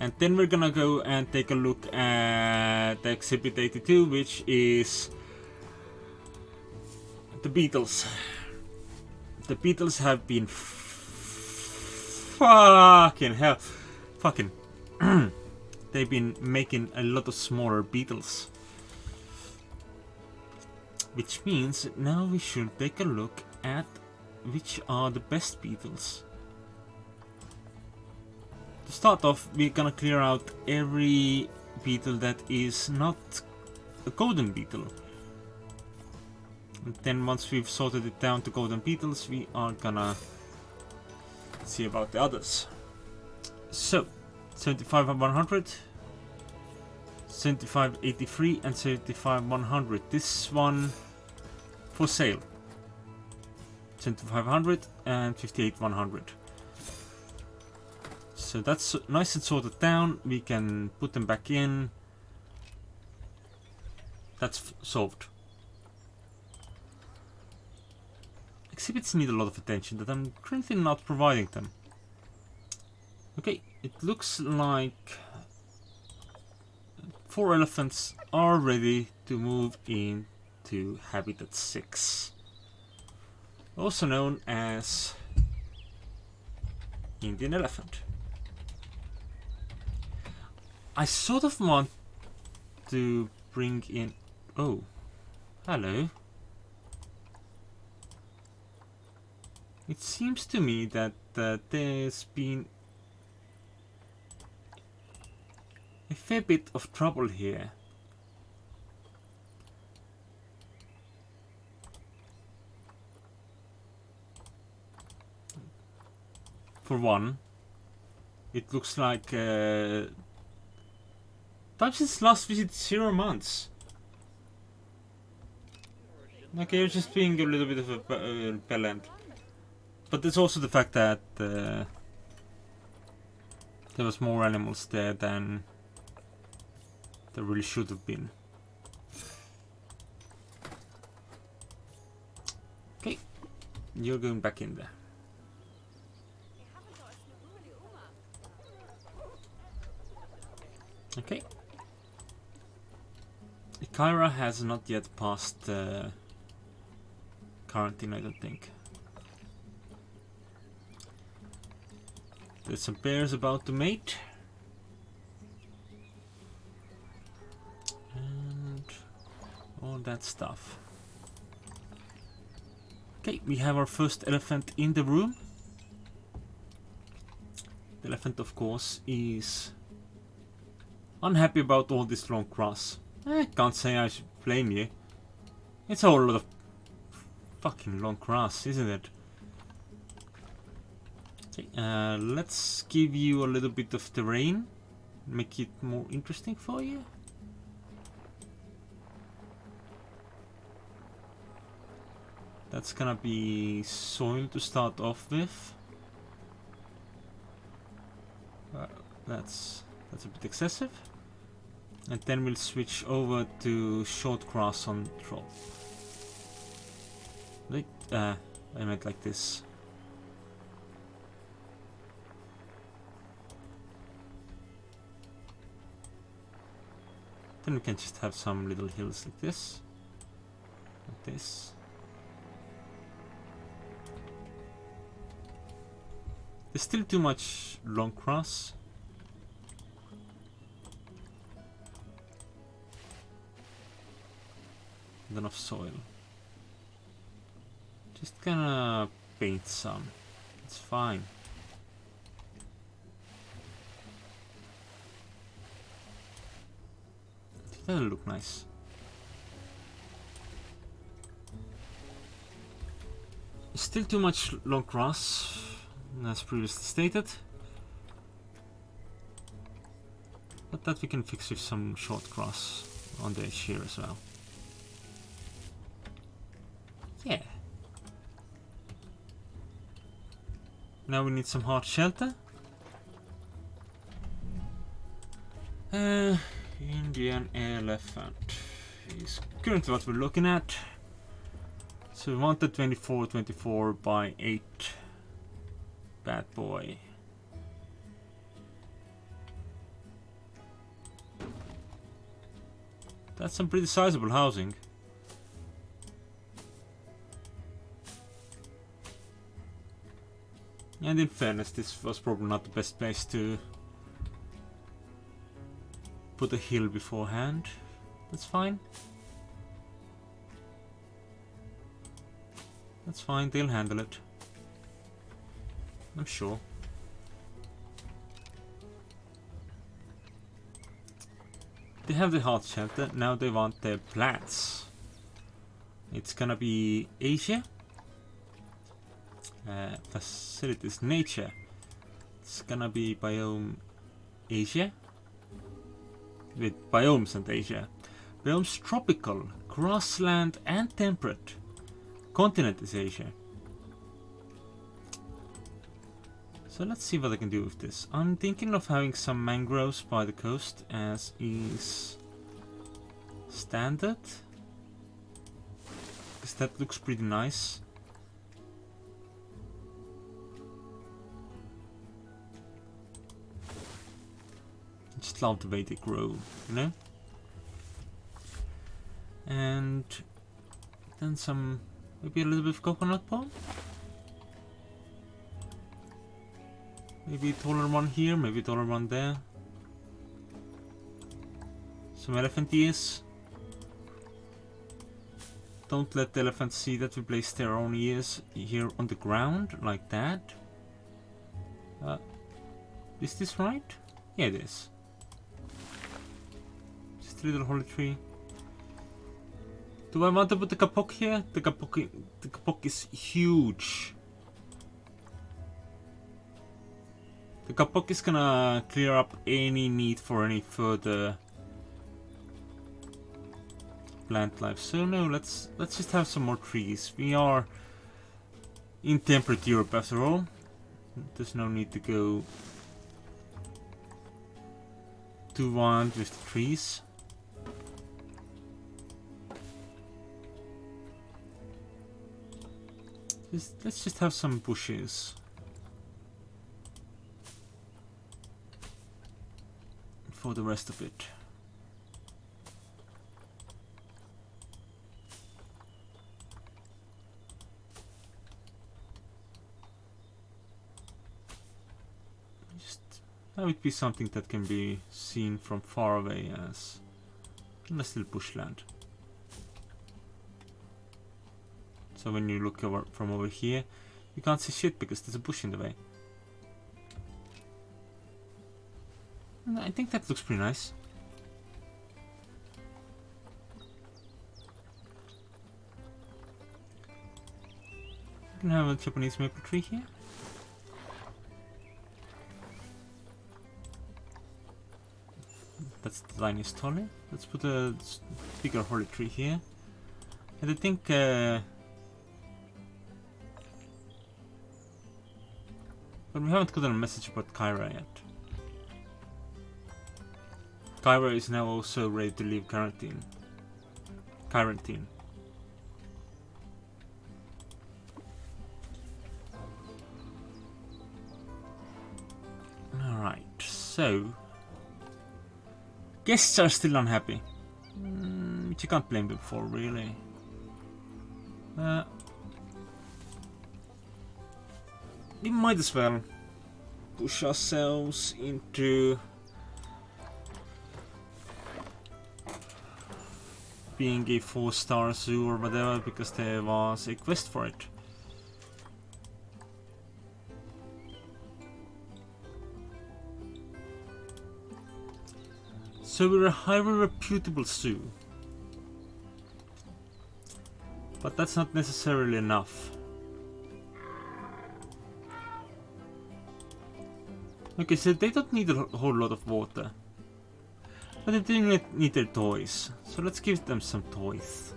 A: And then we're gonna go and take a look at the Exhibit 82, which is the beetles. The beetles have been fucking hell. Fucking. They've been making a lot of smaller beetles. Which means now we should take a look at which are the best beetles. To start off, we're gonna clear out every beetle that is not a golden beetle. And then once we've sorted it down to golden beetles, we are gonna see about the others. So, 75-100, 75-83 and 75-100. This one for sale. 75-100 and 58-100. So that's nice and sorted down. We can put them back in. That's solved. Exhibits need a lot of attention that I'm currently not providing them. Okay, it looks like 4 elephants are ready to move into Habitat 6. Also known as Indian elephant. I sort of want to bring in... Oh, hello. It seems to me that there's been a fair bit of trouble here. For one, it looks like Time since last visit, 0 months. Okay, you're just being a little bit of a repellent. But there's also the fact that there was more animals there than there really should have been. Okay, you're going back in there. Okay. Kyra has not yet passed quarantine, I don't think. There's some bears about to mate. And all that stuff. Okay, we have our first elephant in the room. The elephant, of course, is unhappy about all this long grass. Can't say I should blame you. It's a whole lot of fucking long grass, isn't it? Okay, let's give you a little bit of terrain. Make it more interesting for you. That's gonna be soil to start off with. That's a bit excessive. And then we'll switch over to short grass on top. Like, I meant like this. Then we can just have some little hills like this. Like this. There's still too much long grass. And enough soil. Just gonna paint some. It's fine. That'll look nice. Still too much long grass, as previously stated. But that we can fix with some short grass on the edge here as well. Yeah. Now we need some hard shelter. Indian elephant is currently what we're looking at. So we want the 24 by 8 bad boy. That's some pretty sizable housing. And in fairness, this was probably not the best place to put a hill beforehand. That's fine. That's fine, they'll handle it. I'm sure. They have the hard shelter, now they want their plants. It's gonna be Asia. Facilities nature. It's gonna be biome Asia. With biomes and Asia. Biomes tropical, grassland and temperate. Continent is Asia. So let's see what I can do with this. I'm thinking of having some mangroves by the coast as is standard. Because that looks pretty nice. Just love the way they grow, you know? And then some, maybe a little bit of coconut palm? Maybe a taller one here, maybe a taller one there. Some elephant ears. Don't let the elephants see that we place their own ears here on the ground, like that. Is this right? Yeah, it is. Just a little holly tree. Do I want to put the kapok here? The kapok is huge. The kapok is gonna clear up any need for any further plant life. So no, let's just have some more trees. We are in temperate Europe after all. There's no need to go too wild with the trees. Let's just have some bushes. For the rest of it. Just that would be something that can be seen from far away as nice little bushland. So when you look over from over here, you can't see shit because there's a bush in the way. And I think that looks pretty nice. You can have a Japanese maple tree here. That's the tiniest holly. Let's put a bigger holly tree here. And I think but we haven't gotten a message about Kyra yet. Kyra is now also ready to leave quarantine. Alright, so guests are still unhappy. Which you can't blame them for, really. We might as well push ourselves into being a 4-star zoo or whatever, because there was a quest for it. So we're a highly reputable zoo. But that's not necessarily enough. Okay, so they don't need a whole lot of water. But they do need their toys. So let's give them some toys.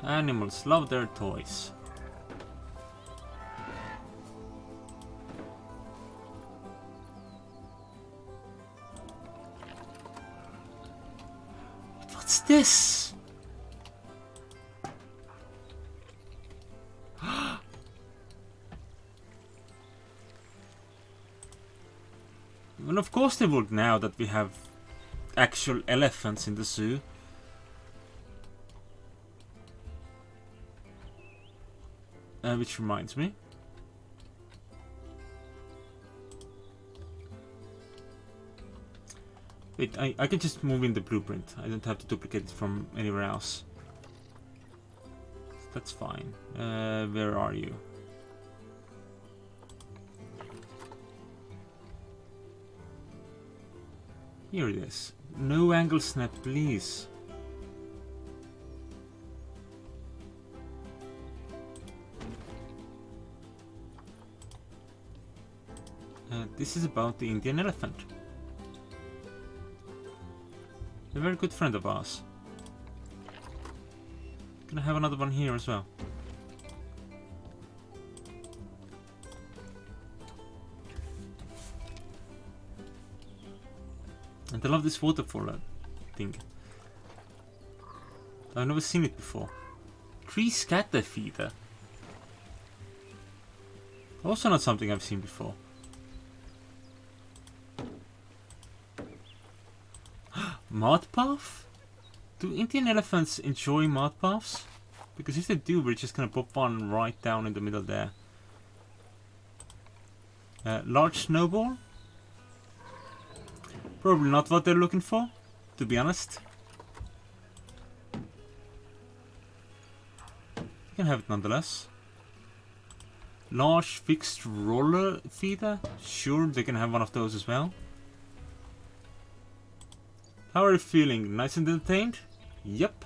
A: Animals love their toys. What's this? Well, of course they would now that we have actual elephants in the zoo. Which reminds me. Wait, I can just move in the blueprint. I don't have to duplicate it from anywhere else. That's fine. Where are you? Here it is. No angle snap, please. This is about the Indian elephant. A very good friend of ours. Gonna have another one here as well. And I love this waterfall thing. I've never seen it before. Tree scatter feeder. Also not something I've seen before. Mud path? Do Indian elephants enjoy mud paths? Because if they do, we're just gonna pop one right down in the middle there. Large snowball? Probably not what they're looking for, to be honest. You can have it nonetheless. Large fixed roller feeder? Sure, they can have one of those as well. How are you feeling? Nice and entertained? Yep.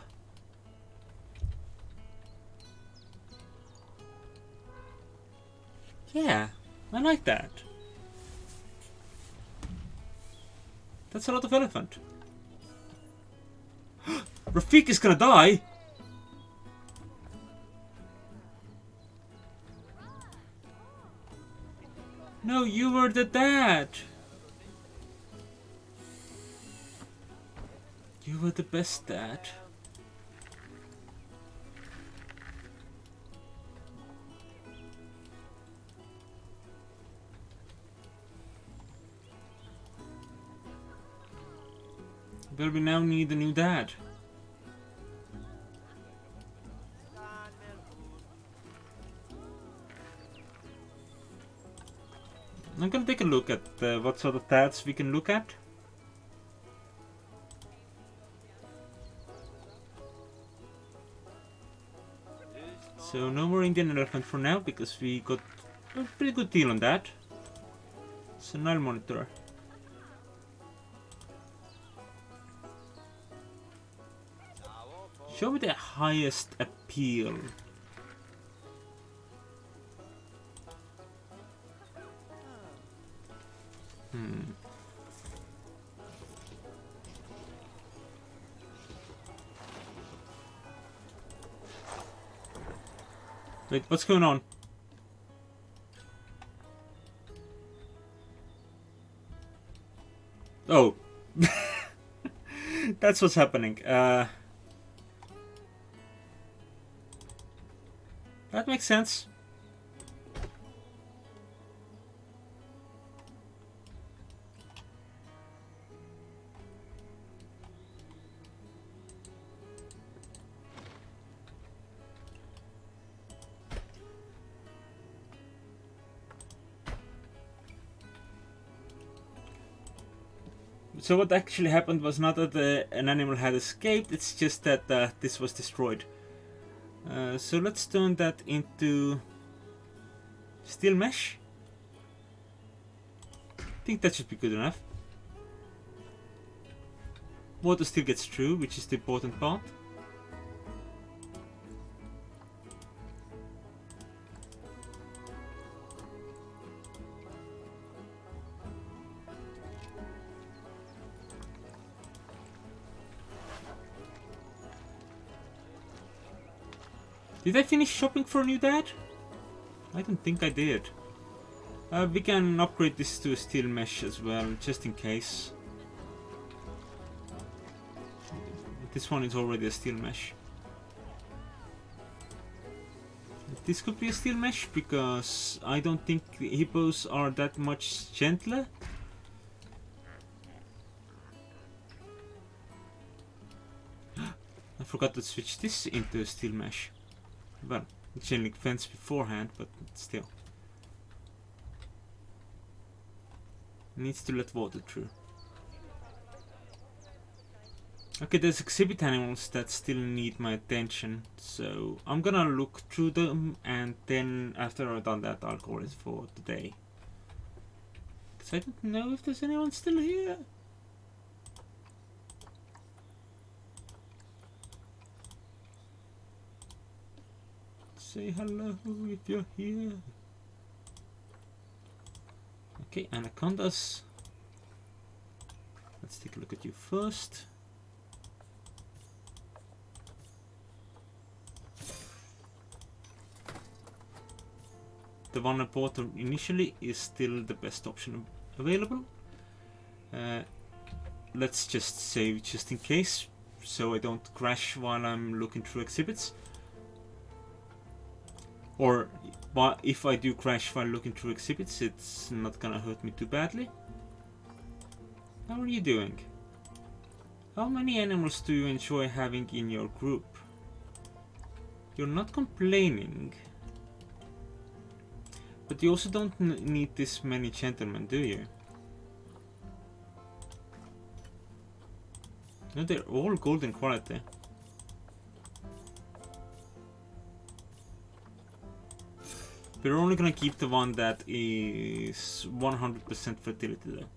A: Yeah, I like that. That's a lot of elephant. Rafik is gonna die! No, you were the dad! You were the best dad. Well, we now need a new dad. I'm gonna take a look at what sort of dads we can look at. So no more Indian elephant for now, because we got a pretty good deal on that. So Nile monitor. Show me the highest appeal. Wait, what's going on? Oh. That's what's happening. That makes sense. So what actually happened was not that an animal had escaped, it's just that this was destroyed. So let's turn that into steel mesh. I think that should be good enough. Water still gets through, which is the important part. Did I finish shopping for a new dad? I don't think I did. We can upgrade this to steel mesh as well, just in case. This one is already a steel mesh. This could be a steel mesh because I don't think the hippos are that much gentler. I forgot to switch this into a steel mesh. Well, chain link fence beforehand, but still. Needs to let water through. Okay, there's exhibit animals that still need my attention, so I'm gonna look through them, and then after I've done that, I'll call it for today. Because I don't know if there's anyone still here. Say hello if you're here. Okay, anacondas. Let's take a look at you first. The one I bought initially is still the best option available. Let's just save just in case, so I don't crash while I'm looking through exhibits. Or if I do crash while looking through exhibits, it's not gonna hurt me too badly. How are you doing? How many animals do you enjoy having in your group? You're not complaining. But you also don't need this many gentlemen, do you? No, they're all golden quality. We're only gonna keep the one that is 100% fertility though.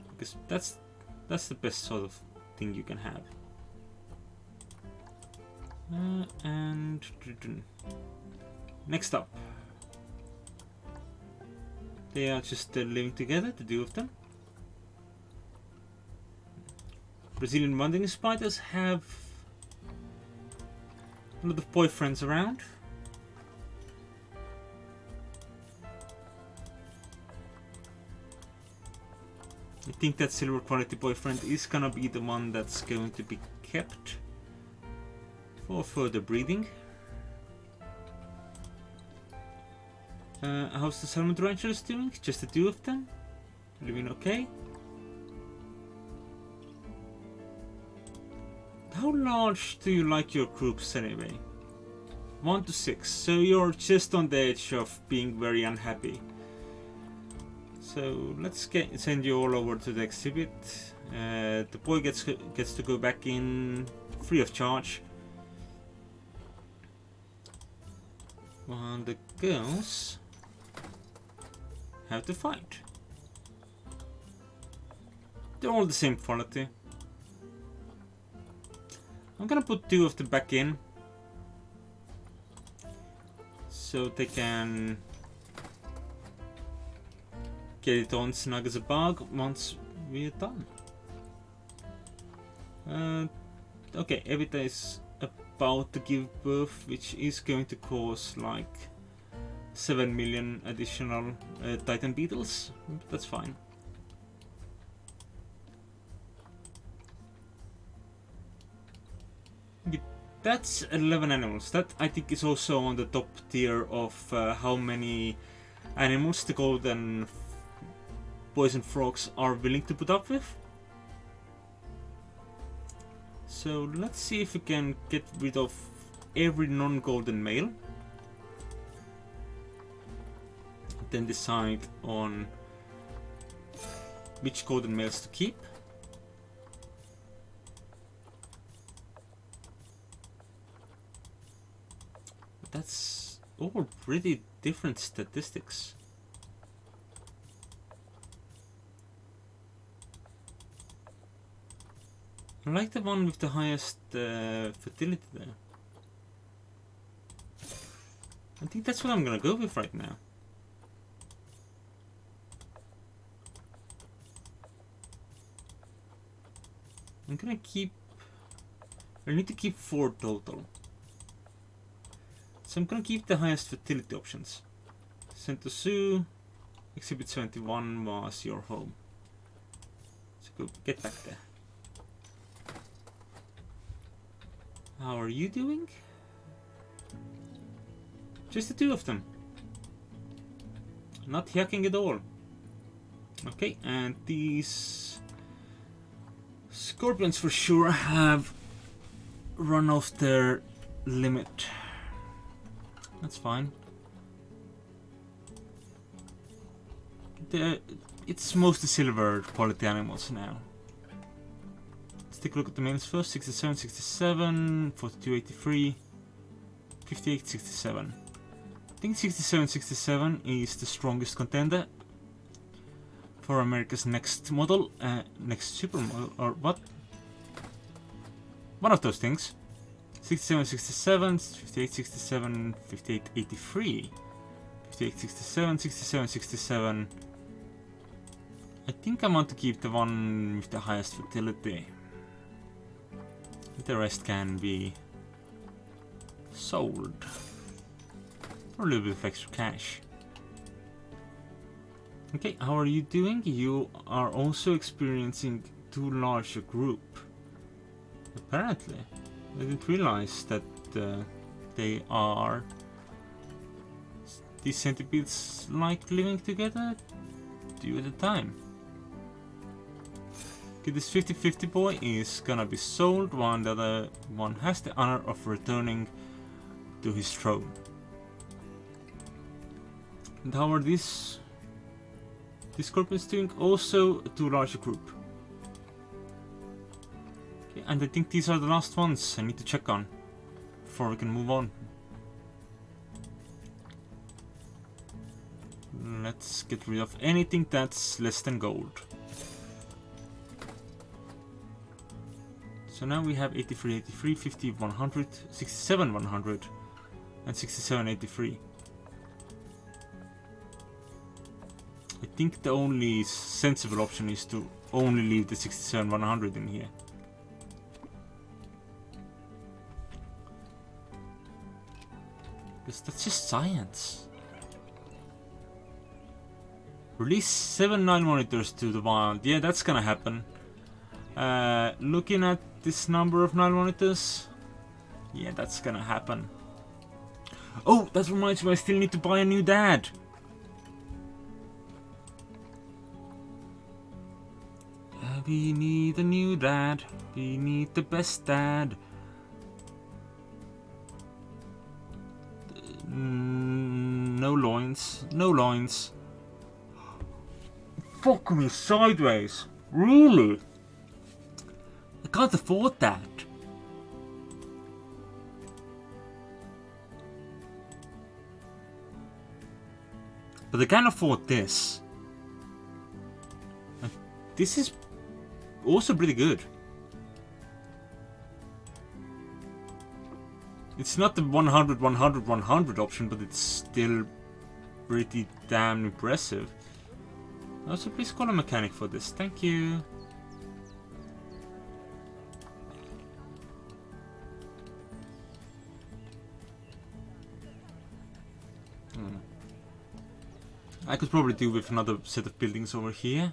A: Because that's the best sort of thing you can have. And next up, they are just living together, the two of them. Brazilian wandering spiders have a lot of boyfriends around. I think that silver quality boyfriend is gonna be the one that's going to be kept for further breeding. How's the salmon tarantulas doing? Just the two of them? Living okay? How large do you like your groups anyway? 1 to 6, so you're just on the edge of being very unhappy. So let's send you all over to the exhibit. The boy gets to go back in free of charge. While the girls have to fight. They're all the same quality. I'm gonna put 2 of them back in, so they can get it on snug as a bug once we're done. Okay, Evita is about to give birth, which is going to cause like 7 million additional Titan beetles. That's fine. That's 11 animals. That I think is also on the top tier of how many animals the golden poison frogs are willing to put up with. So let's see if we can get rid of every non-golden male. Then decide on which golden males to keep. That's all pretty different statistics. I like the one with the highest fertility there. I think that's what I'm gonna go with right now. I'm gonna keep... I need to keep 4 total. So I'm gonna keep the highest fertility options. Send to Zoo. Exhibit 71 was your home. So go get back there. How are you doing? Just the 2 of them. Not hacking at all. Okay, and these scorpions for sure have run off their limit. That's fine. It's mostly silver quality animals now. Let's take a look at the males first. 67, 67, 42, 83, 58, 67. I think 67, 67 is the strongest contender for America's next model, next supermodel, or what? One of those things. 67, 67, 58, 67, 58, 83, 58, 67, 67, 67. I think I want to keep the one with the highest fertility. The rest can be sold for a little bit of extra cash. Okay, how are you doing? You are also experiencing too large a group. Apparently. I didn't realize that these centipedes like living together due at the time. Okay, this 50-50 boy is gonna be sold, while the other one has the honor of returning to his throne. And how are these scorpions doing? Also a too large a group. Okay, and I think these are the last ones I need to check on before we can move on. Let's get rid of anything that's less than gold. So now we have 83, 83, 50, 100, 67, 100, and 67, 83. I think the only sensible option is to only leave the 67, 100 in here. Because that's just science. Release 7 Nile monitors to the wild. Yeah, that's gonna happen. Looking at this number of Nile monitors, yeah, that's gonna happen. Oh, that reminds me, I still need to buy a new dad. We need a new dad. We need the best dad. No loins. No loins. Fuck me sideways. Really? I can't afford that. But I can afford this. And this is also pretty good. It's not the 100, 100, 100 option, but it's still pretty damn impressive. Also, please call a mechanic for this. Thank you. I could probably do with another set of buildings over here.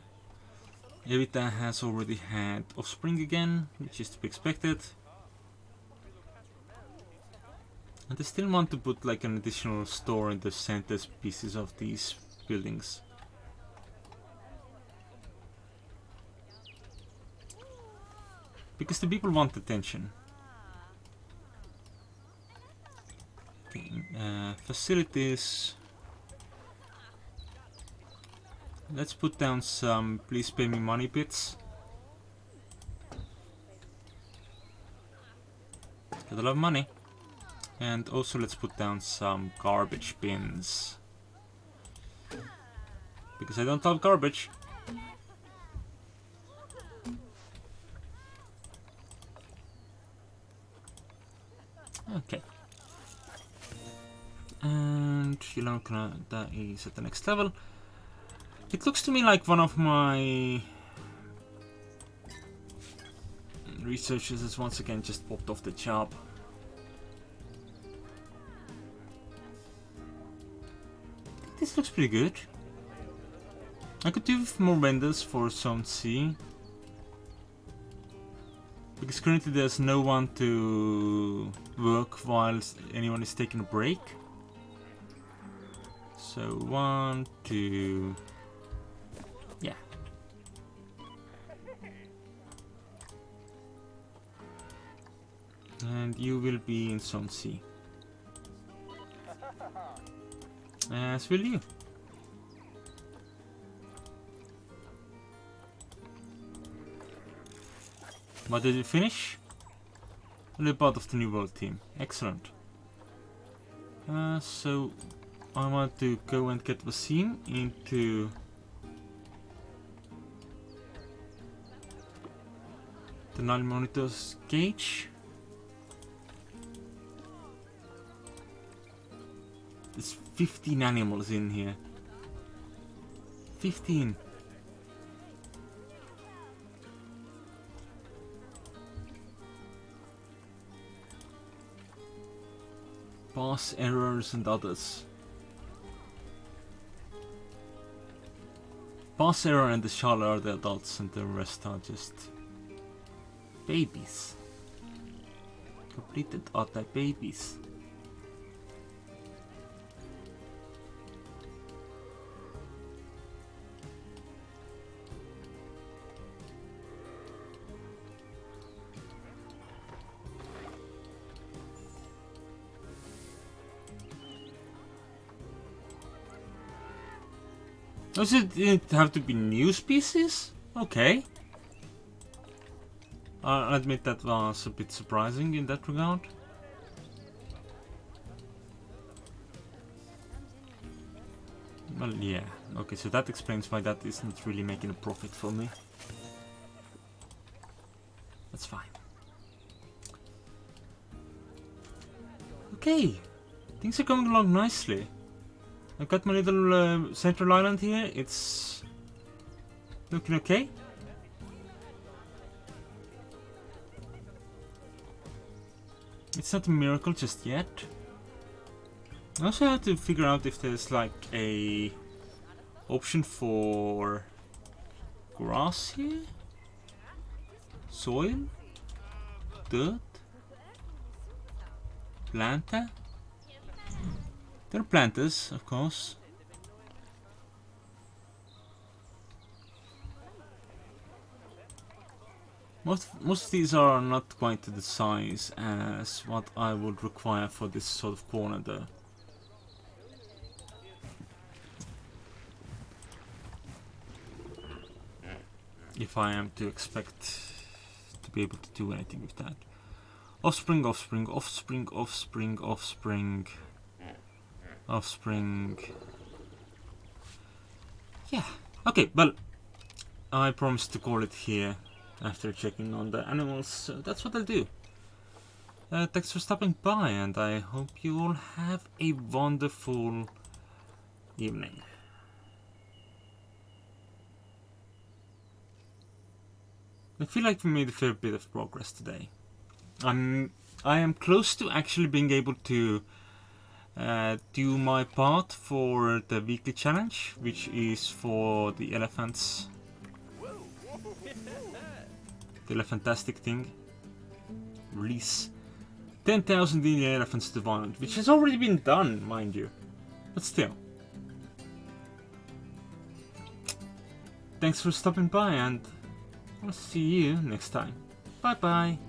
A: Evita has already had offspring again, which is to be expected. And I still want to put like an additional store in the center pieces of these buildings. Because the people want attention. Okay, facilities. Let's put down some please pay me money bits. Got a lot of money. And also let's put down some garbage bins. Because I don't love garbage. Okay. And that is at the next level. It looks to me like one of my researchers has once again just popped off the job. This looks pretty good. I could do with more vendors for Zone C. Because currently there's no one to work while anyone is taking a break. So 1, 2... yeah. And you will be in Zone C. As will you. But did you finish? Only part of the New World team. Excellent. So I want to go and get Wasim into the Nile monitors cage. There's 15 animals in here. 15. Pass errors and others. Pass error and the Charlotte are the adults and the rest are just babies. Completed are the babies. Does it have to be new species? Okay. I'll admit that was a bit surprising in that regard. Well, yeah. Okay, so that explains why that isn't really making a profit for me. That's fine. Okay, things are coming along nicely. I've got my little central island here. It's looking okay. It's not a miracle just yet. I also have to figure out if there's like a option for grass here, soil, dirt, planta. There are planters, of course. Most of these are not quite the size as what I would require for this sort of corner though. If I am to expect to be able to do anything with that. Offspring, offspring, offspring, offspring, offspring, offspring. Yeah, okay, well, I promised to call it here after checking on the animals, so that's what I'll do. Thanks for stopping by, and I hope you all have a wonderful evening. I feel like we made a fair bit of progress today. I am close to actually being able to do my part for the weekly challenge, which is for the elephants. The elephantastic thing. Release 10,000 Indian elephants to the which has already been done, mind you. But still. Thanks for stopping by, and I'll see you next time. Bye bye.